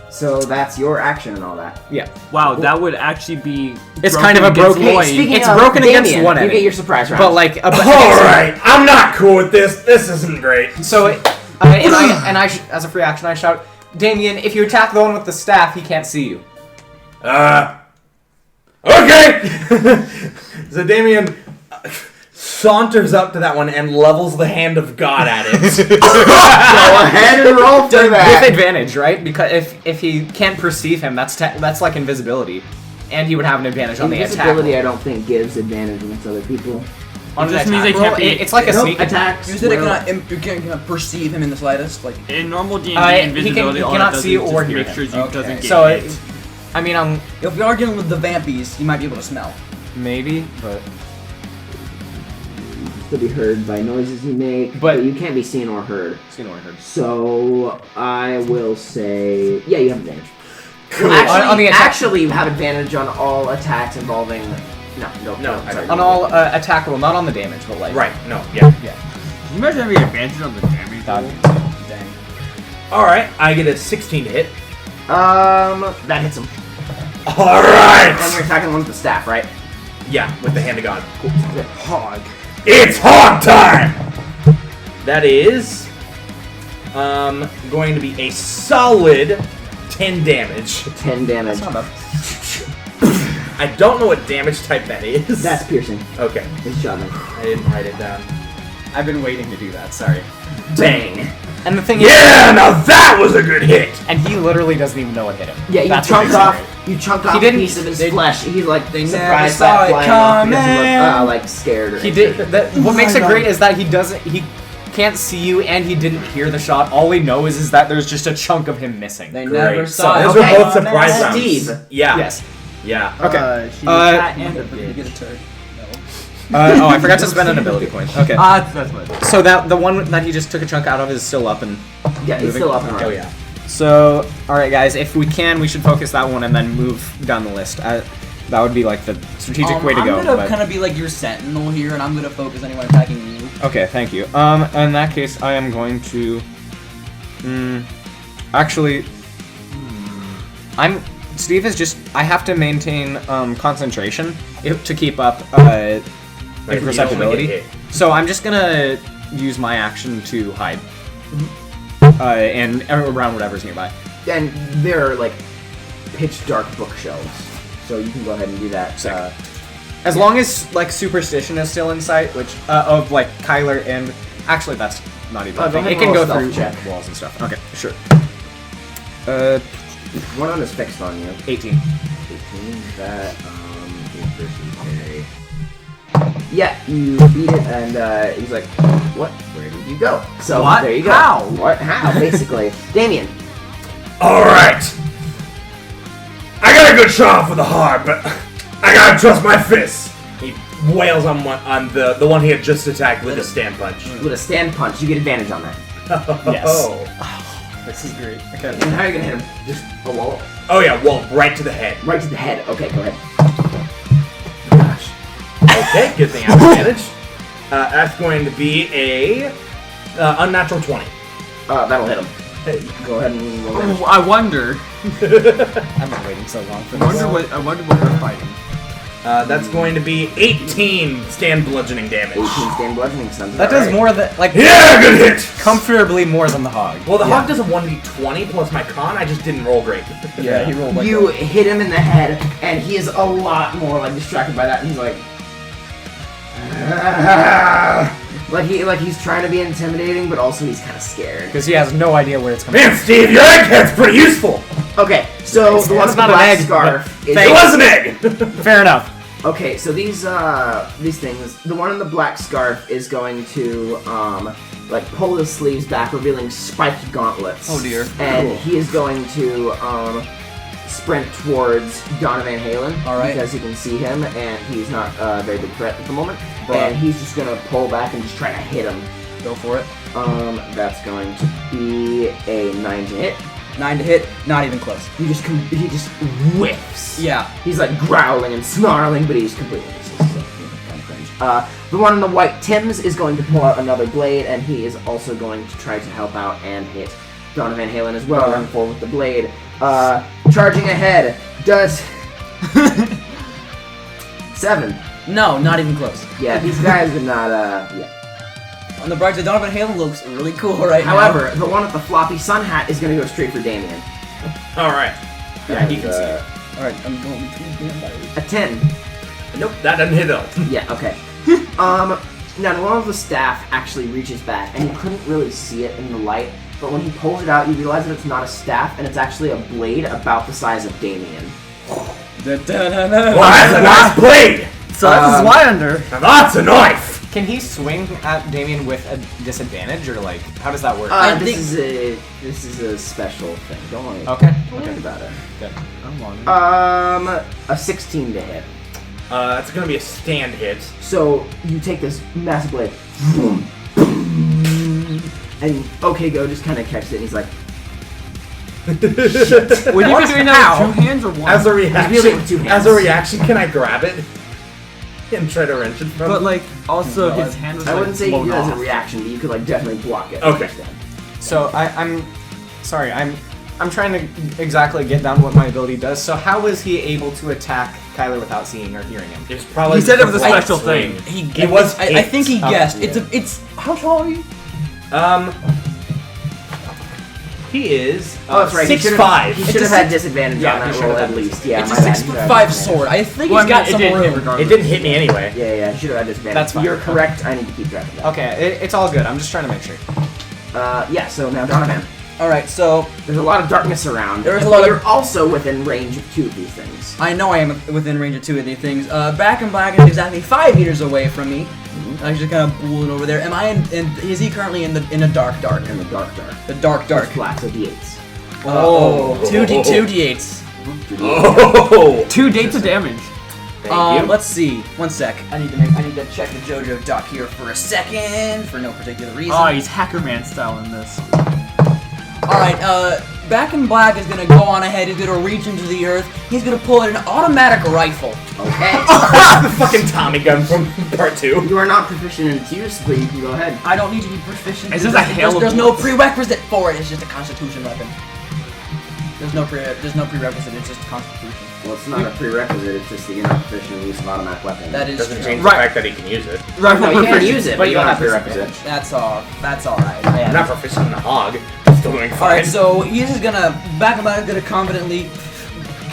F: so that's your action and all that.
D: Yeah.
H: Wow, that would actually be.
D: It's kind of a
H: against
D: broken-
H: Llyoyd.
F: Speaking
D: It's
F: of
D: broken against
F: Damien,
D: one
F: you
D: enemy.
F: get your surprise round.
D: But like
B: Alright, I'm not cool with this. This isn't great.
D: So as a free action I shout, Damien, if you attack the one with the staff, he can't see you.
B: Okay! So Damien saunters up to that one and levels the hand of God at it.
F: go ahead and roll for
D: With
F: that.
D: advantage, right? Because if he can't perceive him, that's like invisibility, and he would have an advantage on the attack.
F: Invisibility, I don't think, gives advantage against other people.
D: On
H: It
D: an
H: just means
D: attack
H: they can't
D: roll,
H: be-
D: it's like a
F: Nope,
D: sneak attack.
F: attacks.
C: You said
F: will-
C: you can't perceive him in the slightest. Like
H: In normal D&D,
D: he
H: invisibility, all
D: cannot
H: it does
D: see
H: is
D: or
H: just
D: hear
H: make
D: him.
H: sure you doesn't get
D: So
H: hit.
D: I mean,
C: if you are dealing with the vampies, you might be able to smell.
D: maybe, but
F: To be heard by noises you make,
D: But-
F: but you can't be seen or heard.
D: seen or heard.
F: So I will say, yeah, you have advantage.
D: Cool.
F: Well, actually,
D: On the attack-
F: actually, you have advantage on all attacks involving. No, sorry.
D: On all attack roll, not on the damage, but like
B: Right, no, yeah.
H: Can you imagine having advantage on the damage roll?
C: Dang.
B: Alright, I get a 16 to hit.
F: That hits him.
B: Alright!
F: And you're attacking the one with the staff, right?
B: Yeah, with the hand of God.
F: Hog.
B: It's hog time! That is going to be a solid 10 damage.
F: 10 damage.
D: That's not bad.
B: I don't know what damage type that is.
F: That's piercing.
B: okay.
F: It's shotgun.
B: I didn't write it down.
D: I've been waiting to do that. Sorry.
B: Bang!
D: And the thing
B: Yeah, now that was a good hit!
D: and he literally doesn't even know what hit him.
F: Yeah, you
D: That's what
F: chunk
D: makes it
F: off.
D: great.
F: You chunk off
D: He
F: a
D: didn't-
F: piece of his
C: they-
F: flesh. He's like
C: they
F: surprised
C: never
F: that
C: saw it
F: flying off. He doesn't look
C: coming.
F: like scared. Or
D: He did.
F: anything.
D: What makes it great is that he can't see you and he didn't hear the shot. All he knows is that there's just a chunk of him missing.
C: They
B: Great.
C: never
B: So
C: saw it.
B: those
F: Okay.
B: were both surprise rounds.
F: Steve.
B: Yeah.
D: Yes.
B: Yeah.
D: Okay.
E: She's
D: Uh,
E: a cat and a
C: You get a
E: bitch.
C: turd.
D: Oh, I forgot to spend an ability point. Okay.
H: That's what it is.
D: So that the one that he just took a chunk out of is still up and
F: Yeah, he's
D: moving.
F: still up and
B: Oh
F: running.
B: yeah.
D: So, all right, guys, if we can, we should focus that one and then move down the list. That would be like the strategic way to go.
C: I'm gonna
D: but-
C: kind of be like your sentinel here, and I'm gonna focus anyone attacking you.
D: Okay, thank you. In that case, I am going to. Actually, Steve is just. I have to maintain concentration to keep up
B: Like, you don't wanna
D: imperceptibility.
B: get hit.
D: So I'm just gonna use my action to hide, and around whatever's nearby.
F: And there are like pitch dark bookshelves, so you can go ahead and do that.
D: Sick. As long as like Superstition is still in sight, which of like Kyler and actually that's not even.
F: Oh,
D: a thing.
F: go ahead
D: It
F: and
D: can
F: roll
D: go
F: a stealth
D: through
F: check.
D: walls and stuff. Okay, sure.
F: One on is fixed on you.
D: 18.
F: 18. That is versus a Yeah, you beat it, and he's like, what? Where did you go? So
H: What?
F: there you go.
H: How?
F: What? How? Basically. Damien.
B: Alright! I got a good shot off with the hard, but I gotta trust my fists! He wails on the one he had just attacked with a stand punch.
F: With a stand punch, you get advantage on that.
D: Yes.
B: Oh.
D: This is great. Okay.
F: And how are you gonna hit him? Just a wall.
B: Oh yeah, well, right to the head.
F: Right to the head. Okay, go ahead. Gosh.
B: Okay, good thing I have advantage. That's going to be a unnatural 20.
F: That'll hit him. Go ahead and roll damage.
H: Oh, I wonder.
D: I've been waiting so long for
H: I
D: this.
H: wonder what we're fighting.
B: That's going to be 18 stand bludgeoning damage.
F: 18 stand bludgeoning sounds
D: That
F: about
D: does
F: right.
D: more than
B: Yeah, good hit!
D: comfortably more than the hog.
B: Well, the hog does a 1d20 plus my con. I just didn't roll great.
D: Yeah, he rolled like
F: You hit him in the head, and he is a lot more like distracted by that, and he's like, like he's trying to be intimidating, but also he's kind of scared.
D: because he has no idea where it's coming
B: Man, Steve, your egg head's pretty useful!
F: Okay, so the one with
D: It's
F: the
D: not an
F: black
D: egg,
F: scarf is
B: It was an egg!
D: Fair enough.
F: okay. So these things, the one in the black scarf is going to like pull his sleeves back, revealing spiked gauntlets.
C: Oh dear.
F: And he is going to sprint towards Donovan Halen.
C: All right.
F: Because he can see him, and he's not a very big threat at the moment.
C: Bruh.
F: And he's just gonna pull back and just try to hit him.
C: Go for it.
F: That's going to be a 9 to hit.
C: 9 to hit. Not even close.
F: He just whiffs.
C: Yeah.
F: He's like growling and snarling, but he's completely useless. So, kind of cringe. The one in the white Tims is going to pull out another blade, and he is also going to try to help out and hit Donovan Halen as well, running forward with the blade. Charging ahead does 7.
C: No, not even close.
F: Yeah, these guys are not. Yeah.
C: On the bright side, Donovan Halen looks really cool right
F: However, the one with the floppy sun hat is going to go straight for Damien.
B: Alright.
F: Yeah,
B: he can see it.
C: now. All right, I'm going between vampires.
F: A 10.
B: Nope, that doesn't hit though.
F: Yeah, okay. Now one of the staff actually reaches back, and you couldn't really see it in the light, but when he pulls it out, you realize that it's not a staff, and it's actually a blade about the size of Damien.
B: Well, that's a nice blade!
H: So that's a Llyonder.
B: Now that's a knife!
D: Can he swing at Damien with a disadvantage, or like, how does that work?
F: This is a special thing. Don't worry.
D: Okay.
F: Don't worry about it.
D: Good.
F: A 16 to hit.
B: That's gonna be a stand hit.
F: So you take this massive blade, and OK Go just kind of catches it, and he's like,
H: Would you be doing that with 2 hands or one?
B: As a
F: He's wielding it with 2
B: reaction,
F: hands.
B: as a reaction, can I grab it and try to wrench it from?
H: But like, also his hand was
F: I wouldn't say you
H: blown
F: could as a
H: off.
F: reaction, but you could like definitely block it.
B: Okay.
D: So I'm sorry. I'm trying to exactly get down what my ability does. So how was he able to attack Kyler without seeing or hearing him?
B: It's probably
H: He said it was a
B: the
H: special
B: swing.
H: thing.
B: He was.
C: I think he
D: Oh,
C: guessed.
D: yeah.
C: It's how tall are you?
B: He is
F: Oh, that's right.
B: 6'5".
F: He should have had disadvantage
D: Yeah,
F: on
D: he
F: that
D: should've
F: roll
D: had
F: at least. Yeah,
C: It's
F: my
C: a
F: bad.
C: 6'5" sword. I think
H: Well,
C: he's got
H: it
C: some
H: did hit
C: room.
H: regardless.
B: It didn't hit me anyway.
F: Yeah, he should have had disadvantage.
D: That's fine.
F: You're correct. I need to keep track of that.
D: Okay, it's all good. I'm just trying to make sure.
F: Yeah. So now Donovan.
C: All right, so
F: There's a lot of darkness around.
C: There is a
F: but
C: lot of-
F: You're also within range of 2 of these things.
C: I know I am within range of 2 of these things. Back and Black is exactly 5 meters away from me. I just kind of bullet over there. Am I in? Is he currently in the dark?
F: In the dark.
C: The dark.
F: It's black, so D8s.
C: Oh, 2d8s.
B: Oh!
H: 2 dates of damage.
B: Thank you.
C: Let's see. One sec. I need to check the JoJo doc here for a second for no particular reason.
H: Oh, he's Hackerman style in this.
C: All right. Back in Black is gonna go on ahead. He's gonna reach into the earth. He's gonna pull out an automatic rifle.
F: Okay.
B: The fucking Tommy gun from part 2.
F: You are not proficient in its use, but you can go ahead.
C: I don't need to be proficient.
H: Is this a hail of
C: There's no
H: bullets?
C: prerequisite for it. It's just a Constitution weapon. There's no prerequisite. It's just a Constitution.
F: Well, it's not a prerequisite. It's just that you're not proficient in the use of automatic weapons.
C: That is
B: Doesn't
C: true.
B: change
H: Right.
B: the fact that he can use it.
F: No, you can use it, but you don't have
D: disadvantage.
F: prerequisite.
C: That's all right.
B: I'm not proficient in the hog. Still doing fine.
C: All right, so he's just gonna back and Black is gonna confidently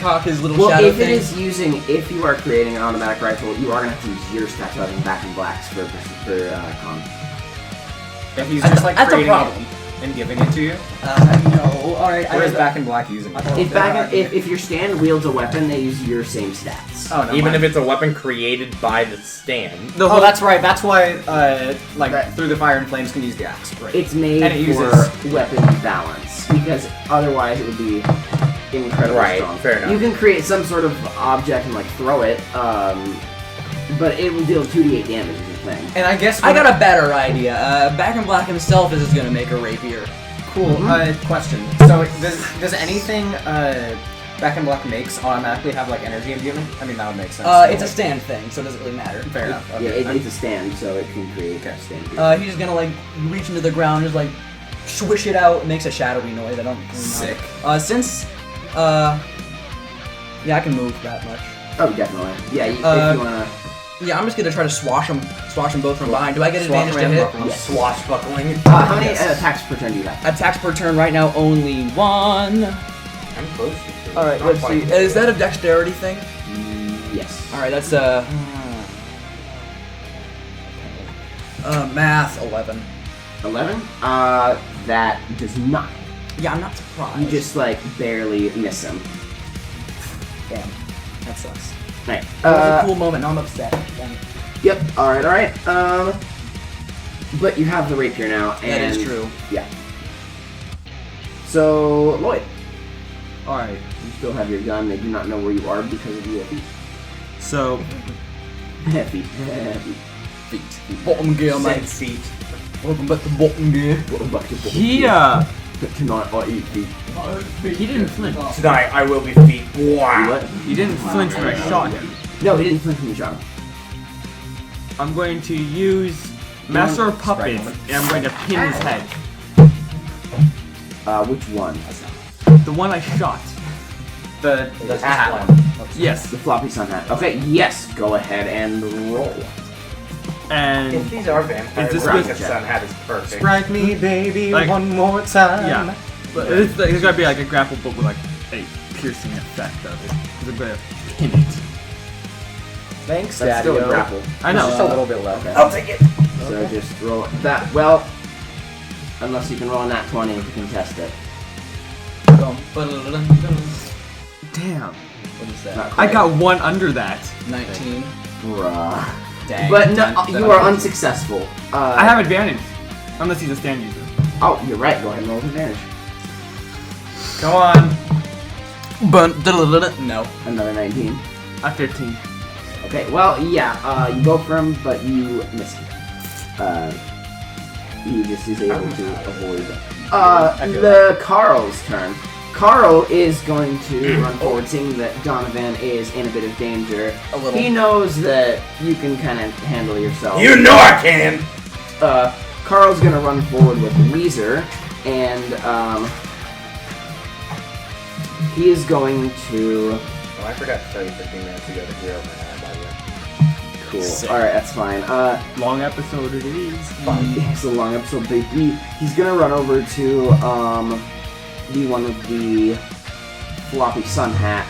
C: cock his little
F: Well,
C: shadow
F: if it
C: thing.
F: is using, if you are creating an automatic rifle, you are gonna have to use your stats rather than back and blacks for con.
D: If he's
C: That's-
D: just like
C: that's a
D: creating
C: problem.
D: and giving it to you?
C: No. Alright,
D: Or is Back in Black using it?
F: If your stand wields a weapon, they use your same stats.
D: Oh, no.
B: Even if it's a weapon created by the stand.
D: Oh, that's right. That's why, Through the Fire and Flames can use the axe. Right.
F: It's made
D: And it
F: for
D: uses-
F: weapon balance, because otherwise it would be incredibly
B: Right,
F: strong.
B: fair enough.
F: You can create some sort of object and throw it, but it will deal 2d8 damage is the thing.
D: And I guess
C: I got a better idea. Back in Black himself is gonna make a rapier.
D: cool question. So does anything Back in Black makes automatically have energy imbuement? I mean, that would make sense.
C: It's a stand thing, so it doesn't really matter.
D: Fair enough. Okay.
F: Yeah, it's a stand, so it can create a stand.
C: He's just gonna reach into the ground, just swish it out. It makes a shadowy noise. I don't really know.
D: Sick.
C: Since yeah, I can move that much.
F: Oh, definitely. Yeah, if you wanna.
C: Yeah, I'm just gonna try to swash them both from behind. Do I get advantage to hit?
F: Yes.
B: Swashbuckling.
F: How many attacks per turn do you have?
C: Attacks per turn right now only one.
B: I'm close to you.
C: All right,
B: Not
C: let's
B: quite.
C: see. Is that a dexterity thing?
F: Yes.
C: All right, that's math 11.
F: 11? That does not.
C: Yeah, I'm not surprised.
F: You just barely miss him.
C: damn. That sucks.
F: Right.
C: That was a cool moment. Now I'm upset. Dang it.
F: Yep. All right. But you have the rapier now, and
C: That is true.
F: Yeah. So Llyoyd,
H: Alright,
F: you still have your gun. They do not know where you are because of your feet.
H: so
F: Feet.
C: Feet. Bottom gear, mate.
B: Feet.
C: Welcome back to bottom gear.
H: he
F: Tonight I eat feet.
H: he didn't flinch.
B: Tonight I will be feet. Wow.
F: What?
H: He didn't flinch when I shot him.
F: No, he didn't flinch from the shot.
H: I'm going to use Master of Puppets and I'm going to pin his head.
F: Which one?
H: The one I shot.
D: The hat
B: one.
H: Yes.
F: The floppy sun hat. Okay. Yes. Go ahead and roll.
H: And
B: If these are vampires,
H: Is this
B: Rocket
F: with-
B: Sun hat is perfect.
D: Strike me, baby,
H: Like-
D: one more time.
H: yeah. But it's gotta be a grapple but with a piercing effect of it. It's gonna pin it.
D: Thanks,
F: That's
D: Daddy.
F: still a grapple.
H: I know.
D: Just a little bit low.
F: Okay.
B: I'll take it.
F: So just roll that. Well, unless you can roll a nat 20 to contest it.
C: What
H: Damn.
C: is that?
F: Not
H: I
F: quite.
H: got one under that.
C: 19.
F: Bruh.
D: Dang.
F: But no, you are unsuccessful.
H: I have advantage. Unless he's a stand user.
F: Oh, you're right. Go ahead and roll with advantage.
D: Go on.
C: No.
F: Another 19.
H: A 15.
F: Okay, well, yeah, you go for him, but you miss him. He just is able to avoid. The Carl's turn. Carl is going to run forward, seeing that Donovan is in a bit of danger.
C: A little.
F: He knows that you can kind of handle yourself.
B: You know I can.
F: Carl's gonna run forward with Weezer, and he is going to.
B: Oh, I forgot to tell you 15 minutes ago that you're over my head, by the way.
F: Cool.
C: Sick.
F: All right, that's fine.
H: Long episode it is.
F: It's a long episode, but he's gonna run over to the one with the floppy sun hat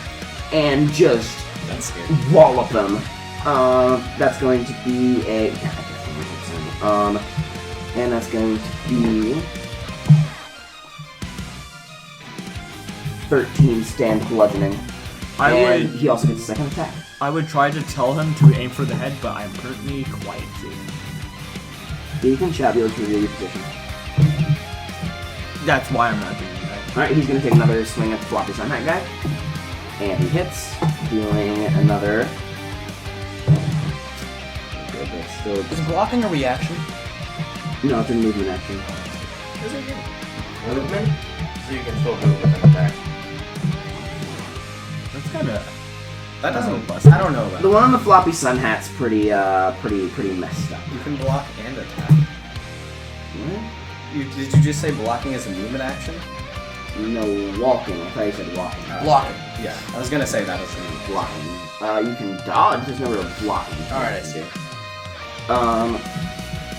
F: and just
D: That's scary.
F: wallop him. That's going to be a and that's going to be 13 stand bludgeoning. And he also gets a second attack.
H: I would try to tell him to aim for the head, but I'm currently quiet.
F: You can shout be able to reveal your position.
H: That's why I'm not doing that.
F: Alright, he's gonna take another swing at the floppy sun hat guy. And he hits, dealing another. Good, that's still
C: Is blocking a reaction?
F: no, it's a movement action.
B: Movement? So you can still move with an attack.
H: That's kind of.
D: That doesn't.
H: bust.
D: I don't know about.
F: The one on the floppy sun hat's pretty messed up.
D: You can block and attack.
F: What?
D: Did you just say blocking is a movement action?
F: No, walking. I thought you said walking.
C: Blocking.
D: Yeah, I was gonna say that was.
F: Blocking. You can dodge. There's no real blocking.
D: Alright, I see.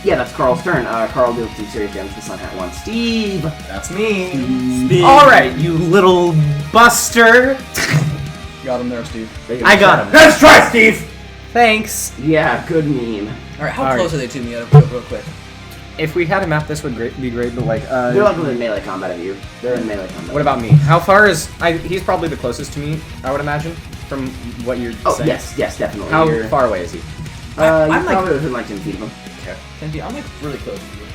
F: Yeah, that's Carl's turn. Carl deals some serious damage to the sun hat one. Steve.
D: That's me.
F: Steve.
D: Alright, you little buster.
C: Got him there, Steve.
D: I got him.
B: Let's try, Steve!
D: Thanks.
F: Yeah, good meme.
C: Alright, how
D: Alright.
C: close are they to me real quick?
D: if we had a map, this would be great. But like,
F: They're like in melee combat of you. They're in melee combat.
D: what about me? How far is he's probably the closest to me, I would imagine, from what you're
F: Oh,
D: saying.
F: yes, definitely.
D: How
F: You're-
D: far away is he?
F: I'm
C: like-
F: probably within like 10 feet of him.
C: I'm like really close to you.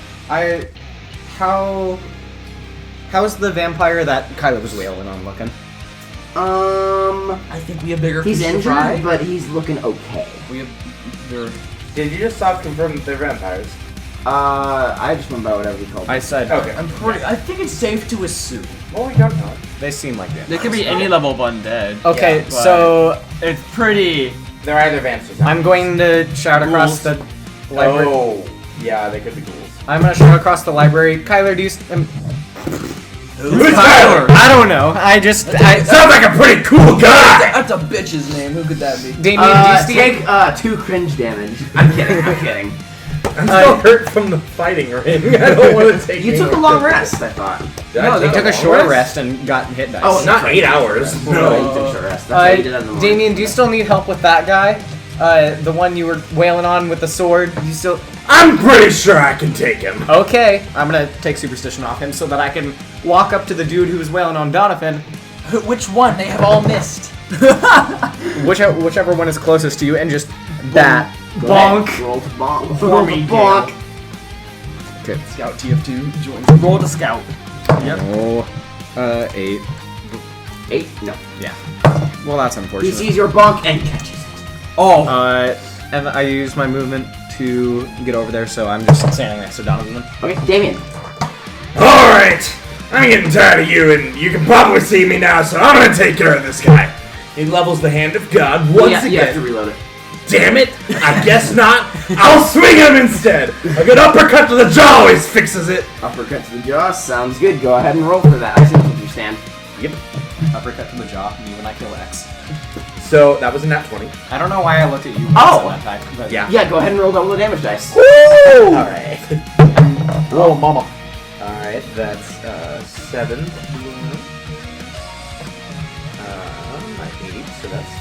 D: How's the vampire that Kylo was wailing on looking?
C: I think we have bigger
F: He's
C: fish to
F: injured,
C: fry.
F: but he's looking okay.
C: We have. They're,
B: Did you just stop confirming that they're vampires?
F: I just went by whatever you called
D: I
F: it.
D: said
B: Okay.
C: I think it's safe to assume.
B: Well, we don't know.
D: they seem like vampires.
H: They could be any level of undead.
D: Okay,
H: but
D: so
H: it's pretty.
B: They're either vamps or zombies.
D: I'm going to shout across the library.
B: Oh, yeah, they could be ghouls.
D: I'm gonna shout across the library. Kyler, do you?
B: Who's Tyler?
D: I don't know. I
B: Sounds like a pretty cool guy!
C: That's a bitch's name. Who could that be?
D: Damien, do you
F: Take 2 cringe damage. I'm kidding.
B: I'm still hurt from the fighting ring. I don't want to take
F: You
B: any
F: took a
B: more
F: long
B: damage.
F: rest, I thought.
B: Did I
D: No, they
B: take
D: took a
B: long
D: short rest and got hit dice.
F: Oh,
B: Not 8 hours.
F: No, you took a short rest. That's why you did that in the morning.
D: Damien, do you still need help with that guy? The one you were wailing on with the sword? You still?
B: I'm pretty sure I can take him.
D: Okay, I'm gonna take Superstition off him so that I can walk up to the dude who was wailing on Donovan.
C: Which one? They have all missed.
D: Whichever one is closest to you, and just that.
F: Go
D: Bonk.
F: ahead. Roll to bonk.
H: For
F: Roll
H: me,
F: to bonk.
D: Okay.
C: Scout TF2 joins.
H: Roll to scout. Yep.
D: Oh, 8.
F: 8? No.
D: Yeah. Well, that's
F: He
D: unfortunate.
F: sees your bonk and catches it.
C: Oh.
D: And I use my movement to get over there, so I'm just standing next to Donovan.
F: Okay, Damien.
B: Alright! I'm getting tired of you, and you can probably see me now, so I'm gonna take care of this guy. He levels the hand of God once
F: Yeah, you have to
B: again.
F: reload it.
B: Damn it! I guess not. I'll swing him instead. A good uppercut to the jaw always fixes it.
F: Uppercut to the jaw. Sounds good. Go ahead and roll for that. I see what you stand.
D: Yep. Uppercut to the jaw, me when I kill X.
B: So that was a nat 20.
D: I don't know why I looked at you.
F: Oh!
D: That time, but
B: Yeah.
F: Yeah, go ahead and roll double the damage dice.
B: Woo! Alright.
C: Oh, mama.
B: Alright, that's 7. My 8, so that's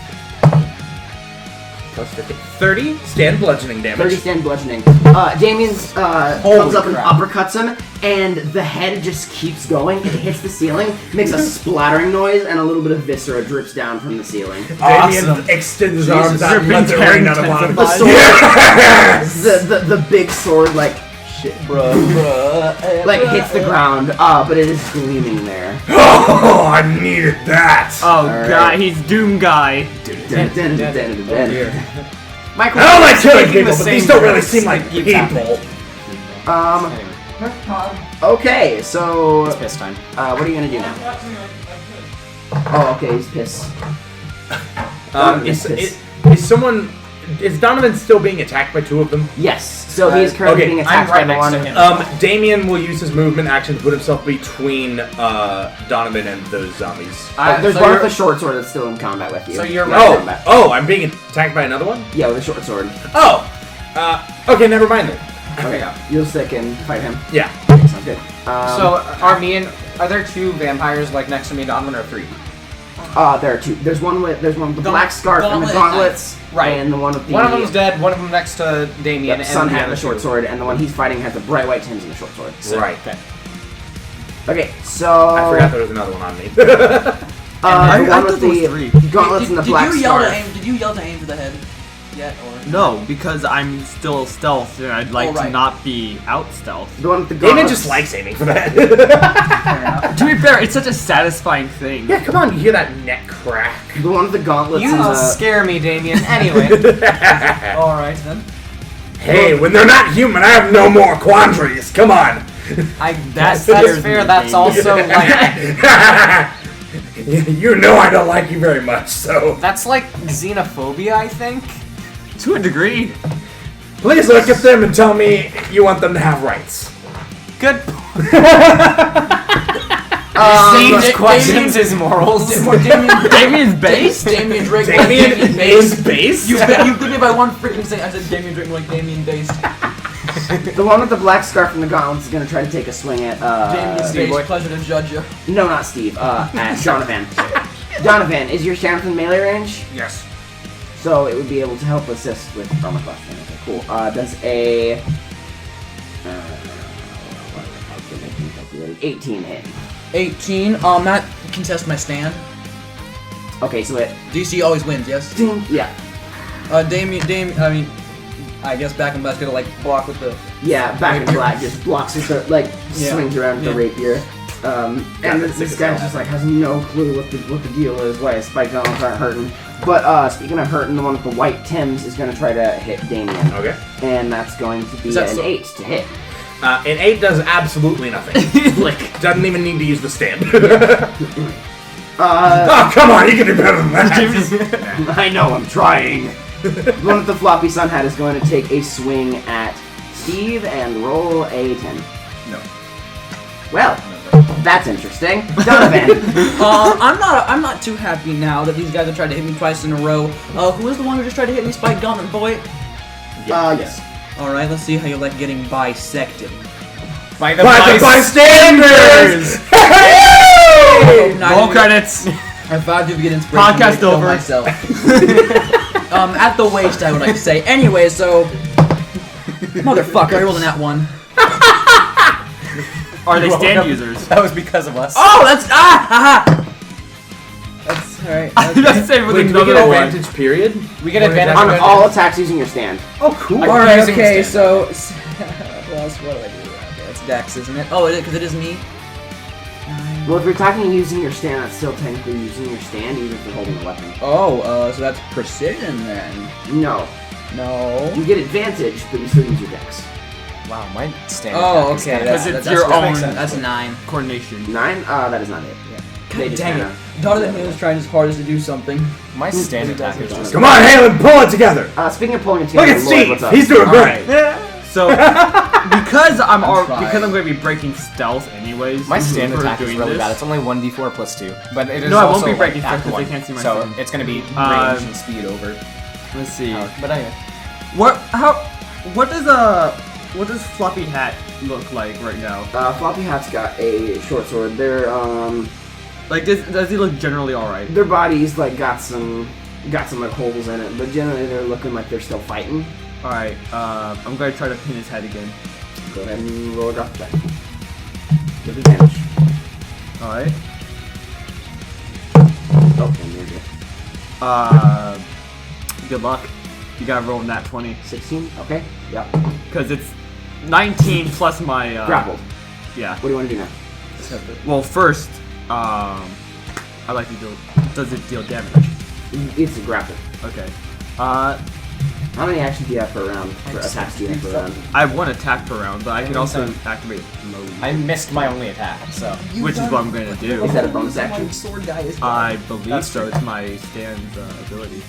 B: plus 50. 30 stand bludgeoning damage.
F: 30 stand bludgeoning. Damien's comes up and uppercuts him, and the head just keeps going. It hits the ceiling, makes a splattering noise, and a little bit of viscera drips down from the ceiling.
B: Damien extends his arms out and lets it rain out of him.
F: The sword,
B: Yes!
F: the big sword, like, shit, bruh, like hits the ground, but it is gleaming there.
B: Oh, I needed that.
H: Oh
F: Alright.
H: god, he's Doom Guy.
F: Michael,
B: I don't like killing
D: Taking the
B: people, but
D: same
B: these don't really
D: breaths
B: seem like
D: that keeps
B: people.
F: Okay, so
D: It's piss time.
F: what are you gonna do now? Oh, okay, he's pissed.
B: Is Donovan still being attacked by 2 of them?
F: Yes, so he's currently
B: okay,
F: being attacked
D: I'm right
F: by the
D: next
F: one.
D: to him.
B: Damien will use his movement action to put himself between Donovan and those zombies.
F: There's
D: so
F: one
D: you're-
F: with a short sword that's still in combat with you.
D: So you're
F: Yeah,
D: right.
F: combat.
B: I'm being attacked by another one?
F: Yeah, with a short sword.
B: Oh! Okay, never mind then.
F: Okay, you'll stick and fight him.
B: Yeah.
F: Sounds good.
D: So are there 2 vampires like next to me, Donovan, or 3?
F: There are 2. There's one with the black scarf and the
C: gauntlet
F: gauntlets,
D: Right.
F: and the one with the
D: One of them's dead. One of them next to Damien,
F: Yep, sun
D: and
F: hat and
D: other
F: the short
D: 2.
F: sword, and the one he's fighting has the bright white tins and the short sword.
B: Right.
D: Okay.
F: Okay, so
B: I forgot there was another one on me.
F: the
H: I
F: one
H: thought
F: with
H: there was
F: the
H: 3.
F: gauntlets and the black
C: you yell
F: scarf.
C: to aim? Did you yell to aim for the head yet, or
H: No, because I'm still stealth and I'd like
C: Oh, right.
H: to not be out stealth.
F: The one with the
B: Damien
F: gauntlets.
B: just likes aiming for that.
H: To be fair, it's such a satisfying thing.
B: Yeah, come on, you hear that neck crack.
F: The one with the gauntlets
D: You
F: and the...
D: scare me, Damien. Anyway.
C: all right then.
B: Hey, when they're not human, I have no more quandaries. Come on.
D: I
H: That's
D: that's fair. That's also like
B: You know I don't like you very much, so
D: that's like xenophobia, I think.
H: To a degree.
B: please look at them and tell me you want them to have rights.
D: Good.
C: Damien-
D: Sage questions his morals.
H: Damien's base?
C: Damien Drake.
B: Damien is base?
C: You beat me by one freaking thing. I said Damien Drake like Damien based.
F: The one with the black scarf and the gauntlets is gonna try to take a swing at
C: Damien
D: Steve boy.
C: based. Pleasure to judge you.
F: No, not Steve. At Donovan. Donovan, is your Shatter in melee range?
B: Yes.
F: So it would be able to help assist with armor class. Okay, cool. Does a an 18 hit.
C: 18. That contests my stand.
F: Okay, so it.
C: DC always wins, yes?
F: Ding. Yeah.
C: Damien. I mean, I guess Back in Black's gonna like block with the.
F: Yeah, Back in Black just blocks with the
C: Yeah.
F: swings around with the rapier. And this guy just like has no clue what the deal is, why his spike guns aren't hurting. But speaking of hurting, the one with the white Tims is going to try to hit Damien.
B: Okay.
F: And that's going to be
C: that
F: an
C: so-
F: 8 to hit.
B: An 8 does absolutely nothing. Like, doesn't even need to use the stand. Oh, come on, you can do better than that.
F: I know, I'm trying. The one with the floppy sun hat is going to take a swing at Steve and roll a 10.
H: No.
F: Well, that's interesting. Donovan.
C: I'm not too happy now that these guys have tried to hit me twice in a row. Who was the one who just tried to hit me, Spike Gunman, boy?
F: Yes.
C: Alright, let's see how you like getting bisected.
D: By the
B: Bystanders!
H: Roll credits.
C: I thought you'd get inspiration
H: Podcast
C: to kill
H: over.
C: myself. At the waist, I would like to say. Anyway, so... Motherfucker, I rolled in that one.
H: Are they stand users?
D: That was because of us.
C: Oh, that's... Haha! That's alright.
H: I was gonna say with
B: Wait, do we get
H: another one.
B: advantage period?
D: We get advantage
F: On
D: on
F: all attacks using your stand.
B: Oh, cool.
C: Alright,
D: using
C: okay,
D: the
C: so... Plus, what do I do? Okay, that's Dex, isn't it? Oh, because it is me?
F: Well, if you're talking using your stand, that's still technically using your stand, even if you're holding a weapon.
C: Oh, so that's precision then.
F: No.
C: No.
F: You get advantage, but you still use your dex.
D: Wow, my stand.
C: Oh,
D: attack is
C: okay,
D: kinda-
H: Because
C: that's
H: it's your
C: that
H: own
C: makes sense. That's 9.
H: coordination.
F: 9? That is not it. Yeah. They just
C: Dang
F: kinda-
C: it. Donovan was trying his hardest to do something.
D: My stand attack is just.
B: Come on, Halen, pull it together!
F: Speaking of pulling a team,
B: Look at
F: Lloyd,
B: Steve!
F: what's up?
B: He's doing
H: Alright.
B: great!
H: So, because I'm
C: trying.
H: going to be breaking stealth anyways.
D: My stand
H: for
D: attack is
H: doing
D: really
H: this.
D: bad. It's only 1d4 plus 2, but it is
H: No, I won't
D: also
H: be
D: like
H: breaking
D: attack
H: stuff 'cause they
D: 1.
H: can't see my
D: So
H: stand.
D: it's gonna be range and speed over.
H: Let's see.
D: But anyway,
H: What does Floppy Hat look like right now?
F: Floppy Hat's got a short sword.
H: Like, does he look generally alright?
F: Their bodies like got some like holes in it, but generally they're looking like they're still fighting.
H: Alright, I'm going to try to pin his head again.
F: Go ahead and roll it off the back. With advantage.
H: Alright.
F: Okay, you're good.
H: Good luck. You gotta roll nat 20.
F: 16? Okay. Yep.
H: Because it's 19 plus my,
F: Grappled.
H: Yeah.
F: What do you want to do now?
H: Well, first, I like to deal. Does it deal damage?
F: It's a grapple.
H: Okay.
F: How many actions do you have per round? For attacks do you have per round?
H: I have 1 attack per round, but I can also activate mode,
D: I missed my only attack, so.
H: which is what I'm going to do.
F: Is that a bonus action?
C: Sword guy is
H: I believe
D: That's
H: so.
D: true.
H: It's my stand's ability.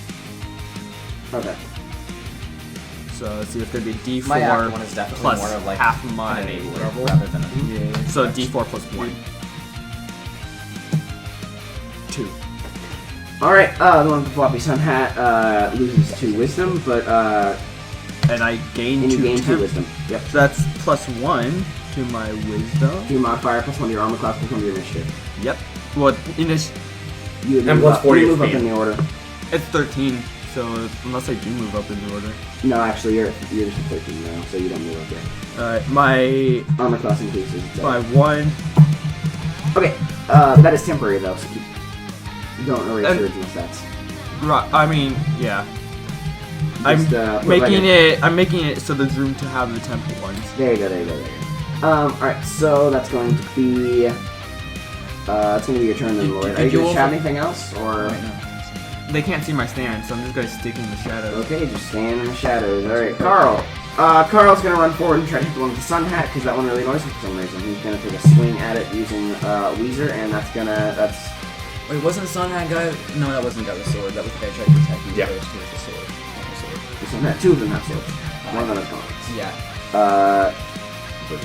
F: Okay.
H: So it's either going to be
D: My act
H: D4
D: one is definitely
H: plus
D: more of like
H: half of my
D: an enabler
H: level.
D: rather than a.
H: Yeah. So D4 plus 1. 2.
F: Alright, the one with the floppy sun hat loses 2 wisdom, but
H: And I gain
F: and you
H: 2
F: gain 2
H: temp.
F: wisdom. Yep.
H: So that's plus 1 to my wisdom.
F: 2 modifier plus 1 to your armor class plus 1 to your initiative.
H: Yep. Well,
F: You
B: And
F: move
B: plus
F: up,
B: 40
F: you
B: your
F: move up
B: speed.
F: in the order.
H: it's 13. So unless I do move up in the order.
F: No, actually, you're just at 13 now, so you don't move up yet.
H: Alright, my
F: Armor class increases. so-
H: by 1.
F: Okay, that is temporary though, so don't erase
H: And-
F: your original stats.
H: Right. I mean, yeah. I'm
F: Just, put it right
H: making
F: here.
H: it. I'm making it so there's room to have the temple ones.
F: There you go, there you go, there you go. Alright, so that's going to be... it's going to be your turn then, Lloyd.
C: did
F: Are you
C: you
F: going to shout
C: also-
F: anything else, or...?
C: Right now.
H: They can't see my stand, so I'm just gonna stick in the shadows.
F: Okay, just stand in the shadows. Alright, Carl. Carl's gonna run forward and try to hit the one with the sun hat, because that one really annoys him for some reason. He's gonna take a swing at it using Weezer, and that's...
C: Wait, wasn't Sun Hat guy? No, that wasn't the guy with the sword. That was the guy who tried to attack you.
B: Yeah.
C: That was with the sword. Not the sword.
F: The sun hat. 2 of them have swords. One of them has gauntlets.
C: Yeah. The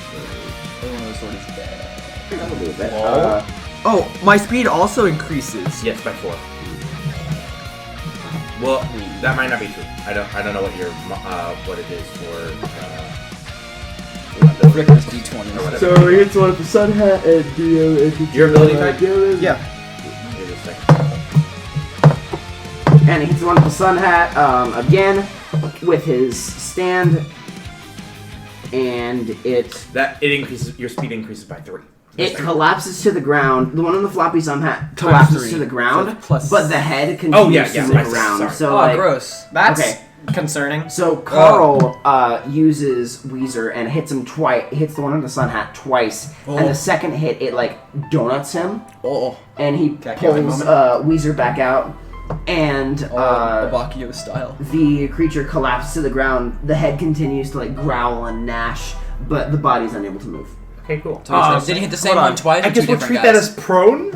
C: one with the sword is dead.
F: That will do a bit.
H: Oh, my speed also increases.
B: Yes, by 4. Well, that might not be true. I don't know what your what it is for.
C: Ricker's D20.
B: Or whatever.
E: So he hits one with the sun hat and
B: Your ability type?
E: Yeah.
B: Give it a second.
F: And he hits the one with the sun hat again with his stand, and it
B: That it increases your speed increases by 3.
F: It collapses to the ground. The one on the floppy sun hat
H: Times
F: collapses
H: 3.
F: to the ground,
H: So plus-
F: but the head continues to move
B: right,
F: around.
B: sorry.
F: So
C: Oh,
F: like,
C: gross.
D: That's
F: Okay.
D: concerning.
F: So Carl uses Weezer and hits him twice. Hits the one on the sun hat twice, and the second hit it like donuts him,
C: Oh,
F: and he
D: Got killing
F: pulls
D: moment?
F: Weezer back out, and
C: Abakio style.
F: the creature collapses to the ground. The head continues to like growl and gnash, but the body's unable to move.
B: Okay, cool.
C: Did he hit the same
H: hold
C: one
H: on.
C: twice or
B: I guess
C: two
B: we'll
C: different
B: treat that
C: guys?
B: as prone.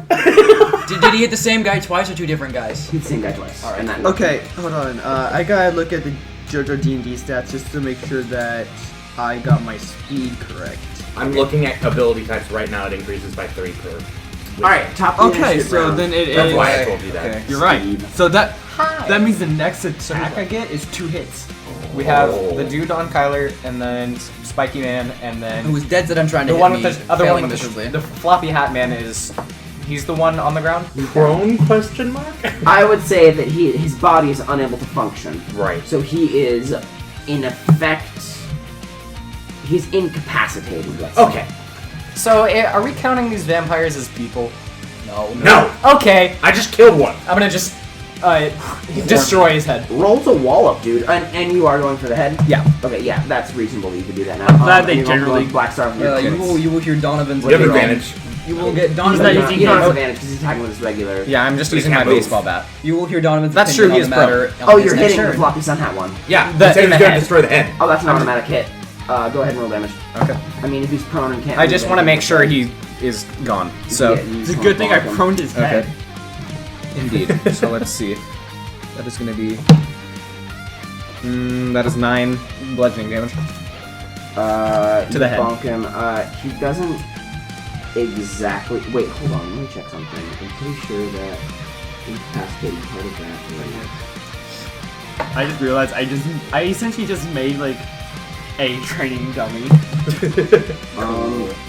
C: Did he hit the same guy twice or two different guys?
F: Hit the same guy twice.
C: Alright.
F: And that
E: Okay, hold on. I gotta look at the JoJo D&D stats just to make sure that I got my speed correct.
B: I'm looking at ability types right now. It increases by 3 per.
F: All right, top. of the
H: Okay,
F: initiative
H: so
F: round.
H: then it
B: That's
H: is.
B: why I told you that.
D: Okay.
H: You're right.
F: Speed.
H: So that means the next attack I get is 2 hits.
D: We have the dude on Kyler, and then Spiky Man, and
C: Who
D: then
C: was dead that I'm trying to
D: the
C: hit
D: one
C: me,
D: with the other
C: failing
D: one with
C: miserably.
D: the floppy hat man is. He's the one on the ground.
B: Prone? Question mark.
F: I would say that his body is unable to function.
B: Right.
F: So he is, in effect, he's incapacitated. Let's say.
B: Okay.
D: So are we counting these vampires as people?
C: No.
B: No.
D: Okay,
B: I just killed one.
D: I'm gonna just destroy his head.
F: Roll to wall up, dude, and you are going for the head.
D: Yeah.
F: Okay, yeah, that's reasonable. You can do that now.
H: glad they
F: and you're
H: generally-
F: going Black Star from your
C: You will hear Donovan's.
B: You have
C: later on.
B: advantage.
C: You will get
F: You
C: Donovan's.
H: not
F: don't
H: using
F: have
H: his-
F: advantage because he's attacking with his regular.
D: Yeah, I'm just
B: But he
D: using my
B: can't move.
D: baseball bat.
C: You will hear Donovan's.
D: That's
C: opinion
D: true, he
C: on
D: is
C: the
D: prone.
C: matter on
F: Oh,
C: his
F: you're
C: next
F: hitting the
C: turn.
F: floppy sun hat one.
B: Yeah.
D: The-
B: He said
D: in
B: he was
D: the
B: gonna
D: head.
B: destroy the head.
F: Oh, that's an automatic hit. Go ahead and roll damage.
D: Okay.
F: I mean, if he's prone and can't.
D: I
F: move,
D: just
F: then
D: want to
F: he
D: make
F: can-
D: sure he is gone. So
F: Yeah, you
H: It's a
F: just
H: good thing I
F: wanna block him.
H: proned his head.
D: Okay. Indeed. So let's see. That is gonna be. That is 9 bludgeoning damage.
F: To
D: the head.
F: Bonk him. He doesn't exactly. Wait, hold on. Let me check something. I'm pretty sure that incapacitated part of that.
H: I just realized I essentially just made like a training dummy.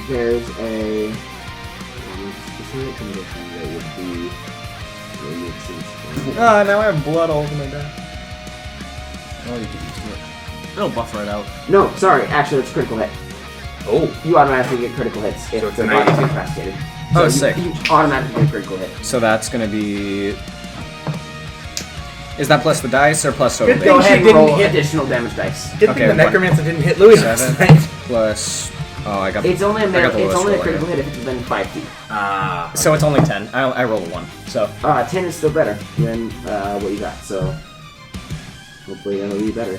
F: There's a specific condition that would be really makes sense.
D: Ah, now I have blood all over my back.
C: Oh, you can use it.
H: It'll buff right out.
F: No, sorry. Actually, it's critical hit.
B: Oh.
F: You automatically get critical hits if
B: So it's
F: the
B: a
F: body's
B: 19.
F: incapacitated.
D: Oh,
F: you,
D: sick.
F: You automatically get a critical hit.
D: So that's gonna be. Is that plus the dice or plus total
B: Good
F: Go
D: damage?
B: thing
F: ahead
B: she
F: and roll
B: didn't hit-
F: additional damage dice.
B: Good
D: Okay,
B: thing the
D: what?
B: necromancer didn't hit Louis last
D: 7
B: night.
D: plus. Oh, I got.
F: It's only a
D: I got the
F: it's
D: lowest
F: only a
D: roll,
F: critical
D: yeah.
F: hit if it's within 5 feet.
B: Ah.
D: So it's only 10. I roll a 1. So
F: 10 is still better than what you got. So hopefully that'll be better.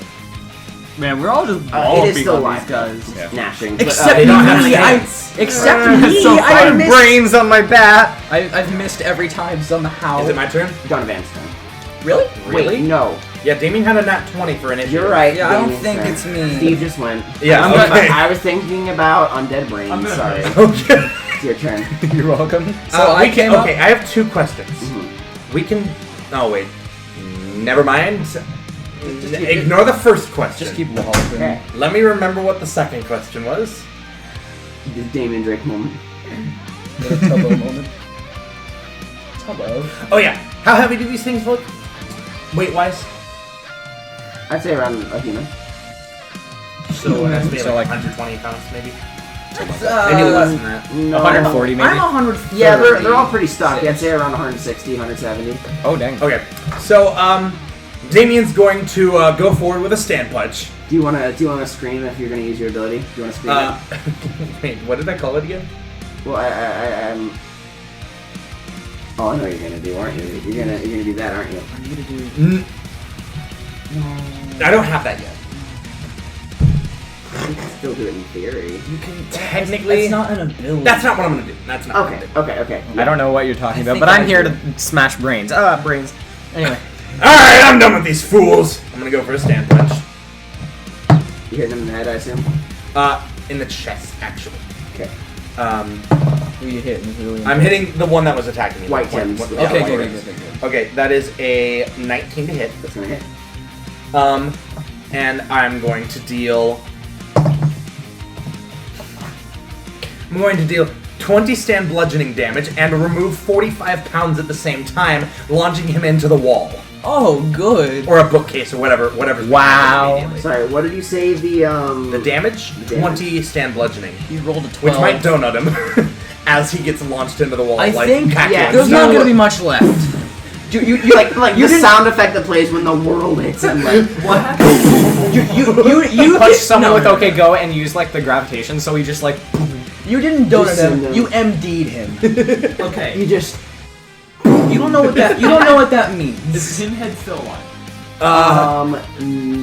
H: Man, we're all just
F: It
H: walloping
F: is still
H: on
F: alive.
H: these guys.
D: Yeah.
F: Gnashing. But,
C: Except
F: they don't have
C: me,
F: hands.
C: Except
H: so
C: me, I
H: fun.
C: missed.
D: brains on my bat.
C: I've missed every time somehow.
B: Is it my turn?
F: Donovan's turn.
C: Really?
F: Wait, no.
B: Yeah, Damien had a nat 20 for initiative.
F: You're right.
C: Yeah, I don't
F: Damien's
C: think
F: turn.
C: it's me.
F: Steve just went.
B: Yeah,
F: I was,
B: okay.
F: I was thinking about undead brains. Sorry.
B: Okay.
F: It's your turn.
D: You're welcome.
C: So I
B: we
C: came
B: can,
C: up.
B: okay, I have 2 questions. We can. Oh, wait. Never mind. Ignore the first question.
C: Just keep walloping.
F: Okay.
B: Let me remember what the second question was.
F: The Damien Drake moment.
C: The Tubbo moment. Tubbo.
B: Oh yeah. How heavy do these things look? Weight-wise?
F: I'd say around a human.
B: So it has to be
D: So
B: like
D: like-
B: 120 pounds, maybe.
C: Uh,
B: Maybe less than that.
F: No.
D: 140 maybe.
C: I'm 130.
F: Yeah, they're all pretty stocky. I'd say around 160, 170.
D: Oh dang.
B: Okay. So Damien's going to go forward with a stand punch.
F: Do you wanna scream if you're gonna use your ability? Do you wanna scream?
B: Wait, what did I call it again?
F: Well, I'm. Oh, I know what you're gonna do, aren't you? You're gonna do that, aren't you?
C: I'm gonna do.
B: I don't have that yet.
F: You can still do it in theory.
C: You can.
B: Technically,
C: That's not an ability.
B: that's not what I'm gonna do. That's not. What I'm
F: Okay,
B: gonna do.
F: okay.
D: I don't know what you're talking
C: I
D: about,
C: think
D: but I'm
C: I
D: here
C: do.
D: to smash brains. Brains. Anyway.
B: All right, I'm done with these fools. I'm gonna go for a stand punch.
F: You hitting him in the head, I assume.
B: In the chest, actually.
F: Okay.
C: Who you hit? Really
B: I'm hitting the one that was attacking me.
F: White
B: the one-
F: Tims.
B: one-
F: Yeah,
C: Okay,
B: white
C: good,
B: Tims.
C: good.
B: Okay, that is a 19 to hit.
F: That's gonna hit.
B: And I'm going to deal. I'm going to deal 20 stand bludgeoning damage and remove 45 pounds at the same time, launching him into the wall
C: Oh, good.
B: or a bookcase or whatever.
D: Wow.
F: Sorry, what did you say?
B: The damage?
F: The damage.
B: 20 stand bludgeoning,
C: You rolled a 12.
B: which might donut him. as he gets launched into the wall.
C: I
B: like
C: think
B: Cactus.
C: there's not gonna be much left.
F: You like the sound effect that plays when the world hits him. Like
C: What happened? You
D: punch
C: hit-
D: someone
C: no,
D: with
C: no,
D: OK Go and use like the gravitation, so he just like.
C: You didn't donut him.
F: Listen,
C: You MD'd him.
H: Okay.
F: you just
C: You don't know what that. You don't know what that means.
H: Is Pinhead still alive?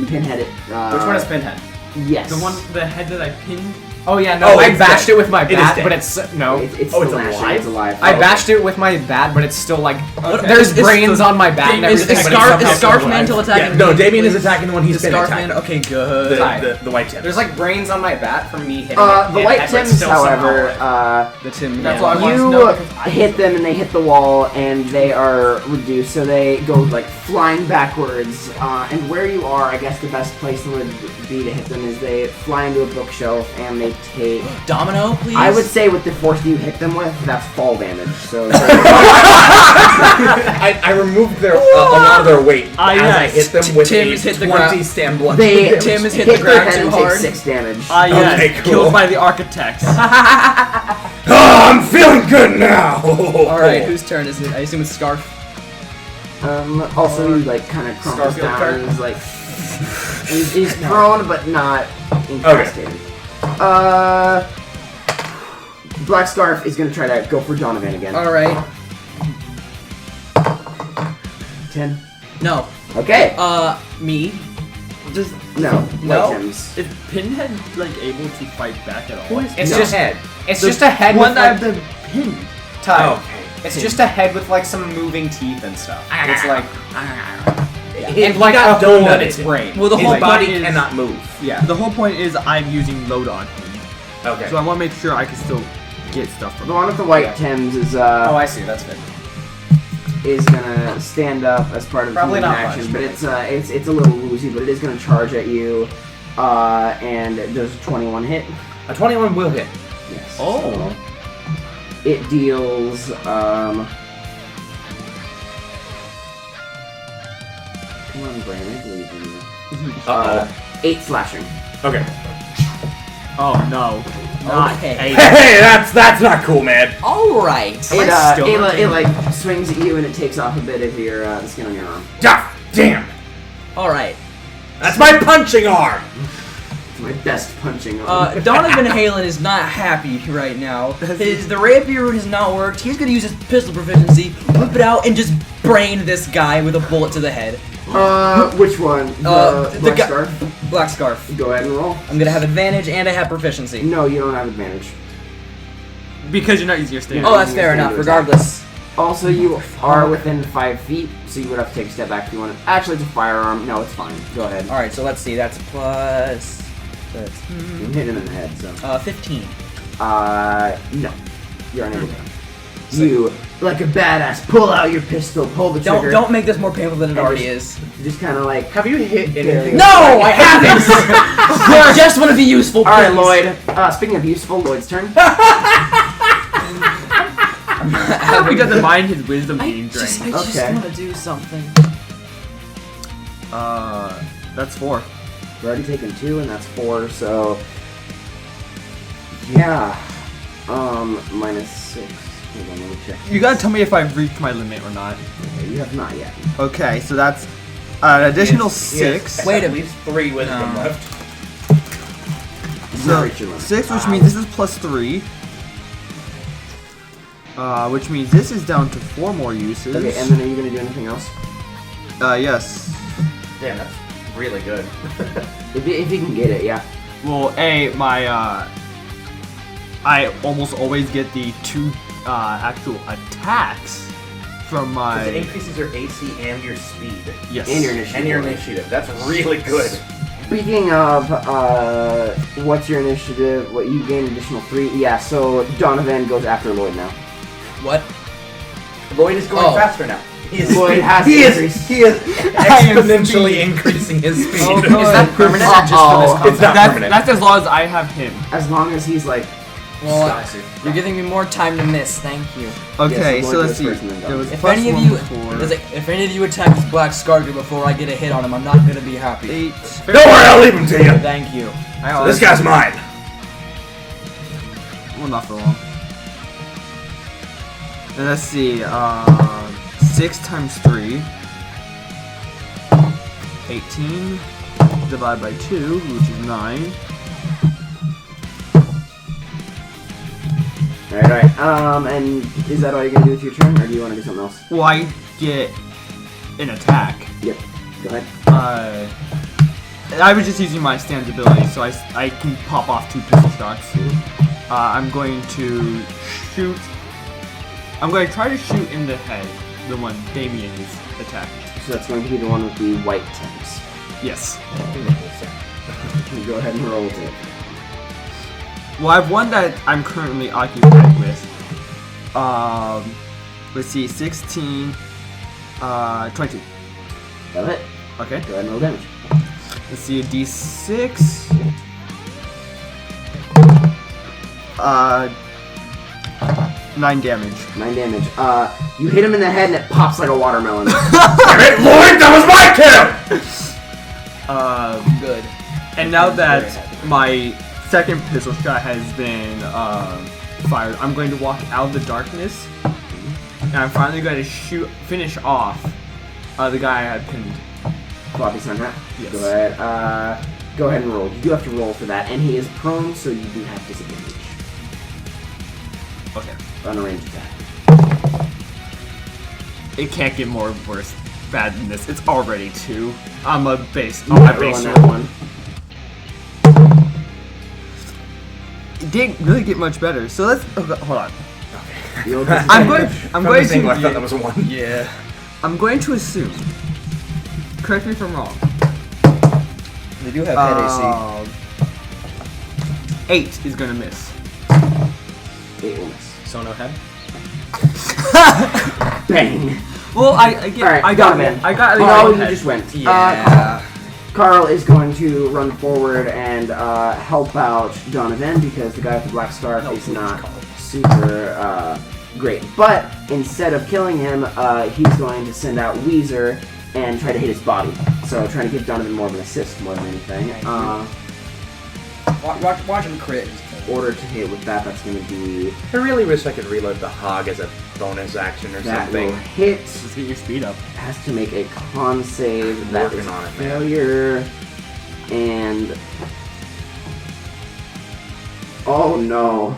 F: Pinhead it.
D: Which one is Pinhead?
F: Yes.
H: The head that I pinned?
D: Oh yeah, no,
B: Oh,
D: I
B: it's
D: bashed
B: dead.
D: it with my
B: It is
D: bat,
B: dead.
D: but it's no.
F: It's
B: Oh,
F: still
B: it's
F: gnashing,
B: alive?
F: It's alive.
D: I bashed it with my bat, but it's still like
H: Okay.
D: there's
H: It's
D: brains on my bat and
H: Is
D: everything. but
C: Scarf
D: it's somehow
C: Man
D: still
C: still
D: alive.
C: attacking?
B: no,
C: me,
B: Damien is
C: please?
B: attacking the one he's
C: Is
B: been
C: Scarf
B: attacking.
C: Man? Okay, good.
B: The white tip.
D: There's like brains on my bat from me hitting
F: The
D: it,
F: white
D: but
F: Tims,
D: still
F: however,
D: somehow-
C: The Tim.
H: That's
C: yeah.
H: all I want to
F: you
H: know. because I-
F: hit them and they hit the wall and they are reduced, so they go like flying backwards. And where you are, I guess the best place would be to hit them is they fly into a bookshelf and they take.
C: Domino, please.
F: I would say with the force you hit them with, that's fall damage. So
B: I removed their a lot of their weight as I hit them with
C: Tim
B: a
C: has hit the
B: 20
C: ground.
B: stand blood.
F: they
C: Tim has hit
F: hit
C: the
F: their
C: ground
F: head
C: too
F: and take
C: hard.
F: 6 damage.
H: yes,
B: Okay, cool.
H: killed by the architects.
B: I'm feeling good now.
C: All right, whose turn is it? I assume it's Scarf.
F: Also, he like kind of crumples
D: Starfield
F: down
D: card?
F: and he's like he's prone but not incapacitated. Black Scarf is gonna try to go for Donovan again.
C: All right.
F: 10.
C: No.
F: Okay.
C: Me.
H: Does
F: No.
C: No.
F: White Tims.
H: is Pinhead like able to fight back at all?
D: It's
F: No.
D: just it's just a head
H: one
D: with
H: that
D: like
H: the pin.
D: Ty.
B: Okay.
D: It's just a head with like some moving teeth and stuff. It's like
B: He
D: and like a
B: got
D: hole in
B: donutted.
D: its brain.
C: Well, the
B: His
C: whole
B: body
C: point is
B: cannot move.
D: Yeah.
H: The whole point is I'm using load on him,
B: Okay.
H: so I want to make sure I can still get stuff from
F: The
H: him.
F: one with the white Tims is
D: Oh, I see. That's good.
F: is gonna stand up as part of the
D: Probably
F: movement
D: not
F: action,
D: much.
F: but it's a little woozy, but it is gonna charge at you. And does a 21 hit?
B: A 21 will hit.
F: Yes.
H: Oh.
F: So it deals come on, Brian, I believe in you.
B: Uh
F: 8 slashing.
B: oh. Okay.
H: Oh no. Not
C: Okay.
H: hey.
B: Hey, that's not cool, man.
C: All right.
F: It like swings at you and it takes off a bit of your the skin on your arm.
B: Ah, damn.
C: All right.
B: That's my punching arm.
F: It's my best punching arm.
C: Donovan Halen is not happy right now. The rapier route has not worked. He's gonna use his pistol proficiency, whip it out, and just brain this guy with a bullet to the head.
F: Which one?
C: the
F: Black
C: guy-
F: Scarf?
C: Black Scarf.
F: Go ahead and roll.
C: I'm gonna have advantage and I have proficiency.
F: No, you don't have advantage.
H: Because you're not using your stand.
C: Oh, that's fair enough. Regardless.
F: Also, you are within 5 feet, so you would have to take a step back if you want to. Actually, it's a firearm. No, it's fine. Go ahead.
C: All right. So let's see. That's plus. That's
F: You hit him in the head, so.
C: 15.
F: No. You're unable to. You, like a badass, pull out your pistol, pull the trigger.
C: Don't make this more painful than it
F: And
C: already is.
F: Just kind of like.
B: Have you hit anything?
C: No, I haven't. I just want to be useful.
F: Alright,
C: please.
F: Lloyd. Speaking of useful, Lloyd's turn.
H: He doesn't mind his wisdom being
C: I
H: drained.
C: just
F: Okay.
C: want to do something.
H: That's 4.
F: We've already taken 2, and that's 4, so. Yeah. Minus 6. Hold on, let me check.
H: You gotta tell me if I've reached my limit or not.
F: Okay, you have not yet.
E: Okay, so that's an additional
B: He has
E: 6.
C: Wait a
B: at least 3 wisdom
C: No.
B: left.
F: You've
E: So
F: not reached your limit.
E: 6, which means this is plus 3. Which means this is down to 4 more uses.
F: Okay, and then are you going to do anything else?
E: Yes.
B: Damn, that's really good.
F: If you can get it, yeah.
H: Well, I almost always get the 2 actual attacks from my.
B: It increases your AC and your speed.
H: Yes.
F: And your initiative.
B: And your initiative. That's really good.
F: Speaking of, what's your initiative? What, you gain additional 3? Yeah, so Donovan goes after Lloyd now.
C: What?
B: Lloyd is going
C: Oh.
B: faster now.
F: Lloyd has
B: he
F: to
B: is
F: increase.
B: he is exponentially increasing his speed.
H: Oh,
D: Is that permanent or just for this combat?
B: It's not
H: That's,
B: permanent.
H: that's as long as I have him.
F: As long as he's like,
C: Well, you're giving me more time to miss. Thank you.
E: Okay,
F: Yeah, so
E: so
F: Lloyd
E: let's
F: goes
E: see.
F: first and then
E: There was
C: If
E: plus
C: any of
E: 1
C: you,
E: before.
C: if any of you attack this black Scarger before I get a hit on him, I'm not gonna be happy.
E: 8.
B: Don't worry, I'll leave him to you.
C: Thank you.
B: This guy's mine.
E: Well, not for long. And let's see, 6 times 3. 18 divided by 2, which is 9.
F: Alright, and is that all you're gonna do with your turn, or do you want to do something else?
E: Well, I get an attack.
F: Yep, go ahead.
E: I was just using my stance ability, so I can pop off 2 pistol shots. I'm going to shoot. I'm going to try to shoot in the head, the one Damien is attacking.
F: So that's going to be the one with the white tips.
E: Yes.
F: Go ahead and roll it.
E: Well, I have one that I'm currently occupied with. Let's see, 16, 22.
F: Got it.
E: Okay.
F: Go ahead and roll damage.
E: Let's see, a D6. 9 damage.
F: 9 damage. You hit him in the head and it pops like a watermelon.
B: Damn it, Llyoyd, that was my kill!
C: Good.
E: And now that my second pistol shot has been fired, I'm going to walk out of the darkness, and I'm finally going to finish off the guy I had pinned.
F: Floppy sun hat?
E: Yes.
F: Go ahead. Go ahead and roll. You do have to roll for that, and he is prone, so you do have disadvantage
E: Okay.
F: on a range attack.
E: It can't get more worse bad than this. It's already 2. I'm a base.
F: You
E: Oh, my
F: might roll
E: base.
F: on that one.
E: It didn't really get much better. So let's hold on.
F: You'll
E: I'm going
B: From
E: to
B: this angle, I thought that was a 1.
H: Yeah.
E: I'm going to assume. Correct me if I'm wrong.
A: They do have head AC.
E: 8 is gonna miss.
F: 8 will miss.
D: So no head?
F: Bang!
E: Well, I get.
F: Alright,
E: I got
F: Donovan.
E: it. I got
F: Carl,
E: it.
F: you just went.
H: Yeah.
F: Carl is going to run forward and help out Donovan because the guy with the black scarf is not super great. But instead of killing him, he's going to send out Weezer and try to hit his body. So trying to give Donovan more of an assist more than anything.
C: Watch him crit.
F: Order to hit with that, that's going to be...
B: I really wish I could reload the hog as a bonus action or
F: That
B: something.
F: will hit.
E: Let's get your speed up.
F: Has to make a con save.
B: I'm
F: That
B: working
F: is
B: on
F: a
B: it, man.
F: failure. And... Oh no.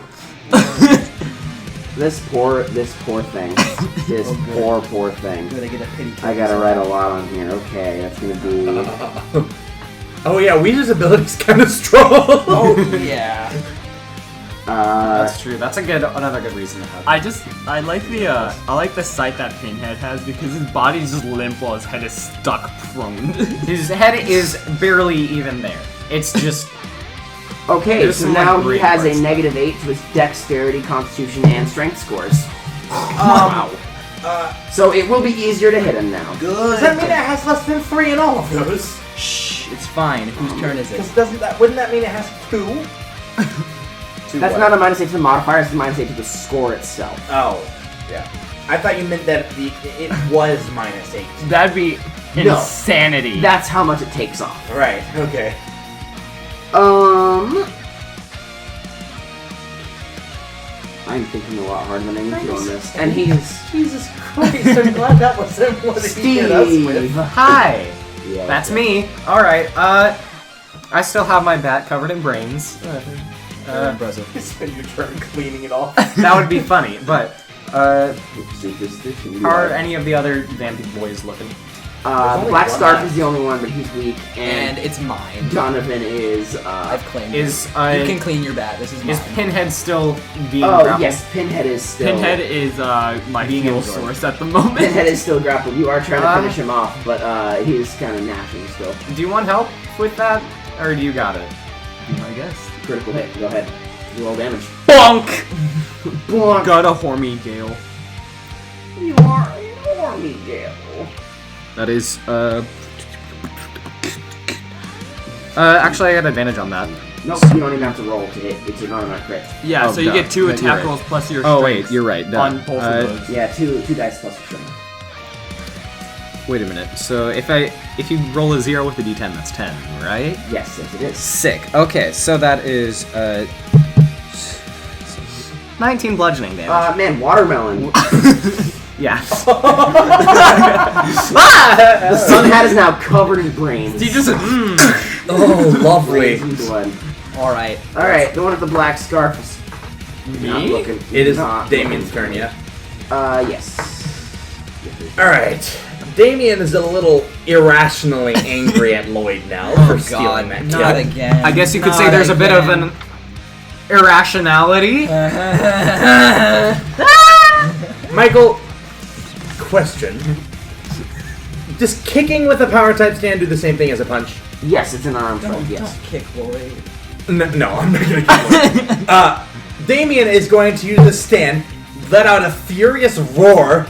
F: This poor thing. This poor thing.
A: Gonna get a pity.
F: I gotta write a lot on here. Okay, that's gonna be...
B: Oh yeah, Weezer's ability's kind of strong.
C: Oh yeah.
D: That's true. That's another good reason to have.
E: I like the sight that Pinhead has because his body's just limp while his head is stuck prone.
D: His head is barely even there. It's just
F: Okay,
D: There's
F: so
D: some, like,
F: now he
D: great
F: has a
D: parts.
F: -8 to his dexterity, constitution, and strength scores.
D: wow.
F: So it will be easier to hit him now.
B: Does that mean it has less than 3 in all of those?
C: Shh. It's fine. Whose turn is it?
B: Wouldn't that mean it has 2?
F: That's not a -8 to the modifier, it's a -8 to the score itself.
B: Oh, yeah. I thought you meant that it was -8.
E: That'd be
F: No.
E: insanity.
F: That's how much it takes off.
B: Right. Okay.
F: I'm thinking a lot harder than I need to on this. And he's
B: Jesus Christ! I'm glad that wasn't what he hit us with.
F: Steve.
D: Hi.
F: Yeah,
D: That's
F: okay.
D: me. All right. I still have my bat covered in brains.
B: Impressive. Spend your turn cleaning it off.
D: That would be funny, but
F: Superstition.
D: how are any of the other vampy boys looking?
B: only
F: Black
B: one
F: Scarf
B: left.
F: is the only one, but he's weak.
C: And it's mine.
F: Donovan is.
C: I've claimed
D: Is
C: it. You can clean your bat. This is mine.
D: is Pinhead still being
F: Oh
D: grappled?
F: yes, Pinhead is still.
E: Pinhead is my
D: Being
E: fuel
D: absorbed.
E: source at the moment.
F: Pinhead is still grappled. You are trying to finish him off, but he's kind of gnashing still.
D: Do you want help with that, or do you got it?
E: I guess.
F: Critical hit. Go ahead. Roll damage.
E: Bonk!
F: Bonk.
E: Got a Hormy Gale.
F: You are enormous, Gale.
D: That is actually I got advantage on that.
F: Nope, you don't even have to roll to hit. It's an automatic crit.
E: Yeah,
D: Oh,
E: so you
D: duh.
E: get 2
D: Yeah,
E: attack
D: you're right.
E: rolls plus your
D: Oh
E: strength
D: wait, you're right.
E: on both of those.
F: Yeah, two dice plus a string.
D: Wait a minute. So if you roll a 0 with a d10, that's 10, right?
F: Yes, yes, it is.
D: Sick. Okay, so that is 19 bludgeoning damage.
F: Man, watermelon.
D: Yeah.
F: The sun hat is now covered in brains.
H: You just
B: Oh, lovely.
F: Brains and blood.
C: All right.
F: All right, the one with the black scarf is not
H: Me?
F: looking.
B: It is
F: not
B: Damien's turn, yeah?
F: Yes.
B: Alright. Damien is a little irrationally angry at Llyoyd now for stealing that
C: Not
B: kill.
C: again.
D: I guess you could
C: Not
D: say there's a bit of
C: again.
D: an irrationality.
B: Michael, question. Does kicking with a power type stand do the same thing as a punch?
F: Yes, it's an arm strike.
C: Don't
F: Yes.
C: kick Llyoyd.
B: No, I'm not gonna kick Llyoyd. Damien is going to use the stand, let out a furious roar,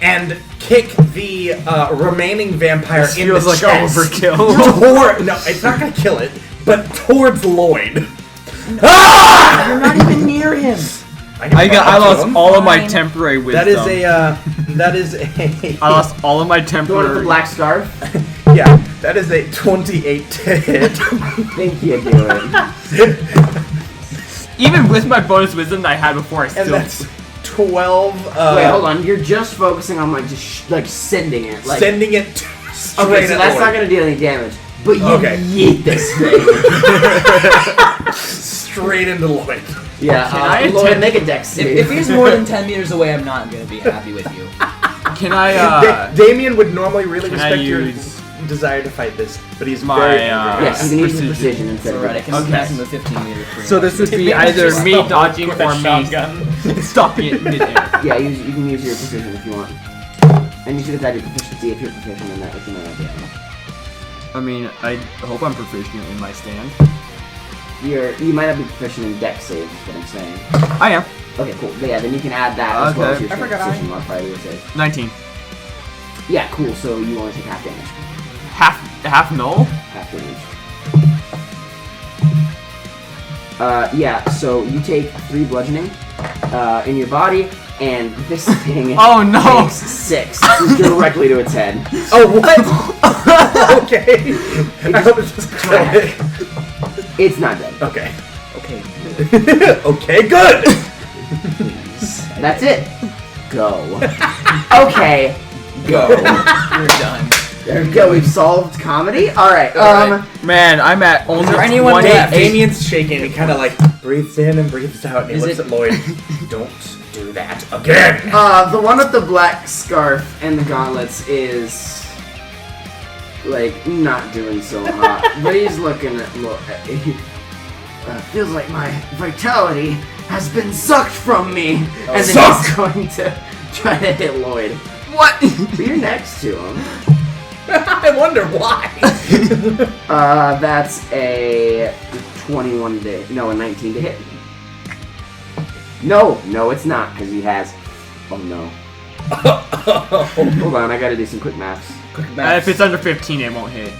B: and kick the remaining vampire
H: This
B: in
H: feels
B: the
H: like
B: chest.
H: overkill.
B: No, it's not gonna kill it, but towards Llyoyd. Ah!
F: You're not even near him.
H: I lost
B: him.
H: all of my temporary wisdom.
B: That is a
H: I lost all of my
F: The one with the
H: temporary.
F: black scarf.
B: yeah, that is a 28 to hit.
F: Think you do it.
H: Even with my bonus wisdom that I had before, I
B: And
H: still.
B: that's 12
F: Wait, hold on. You're just focusing on like just like sending it. Like
B: sending it straight
F: okay, so
B: at
F: that's
B: Llyoyd.
F: not gonna do any damage. But you
B: Okay.
F: yeet this thing.
B: Straight into Llyoyd.
F: Yeah.
H: Can I
F: Lloyd,
H: attempt-
F: make a dex
C: If,
F: save.
C: if he's more than 10 meters away, I'm not gonna be happy with you.
H: Can I
B: Damien would normally really
H: can I
B: respect your
H: use
B: desire to fight this, but he's
H: my,
B: very angry.
F: yes, you can use
H: precision.
F: precision instead of
C: Alright, I can
H: Okay.
C: pass him the 15 meter free.
H: So this would be either me dodging or me stopping it midair.
F: Yeah, you can use your precision if you want. And you should have had your proficiency if you're proficient in that. If you know that.
H: I mean, I hope I'm proficient in my stand.
F: You might not be proficient in dex saves, is what I'm saying.
H: I am.
F: Okay, cool. Yeah, then you can add that as well as
H: Okay.
F: your precision modifier to your save.
H: 19.
F: Yeah, cool. So you only take half damage.
H: Half null?
F: Half damage. Yeah, so you take 3 bludgeoning in your body, and this thing
H: Oh no!
F: takes 6 directly to its head.
B: Oh, what? Okay. I hope it's just kill it.
F: It's not dead.
B: Okay.
C: Okay.
B: Okay, good.
F: That's it. Go. Okay. Go.
C: You're done.
F: There we go. We've solved comedy. All right.
H: Man, I'm at only
C: there anyone
H: 20.
C: left?
B: Damien's shaking. He kind of like breathes in and breathes out, and he
C: Is
B: looks
C: it-
B: at Llyoyd. Don't do that again.
F: The one with the black scarf and the gauntlets is like not doing so hot, but he's looking at feels like my vitality has been sucked from me, and then he's going to try to hit Llyoyd.
H: What?
F: But you're next to him.
B: I wonder why.
F: That's a 21 to no, a 19 to hit. No, it's not because he has. Oh no. Hold on, I gotta do some quick maths.
H: If it's under 15, it won't hit.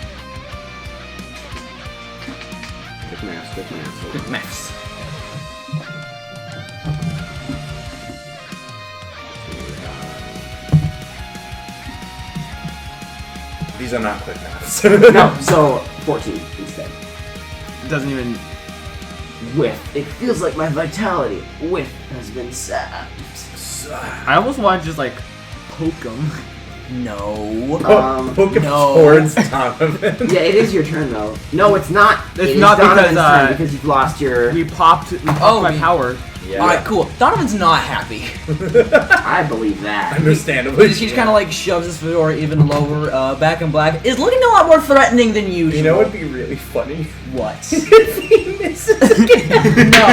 F: Quick maths. Hold on.
C: Quick maths.
B: These are not quick maths.
F: No, so 14 instead.
H: It doesn't even.
F: With. It feels like my vitality. With has been sapped.
H: I almost want to just like poke him.
C: No.
B: Poke him
C: no.
B: towards Donovan.
F: Yeah, it is your turn though. No, it's not.
H: It's
F: It is
H: not because,
F: Donovan's turn because you've lost your.
H: We popped
C: Oh,
H: my
C: we-
H: power.
B: Yeah.
C: Alright, cool. Donovan's not happy.
F: I believe that.
B: Understandably.
C: He just kind of like shoves his fedora even lower. Back in Black is looking a lot more threatening than usual.
B: You know what would be really funny?
C: What?
B: If he misses again.
C: No.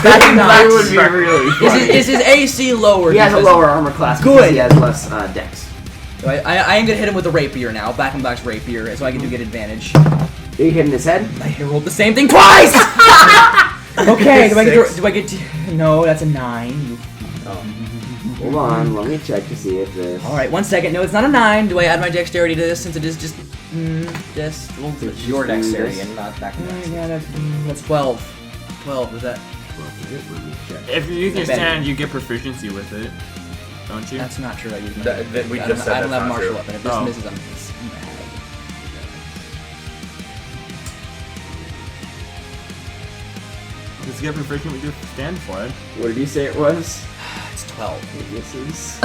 F: That would be really funny.
C: Is his AC lower?
F: He has a
C: because-
F: lower armor class because
C: Good.
F: he has less dex.
C: I am gonna hit him with a rapier now. Back in Black's rapier, so I can do get advantage.
F: Are you hitting his head?
C: I rolled the same thing twice. Okay, do I get to, no, that's a 9.
F: Hold on, let me check to see if this.
C: Alright, 1 second. No, it's not a 9. Do I add my dexterity to this since it is just, well,
F: It's
D: Your
F: just
D: dexterity
F: this.
D: and not back in Black's.
C: yeah, that's 12. 12, is that?
F: Let me check.
H: If you use your
C: Ben.
H: stand, you get proficiency with it, don't you?
C: That's not true. I use my
B: We
C: I
B: just
C: don't,
B: said
C: I don't
B: that's
C: have
B: not
C: martial
B: true.
C: weapon. If this
H: Oh.
C: misses, I'm mad.
H: to get proficient, we just stand for it.
F: What did you say it was?
C: It's 12.
F: Misses.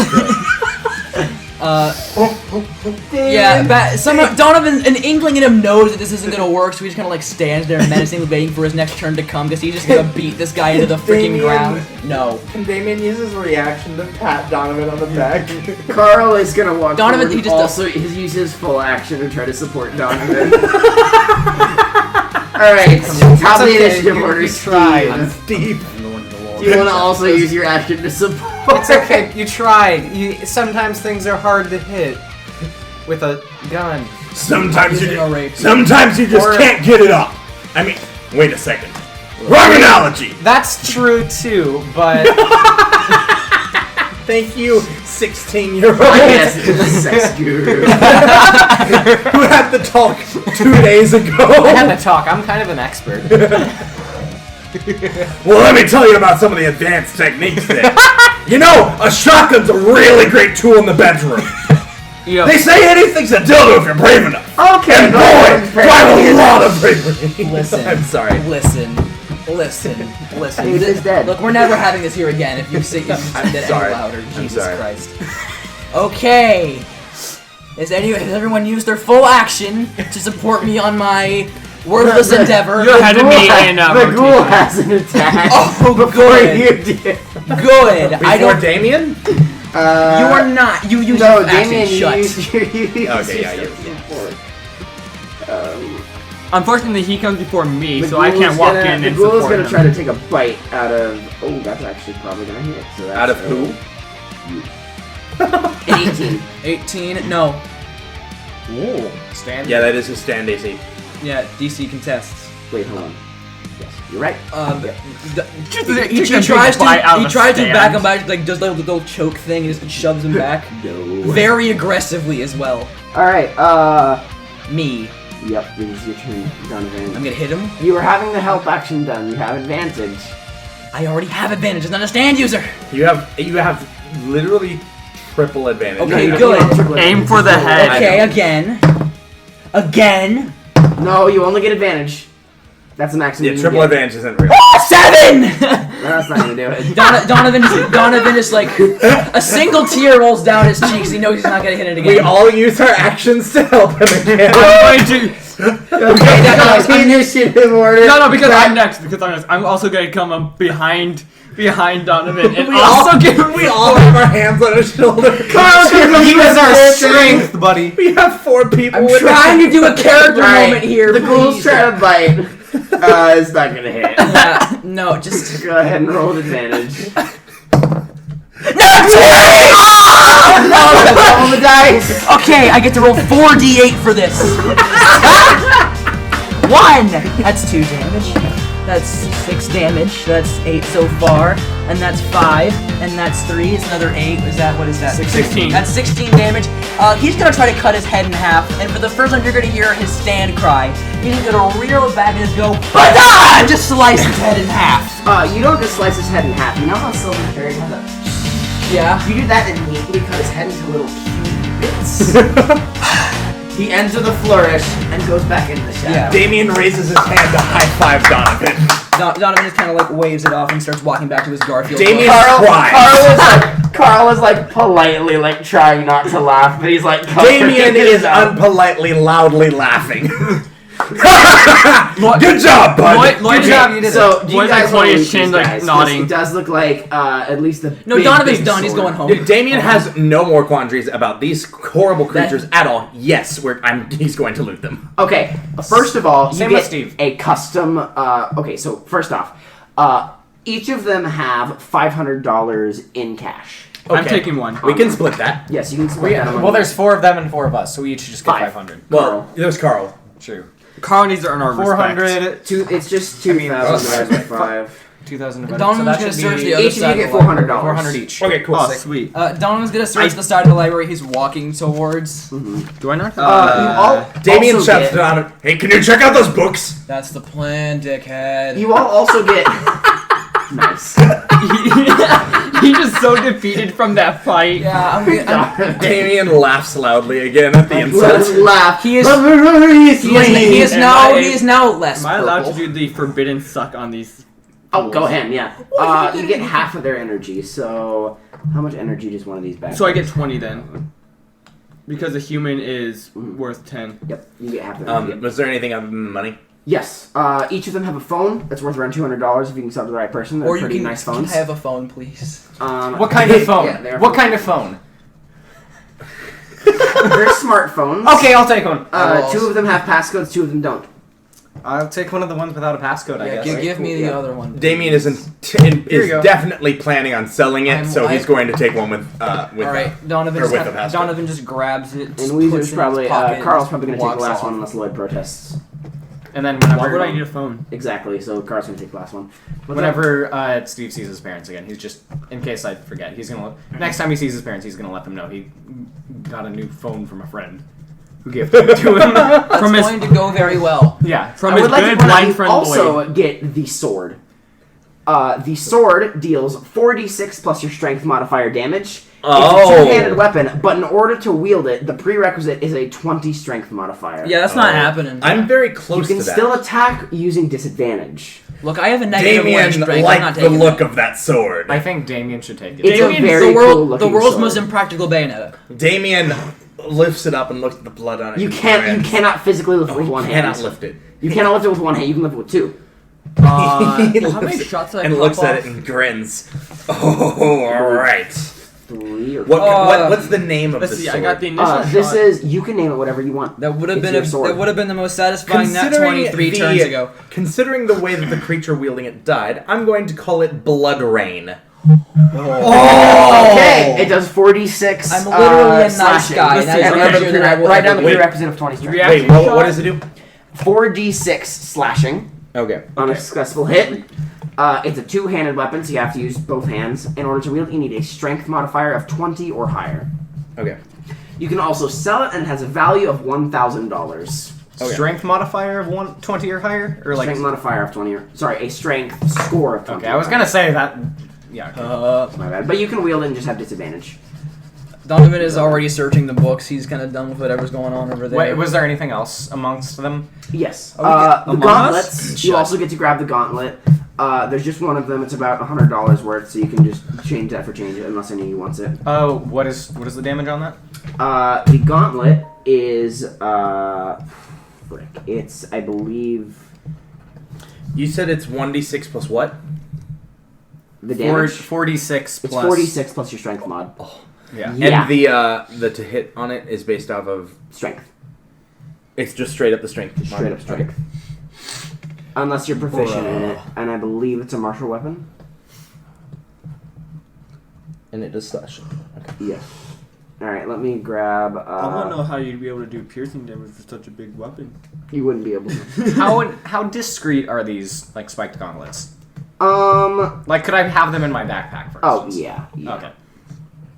C: Yeah, Donovan, an inkling in him knows that this isn't gonna work, so he just kind of like stands there menacingly waiting for his next turn to come, because he's just gonna beat this guy into the freaking ground. No.
B: Can Damien use his reaction to pat Donovan on the back?
F: Carl is gonna walk
C: Donovan,
F: forward.
C: he just
F: also use his full action to try to support Donovan. Alright, top of the initiative order,
D: tried.
B: Steve.
F: Do you want to also use your action to support?
D: It's okay. You tried. Sometimes things are hard to hit with a gun.
B: Sometimes you
C: No rape.
B: sometimes you just can't get it up. I mean, wait a second. Wrong analogy.
D: That's true too, but
B: Thank you, 16-year-old
F: Yes, it's a sex guru.
B: who had the talk 2 days
D: I
B: ago.
D: had to talk. I'm kind of an expert.
B: Well, let me tell you about some of the advanced techniques then. You know, a shotgun's a really great tool in the bedroom. They say anything's a dildo if you're brave enough.
F: Okay,
B: And boy, do I have a lot of bravery.
C: Listen.
B: I'm sorry.
C: Listen.
F: Dude is dead.
C: Look, we're never having this here again if you say that any
B: sorry.
C: louder.
B: I'm
C: Jesus
B: sorry.
C: Christ. Okay. Has everyone used their full action to support me on my worthless endeavor?
H: You're ahead of me in
F: The ghoul
H: rotation.
F: has an attack
C: Oh,
F: before
C: good.
F: you did.
C: Good. I
B: Before
C: don't.
B: Damien?
C: You are not. You use
F: No,
C: your action.
F: Damien,
C: Shut.
F: you use your
B: Okay, yeah, you're-
H: Unfortunately, he comes before me,
F: The
H: so I
F: ghoul's
H: can't walk
F: gonna-
H: in
F: The
H: and
F: ghoul is
H: support
F: gonna
H: him.
F: try to take a bite out of. Oh, that's actually probably gonna hit. So that's
B: Out of who?
F: 18.
C: 18. No.
D: Ooh, stand.
B: Yeah, that is his stand AC.
C: Yeah. DC contests.
F: Wait, hold on. Yes, you're right.
C: He tries to back him back, like does the little choke thing and just shoves him back.
F: No.
C: Very aggressively as well.
F: All right.
C: Me.
F: Yep. This is your turn, Donovan.
C: I'm gonna hit him.
F: You were having the help action done. You have advantage.
C: I already have advantage. It's not a stand user.
B: You have literally triple advantage.
C: Okay,
F: You
C: good.
F: have triple
H: Aim for the
F: advantage.
H: head.
C: Okay, again. Again.
F: No, you only get advantage. That's the maximum.
B: Yeah,
F: you
B: triple
F: get.
B: advantage isn't real.
C: 7!
F: That's not gonna do it.
C: Donovan is like a single tear rolls down his cheeks. He knows he's not gonna hit it again.
B: We all use our actions to help him again.
H: I'm going to.
F: Okay, that's initiative order.
H: No, because I'm next. I'm also going to come up behind Donovan and
B: We
H: also give
B: we all have our hands on his shoulder.
F: Carl,
D: Use our strength, buddy.
B: We have 4 people.
C: I'm
B: with
C: trying to do a character
F: Right.
C: moment here.
F: The ghoul's
C: please.
F: trying to bite. It's not gonna hit.
C: No, just
F: Go ahead and roll with advantage. Roll the dice.
C: okay. I get to roll 4d8 for this. 1. That's 2 damage. That's 6 damage. That's 8 so far, and that's 5, and that's 3. It's another 8. What is that?
H: 16.
C: That's 16 damage. He's gonna try to cut his head in half, and for the first time, you're gonna hear his stand cry. He's gonna reel it back and just go, "Bada!" and just slice his head in half.
F: You don't just slice his head in half. You know how Silver Fairy has a.
C: Yeah.
F: You do that and immediately cut his head into little cube bits. He ends with a flourish and goes back into the shadow.
C: Yeah.
B: Damien raises his hand to high five Donovan.
C: Donovan just kind of like waves it off and starts walking back to his Garfield.
B: Damien
C: book.
B: cries.
F: Carl is like politely like trying not to laugh, but he's like
B: Damien is unpolitely loudly laughing. Good job, bud.
H: Lloyd,
C: Good job, you did
F: So,
C: it.
F: do you
H: Lloyd's
F: guys
H: like
F: want to
H: pointing
F: lose
H: his chin,
F: these
H: like,
F: guys? 'Cause
H: nodding.
F: It does look like at least the
C: No,
F: big,
C: Donovan's
F: big
C: done. He's
F: sword.
C: going home.
B: Dude, Damien has no more quandaries about these horrible creatures at all. Yes, he's going to loot them.
F: Okay, first of all, you
D: Same
F: get
D: with Steve.
F: a custom. Okay, so first off, each of them have $500 in cash.
H: I'm
B: Okay.
H: taking one.
B: We can split that.
F: Yes, you can split that among
D: Well, there's 4 of them and 4 of us, so we each just get
F: 5.
D: 500.
B: Well, there's Carl.
D: True.
H: Carl needs to earn our respect.
D: 400,
F: It's just 2,000 divided by 5.
D: 2,000 divided.
C: Donovan's
D: so that
C: gonna
D: should
C: search
D: be
C: the other
F: Each of
C: side
F: you
C: of
F: get
C: the library.
F: $400.
D: 400 each.
B: Okay, cool.
H: Oh,
B: Sick.
H: sweet.
C: Donovan's gonna search the side of the library he's walking towards.
H: Do I not?
F: You all
B: Damien
F: also
B: shouts
F: get-
B: to Donovan, "Hey, can you check out those books?"
C: That's the plan, dickhead.
F: You all also get. Nice.
H: He's just so defeated from that fight.
C: Yeah, I'm
B: Damien laughs loudly again at the
F: Let's
B: insult.
F: laugh.
C: He is-
F: He
C: he is now less.
H: Am I allowed to
C: purple.
H: do the forbidden suck on these?
F: Oh, go him, yeah. You get half of their energy, so how much energy does one of these bags?
H: So I get 20 then. Because a human is worth 10.
F: Yep, you get half their energy.
B: Was there anything other than the money?
F: Yes. Each of them have a phone that's worth around $200 if you can sell it to the right person. They're
C: Or you
F: pretty
C: can,
F: nice
C: can
F: phones.
C: I have a phone, please?
D: What kind of phone?
F: Yeah, they're
D: What kind of phone?
F: They're smartphones.
D: Okay, I'll take one.
F: Two of them have passcodes, two of them don't.
D: I'll take one of the ones without a passcode, I guess.
C: Give me the
F: Yeah.
C: other one.
B: Damien is
D: Here you go.
B: definitely planning on selling it, so he's
C: I'm-
B: going to take one with
C: All right, Donovan.
B: or
C: Just
B: with the passcode.
C: Donovan just grabs it.
F: And
C: puts
F: Weezer's
C: it in
F: probably,
C: his pocket,
F: Carl's probably going to take the
C: walks
F: last
C: off.
F: one unless Llyoyd protests.
D: And then
H: Why
D: whenever
H: would I need a phone?
F: Exactly, so Carl's going to take the last one. What's
D: whenever Steve sees his parents again, he's just, in case I forget, he's gonna next time he sees his parents, he's gonna let them know he got a new phone from a friend who gifted it to him.
C: It's
D: from his
C: going to go very well.
D: yeah.
H: From
F: I
H: his
F: would like
H: good
F: to point out
H: blind
F: you
H: friend
F: also
H: Llyoyd.
F: get the sword. The sword deals 4d6 plus your strength modifier damage.
B: Oh.
F: It's a two-handed weapon, but in order to wield it, the prerequisite is a 20 strength modifier.
C: Yeah, that's not happening.
B: I'm very
F: You
B: close
F: can
B: to that.
F: still attack using disadvantage.
C: Look, I have a negative one
B: Damien
C: strength. I'm
B: liked
C: not
B: the
C: taking
B: look
C: it.
B: of that sword.
D: I think Damien should take it.
F: It's a
C: Damien's
F: very
C: the world,
F: cool looking
C: the world's
F: sword.
C: most impractical bayonetta.
B: Damien lifts it up and looks at the blood on it.
F: You
B: and
F: can't. You
B: grins.
F: cannot physically lift it with
B: You
F: one hand.
B: cannot lift it.
F: You cannot lift it with one hand. You can lift it with two.
C: How
B: He
C: many
B: lifts it
C: shots did I
B: and
C: pop
B: looks at
C: off?
B: it and grins. Oh, all right.
F: 3 or
B: What's the name of
H: Let's
B: this
H: see,
B: sword?
H: I got the initial
F: This
H: shot.
F: is. You can name it whatever you want.
C: That would have
F: It's
C: been
F: your sword.
C: that would have been the most satisfying nat 23
B: the-
C: turns ago.
B: Considering the way that the creature wielding it died, I'm going to call it Blood Rain.
F: Okay, it does 46.
C: I'm literally a nice
F: slashing.
C: guy,
H: Let's
C: and
H: see,
C: that's
H: remember
C: easier
F: the
C: than I will
F: write down
C: ever
F: the
C: be.
F: prerequisite of 20 strength.
H: Reaction
B: Wait,
H: shot?
B: what does it do?
F: 4d6 slashing
B: Okay.
F: on a successful hit. It's a two-handed weapon, so you have to use both hands. In order to wield it, you need a strength modifier of 20 or higher.
B: Okay.
F: You can also sell it, and it has a value of $1,000.
B: Okay.
D: Strength modifier of 120 or higher, or like
F: Strength modifier of 20 or... Sorry, a strength score of 20.
D: okay. I was gonna say that. Yeah. Okay.
F: My bad. But you can wield it and just have disadvantage.
C: Donovan is already searching the books. He's kind of done with whatever's going on over there.
D: Wait, was there anything else amongst them?
F: Yes.
C: Oh, we get
F: The
C: Among
F: gauntlets.
C: Us?
F: You
C: Shut.
F: also get to grab the gauntlet. There's just one of them. It's about $100 worth, so you can just change that for change it, unless any of you wants it.
D: Oh, what is the damage on that?
F: The gauntlet is frick. It's I believe
B: You said it's 1d6 plus what?
F: the damage.
D: 46
F: It's
D: plus.
F: 46 plus your strength mod.
D: Yeah.
F: Yeah.
B: And the to hit on it is based off of.
F: Strength.
B: It's just straight up the strength.
F: Straight up strength. Unless you're proficient in it, and I believe it's a martial weapon.
B: And it does slash.
F: Yes. All right, let me grab.
H: I want to know how you'd be able to do piercing damage with such a big weapon.
F: You wouldn't be able to.
D: How discreet are these like spiked gauntlets?
F: Like
D: could I have them in my backpack for
F: Oh
D: instance?
F: yeah.
D: Okay.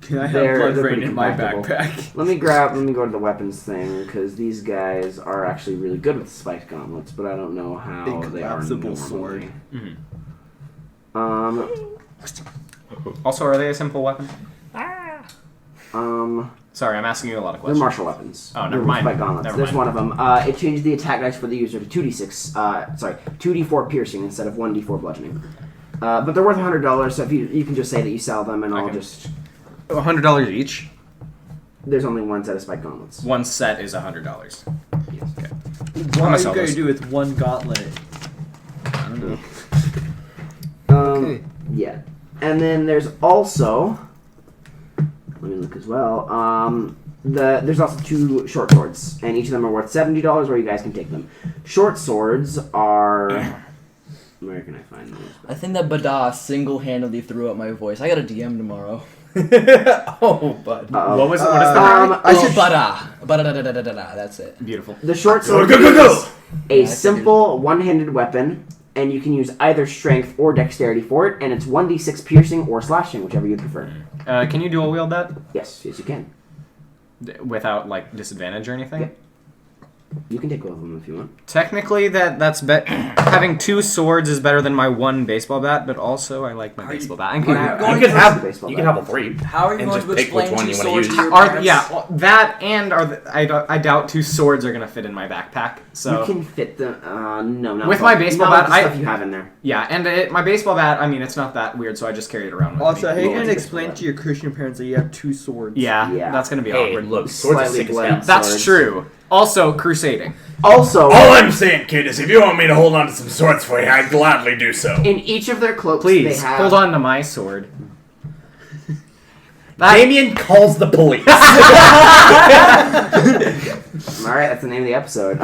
H: Can I have
F: They're
H: blood rain
F: pretty
H: in my
F: compactable.
H: backpack?
F: Let me go to the weapons thing because these guys are actually really good with spiked gauntlets, but I don't know how
H: A
F: they are
H: collapsible
F: normally.
H: sword.
D: Also, are they a simple weapon?
F: Um,
D: Sorry, I'm asking you a lot of
F: they're
D: questions.
F: martial weapons.
D: Oh, never
F: They're
D: mind.
F: Spiked gauntlets.
D: Never
F: There's
D: mind.
F: one of them. It changes the attack dice for the user to 2d4 piercing instead of 1d4 bludgeoning. But they're worth $100, so if you can just say that you sell them, and I'll
D: Okay.
F: just.
D: $100 each.
F: There's only one set of spiked gauntlets.
D: One set is $100.
F: Yes.
D: Okay.
H: What
D: gonna
H: are you
D: sell
H: going
D: this.
H: to do with one gauntlet? I don't know.
F: Okay. Yeah. And then there's also. Let me look as well. There's also two short swords, and each of them are worth $70, or you guys can take them. Short swords are. Where can I find those?
C: I think that Bada single-handedly threw out my voice. I got a DM tomorrow.
B: Oh, bud.
D: What is the
C: Bada. Bada. That's it.
D: Beautiful.
F: The short sword
B: Go.
F: is a
C: I
F: simple one-handed weapon, and you can use either strength or dexterity for it, and it's 1d6 piercing or slashing, whichever you prefer.
D: Can you dual wield that
F: Yes, you can.
D: without like disadvantage or anything?
F: Yep. You can take both of them if you want.
D: Technically, that's having 2 swords is better than my 1 baseball bat, but also I like my baseball bat.
C: Are you
B: You
C: going
B: can
C: to-
B: have
F: baseball
B: you can
F: bat.
B: have all 3.
C: How are you
B: And
C: going
B: just
C: to
B: pick which
C: explain
B: one
C: 2
B: you wanna
C: swords to
B: use.
C: your
D: Are,
C: parents?
D: yeah, that and I doubt 2 swords are gonna fit in my backpack. So
F: You can fit them. No, not
D: With
F: both.
D: my baseball
F: Not
D: bat,
F: the
D: I-
F: stuff you have in there.
D: yeah, and my baseball bat. I mean, it's not that weird, so I just carry it around with
H: Also, how
D: me.
H: are you
F: Well,
H: gonna
F: it's
H: explain
F: just
H: to your Christian parents that you have 2 swords?
D: Yeah,
F: Yeah.
D: that's gonna be
B: Hey,
D: awkward.
B: look, swords are
F: Slightly
B: sick as
F: blended.
B: hell.
D: That's
F: swords.
D: true. Also, crusading.
F: Also,
B: All I'm saying, kid, is if you want me to hold on to some swords for you, I'd gladly do so.
F: in each of their cloaks,
D: Please
F: they have.
D: hold on to my sword.
B: Damien calls the police.
F: All right, that's the name of the episode.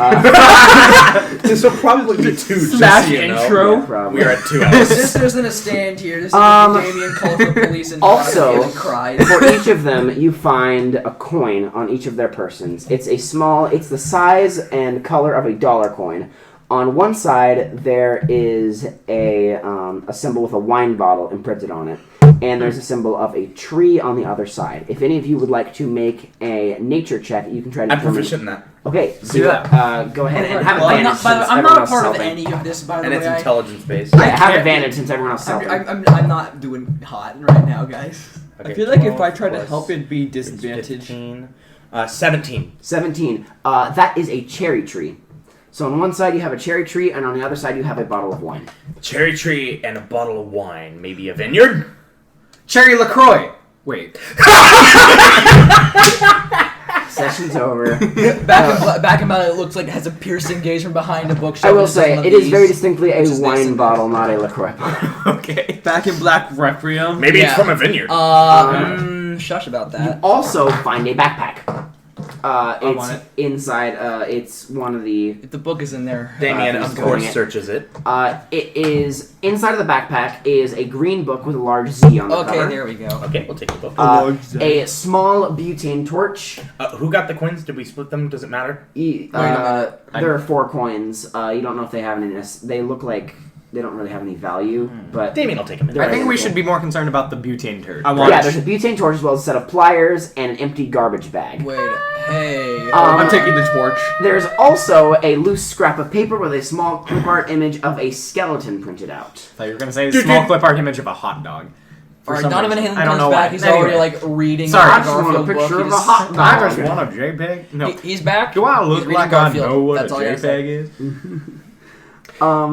B: This will probably be 2.
H: Smash
B: just so you know.
H: intro.
F: Probably.
B: We are at 2 hours.
C: Sister's gonna stand here. This is Damien calls the police and
F: Also,
C: cries.
F: For each of them, you find a coin on each of their persons. It's the size and color of a dollar coin. On one side, there is a symbol with a wine bottle imprinted on it, and there's a symbol of a tree on the other side. If any of you would like to make a nature check, you can try to
B: I'm
F: determine.
B: proficient in that.
F: Okay, so
D: Do that.
F: go ahead and have
C: Well,
F: advantage.
C: I'm
F: since
C: not a
F: everyone else
C: part
F: is
C: of
F: helping.
C: any of this, by the
B: And
C: way.
B: it's intelligence based.
F: Yeah, have advantage since everyone else is helping.
C: I'm not doing hot right now, guys.
B: Okay,
H: I feel like if
B: 12
H: I tried to
B: plus
H: help, it'd be
B: is
H: disadvantage.
B: 15. 17.
F: 17. That is a cherry tree. So on one side you have a cherry tree, and on the other side you have a bottle of wine.
B: Cherry tree and a bottle of wine. Maybe a vineyard?
D: Cherry LaCroix. Wait.
F: Session's over.
C: Back about it looks like it has a piercing gaze from behind a bookshelf.
F: I will
C: and it's
F: say,
C: one of
F: it is
C: these,
F: very distinctly a
C: which is
F: wine
C: this and
F: bottle, not a LaCroix bottle.
D: Okay.
H: Back in Black Requiem.
B: Maybe it's
C: Yeah.
B: from a vineyard.
C: Shush about that.
F: Also find a backpack. It's
H: want it.
F: inside, it's one of the...
C: If the book is in there,
B: Damien,
F: who's
B: of
F: going
B: course,
F: it?
B: searches it.
F: It is, inside of the backpack is a green book with a large Z on the
C: okay,
F: cover.
C: there we go.
B: Okay, we'll take the book.
F: A small butane torch.
B: Who got the coins? Did we split them? Does it matter?
F: There are 4 coins. You don't know if they have any... They look like they don't really have any value, but...
B: Damien will take them.
D: I think we should be more concerned about the butane turd.
H: I want
F: Yeah,
H: it.
F: there's a butane torch as well as a set of pliers and an empty garbage bag.
C: Wait, hey.
H: I'm taking the torch.
F: There's also a loose scrap of paper with a small clip art image of a skeleton printed out.
D: I thought you were gonna say a small clip art image of a hot dog.
C: Alright,
D: some
C: Donovan
D: reason.
C: Hayden
D: I don't
C: comes
D: know
C: back.
D: why.
C: He's
D: Anyway.
C: already like reading.
D: Sorry.
C: the
F: I just want a
C: Garfield
F: picture
C: book.
F: of a hot dog.
D: I just want a JPEG. No.
C: He's back.
D: Do I
C: He's
D: look
C: reading
D: like
C: Garfield.
D: I know what
C: That's
D: a
C: all I gotta say.
D: JPEG is?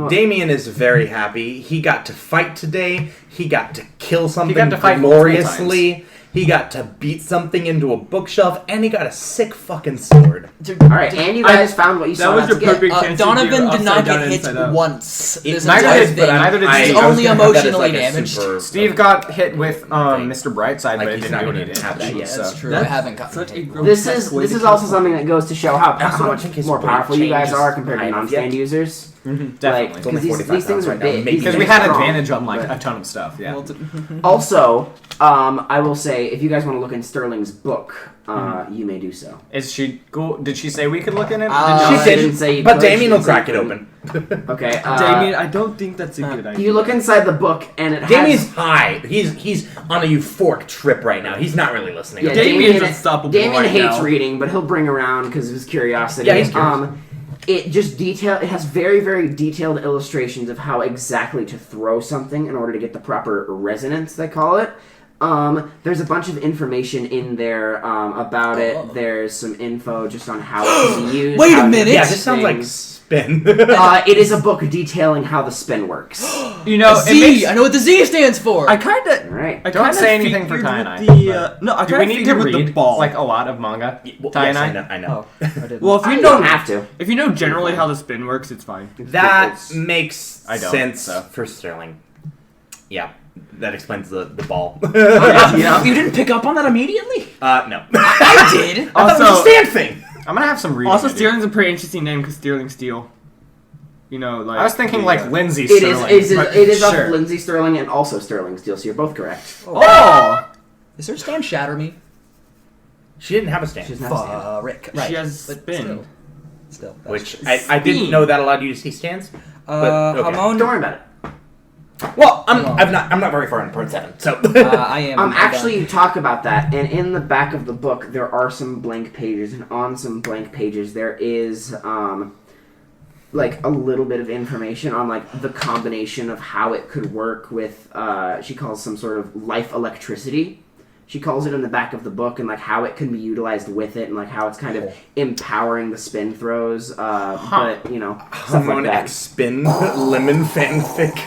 B: Damien is very happy. He got to fight today. He got to kill something
D: got to fight
B: gloriously. He got to beat something into a bookshelf, and he got a sick fucking sword.
F: Alright, and you guys found what you
H: That
F: saw
H: was
F: out
H: your
F: to get.
H: perfect chance to
C: Donovan
H: do
C: did not
H: upside down,
C: get hit
H: inside out.
C: once. This
D: Neither
C: entire
D: did-
C: thing.
D: neither did
C: He's
D: Steve.
C: only emotionally damaged.
D: Steve got hit with Mr. Brightside,
B: Like,
D: but it
B: he's
D: didn't
B: not
D: do
B: gonna
D: any
B: have that
D: damage.
B: yet.
C: That's
D: so.
C: true. I
H: That's
C: haven't gotten
H: such a
C: hit.
F: This
H: grotesque way
F: is
H: to
F: also
H: kill
F: something that goes to show how much
B: think his
F: more
B: weight
F: powerful you guys
B: changes
F: are compared to
B: kind of
F: non-stand
B: yet.
F: users.
D: Definitely.
B: It's only
F: Because
B: 45
F: these things
B: pounds
F: are
B: right now.
F: big.
B: Maybe.
D: Because we had
F: Strong,
D: advantage on like
F: but-
D: a ton of stuff, yeah.
F: Also, I will say, if you guys want to look in Sterling's book, you may do so.
D: Is she cool? Did she say we could look in it?
F: She
B: She
F: didn't say you
B: but
F: could,
B: Damien
F: she
B: will
F: didn't say
B: crack
F: you
B: it
F: couldn't.
B: open.
F: Okay.
H: Damien, I don't think that's a good idea.
F: You look inside the book, and it has...
B: Damien's high. He's on a euphoric trip right now. He's not really listening.
F: Yeah,
H: Damien's unstoppable
F: Damien
H: right
F: hates
H: now.
F: reading, but he'll bring around because of his curiosity.
B: Yeah, he's curious.
F: It just it has very, very detailed illustrations of how exactly to throw something in order to get the proper resonance, they call it. There's a bunch of information in there about it. There's some info just on how it's used.
C: Wait a
F: how to
C: minute!
F: do
B: Yeah, this sounds like
F: things.
B: spin.
F: It is a book detailing how the spin works.
H: You know, it
C: Z!
H: makes,
C: I know what the Z stands for!
H: I kind of.
F: Alright.
D: Don't say anything for Ty and I.
H: No, I
D: Do we
H: kind of
D: need to
H: figured with
D: read
H: the ball.
D: like a lot of manga?
B: Well,
D: Ty
B: yes,
D: and I?
B: I know.
H: well, if
F: You
H: you
F: don't
H: know,
F: have to.
H: if you know generally how the spin works, it's fine.
B: That
F: It's-
B: makes
D: I don't,
B: sense
D: so.
B: for Sterling. Yeah, that explains the ball.
C: Yeah. You didn't pick up on that immediately?
B: No.
C: I did!
B: I thought it was a
H: Also-
B: stand thing.
D: I'm gonna have some reading.
H: Also,
D: to do.
H: Sterling's a pretty interesting name because Sterling Steel. You know, like
D: I was thinking
H: the,
D: like Lindsay
F: It
D: Sterling.
F: is
D: but
F: of
D: sure.
F: Lindsay Sterling and also Sterling Steel, so you're both correct.
H: Oh,
C: Is her stand shatter me?
B: She didn't have a stand.
F: She's not a stand.
C: Rick.
H: she has
C: But
H: spin.
C: Still.
B: Which I didn't know that allowed you to see stands. But, okay.
C: Hamon.
F: Don't worry about it.
B: Well, I'm not very far in part 7, so.
C: I am.
F: Actually, you talk about that, and in the back of the book, there are some blank pages, and on some blank pages, there is, like, a little bit of information on, like, the combination of how it could work with, she calls some sort of life electricity. She calls it in the back of the book, and, like, how it can be utilized with it, and, like, how it's kind of empowering the spin throws, but, you know, stuff like that.
B: Spin lemon fanfic.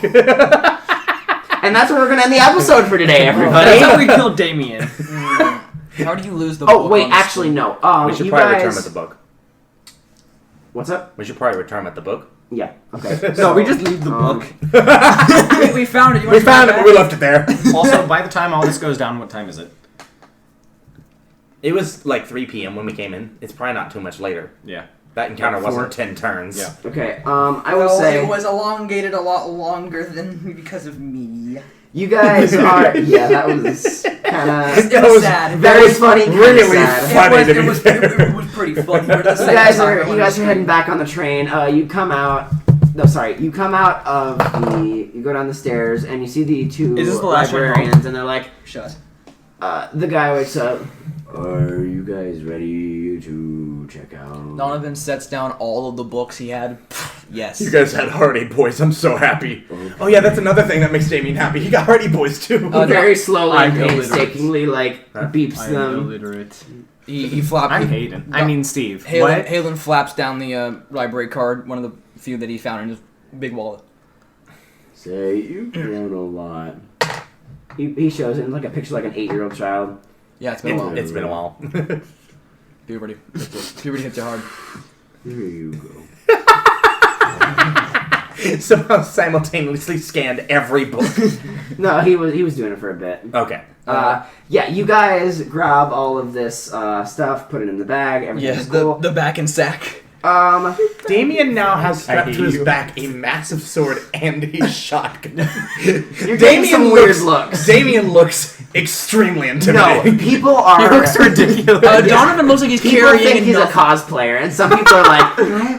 F: And that's where we're going to end the episode for today, everybody.
H: That's how we killed Damien.
C: How do you lose the
F: Oh,
C: book
F: wait,
C: on the
F: actually,
C: screen?
F: no.
B: We should
F: you
B: probably
F: guys...
B: return at the book.
F: What's up?
B: We should probably return at the book.
F: Yeah, okay.
E: No, we just leave the book.
C: we found it. You
B: We found it, but we left it there.
D: Also, by the time all this goes down, what time is it?
B: It was like 3 p.m. when we came in. It's probably not too much later.
H: Yeah.
B: That encounter
E: Like 4.
B: wasn't 10 turns.
H: Yeah.
F: Okay, I will say...
C: it was elongated a lot longer than because of me.
F: You guys are... Yeah, that was kind of...
C: It was sad.
F: Very funny, kinda
B: really
F: sad.
B: funny to be
C: It was pretty funny.
F: You guys are heading back on the train. You come out... No, sorry. You come out of the... You go down the stairs, and you see the two
H: Is this the last one home?
F: librarians, and they're like...
C: Shut.
F: The guy wakes up. Are you guys ready to check out?
C: Donovan sets down all of the books he had. Yes.
B: You guys had Hardy Boys. I'm so happy. Oh, yeah, that's another thing that makes Damien happy. He got Hardy Boys, too.
F: Very slowly
H: I'm
F: and
H: illiterate.
F: painstakingly, like, beeps
H: I am
F: them.
H: illiterate.
C: He flapped.
D: I'm Hayden. I mean Steve.
C: Halen flaps down the library card, one of the few that he found in his big wallet.
F: Say, you've grown a lot. He shows it in like a picture like an 8-year-old child.
C: Yeah, it's been a while.
B: It's been a while.
C: Puberty. Puberty hits you hard.
F: Here you go.
B: Somehow simultaneously scanned every book.
F: No, he was doing it for a bit.
B: Okay.
F: Yeah, you guys grab all of this stuff, put it in the bag. Everything's cool.
C: the back and sack.
B: Damien now has strapped
D: hate
B: to his
D: you.
B: back a massive sword and a shotgun.
F: You're getting some weird looks.
B: Damien looks extremely
F: No,
B: intimidating.
F: people are.
D: He looks ridiculous.
C: Donovan looks like he's
F: People
C: carrying
F: think he's a
C: enough.
F: cosplayer, and some people are like,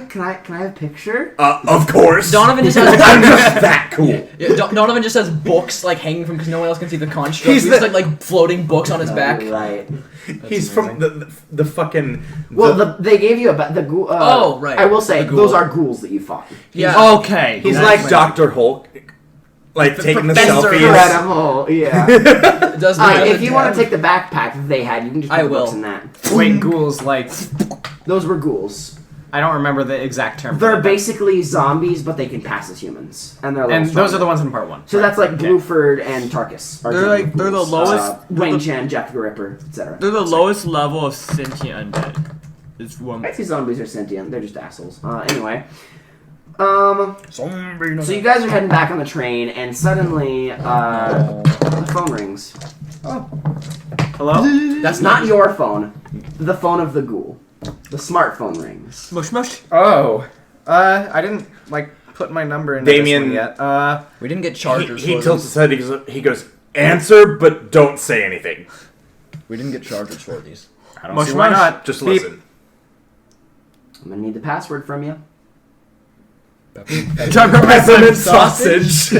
F: "Can I have a picture?"
B: Of course.
C: Donovan just
B: I'm
C: has
B: just that cool.
C: Donovan just has books like hanging from because no one else can see the construct.
B: He's
C: He's
B: the-
C: like floating books on his back.
F: Right.
B: He's from the fucking.
F: Well, they gave you the ghoul.
C: Oh, right.
F: I will say
C: The ghoul.
F: those are ghouls that you fought.
C: Yeah.
H: Okay.
B: He's
H: that's
B: like
H: my-
B: Dr. Hulk, like taking the
C: Professor
B: selfies.
F: Incredible. Yeah.
C: It does
F: If you want to take the backpack that they had, you can just put
C: I
F: the books
C: will.
F: in that.
D: Wait, ghouls, like...
F: Those were ghouls.
D: I don't remember the exact term. for
F: They're
D: that.
F: basically zombies, but they can pass as humans, and they're a little
D: And those are the
F: stronger.
D: ones in part 1.
F: So that's like
D: Okay.
F: Bluford and Tarkus. are
H: They're
F: general
H: the
F: ghouls.
H: lowest-
F: Wayne Chen, Jeff the Ripper, etc.
H: They're the lowest level of sentient undead. It's one.
F: I see zombies are sentient. They're just assholes. Anyway. So you guys are heading back on the train, and suddenly, the phone rings.
D: Hello?
F: That's not your phone. The phone of the ghoul. The smartphone rings.
H: Mush mush.
D: Oh. I didn't, like, put my number in this
B: Damien-
D: one yet.
C: We didn't get chargers.
B: He
C: for
B: tilts
C: these.
B: his head. He goes, "Answer, but don't say anything.
C: We didn't get chargers for these.
D: I don't
H: Mush,
D: see why
H: mush.
D: not.
B: Just
D: Beep.
B: listen."
F: I'm gonna need the password from you.
B: Peppermint sausage.
F: Do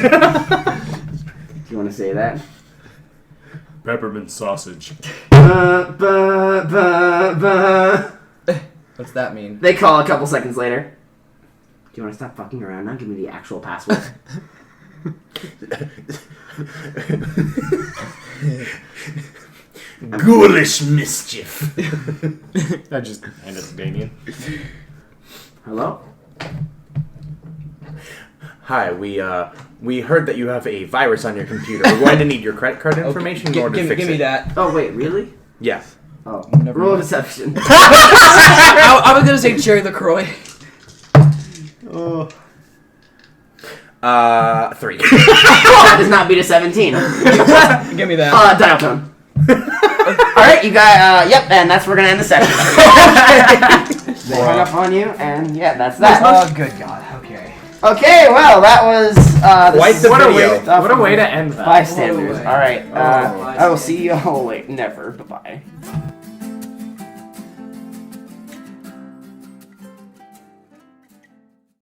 F: you want to say that?
B: Peppermint sausage.
C: What's that mean?
F: They call a couple seconds later. Do you want to stop fucking around now? Give me the actual password.
B: Ghoulish mischief.
D: I just ended up Damien.
F: Hello?
B: Hi, we heard that you have a virus on your computer. We're going to need your credit card information in order to fix
C: give
B: it.
C: me that.
F: Oh, wait, really?
B: Yeah.
F: Oh,
C: Never
F: roll
C: mind.
F: deception.
C: I was gonna say Cherry LaCroix.
B: 3.
F: That does not beat a 17.
C: Give me that.
F: Dial tone. Alright, you guys, yep, and that's where we're gonna end the session. They hung up on you, and yeah, that's that.
C: Oh, good God. Okay.
F: Okay, well, that was,
B: Quite the
D: What a
B: video.
D: way! What a way to end that.
F: Bystanders.
C: What a way.
F: Alright, I will see you all never. Bye-bye.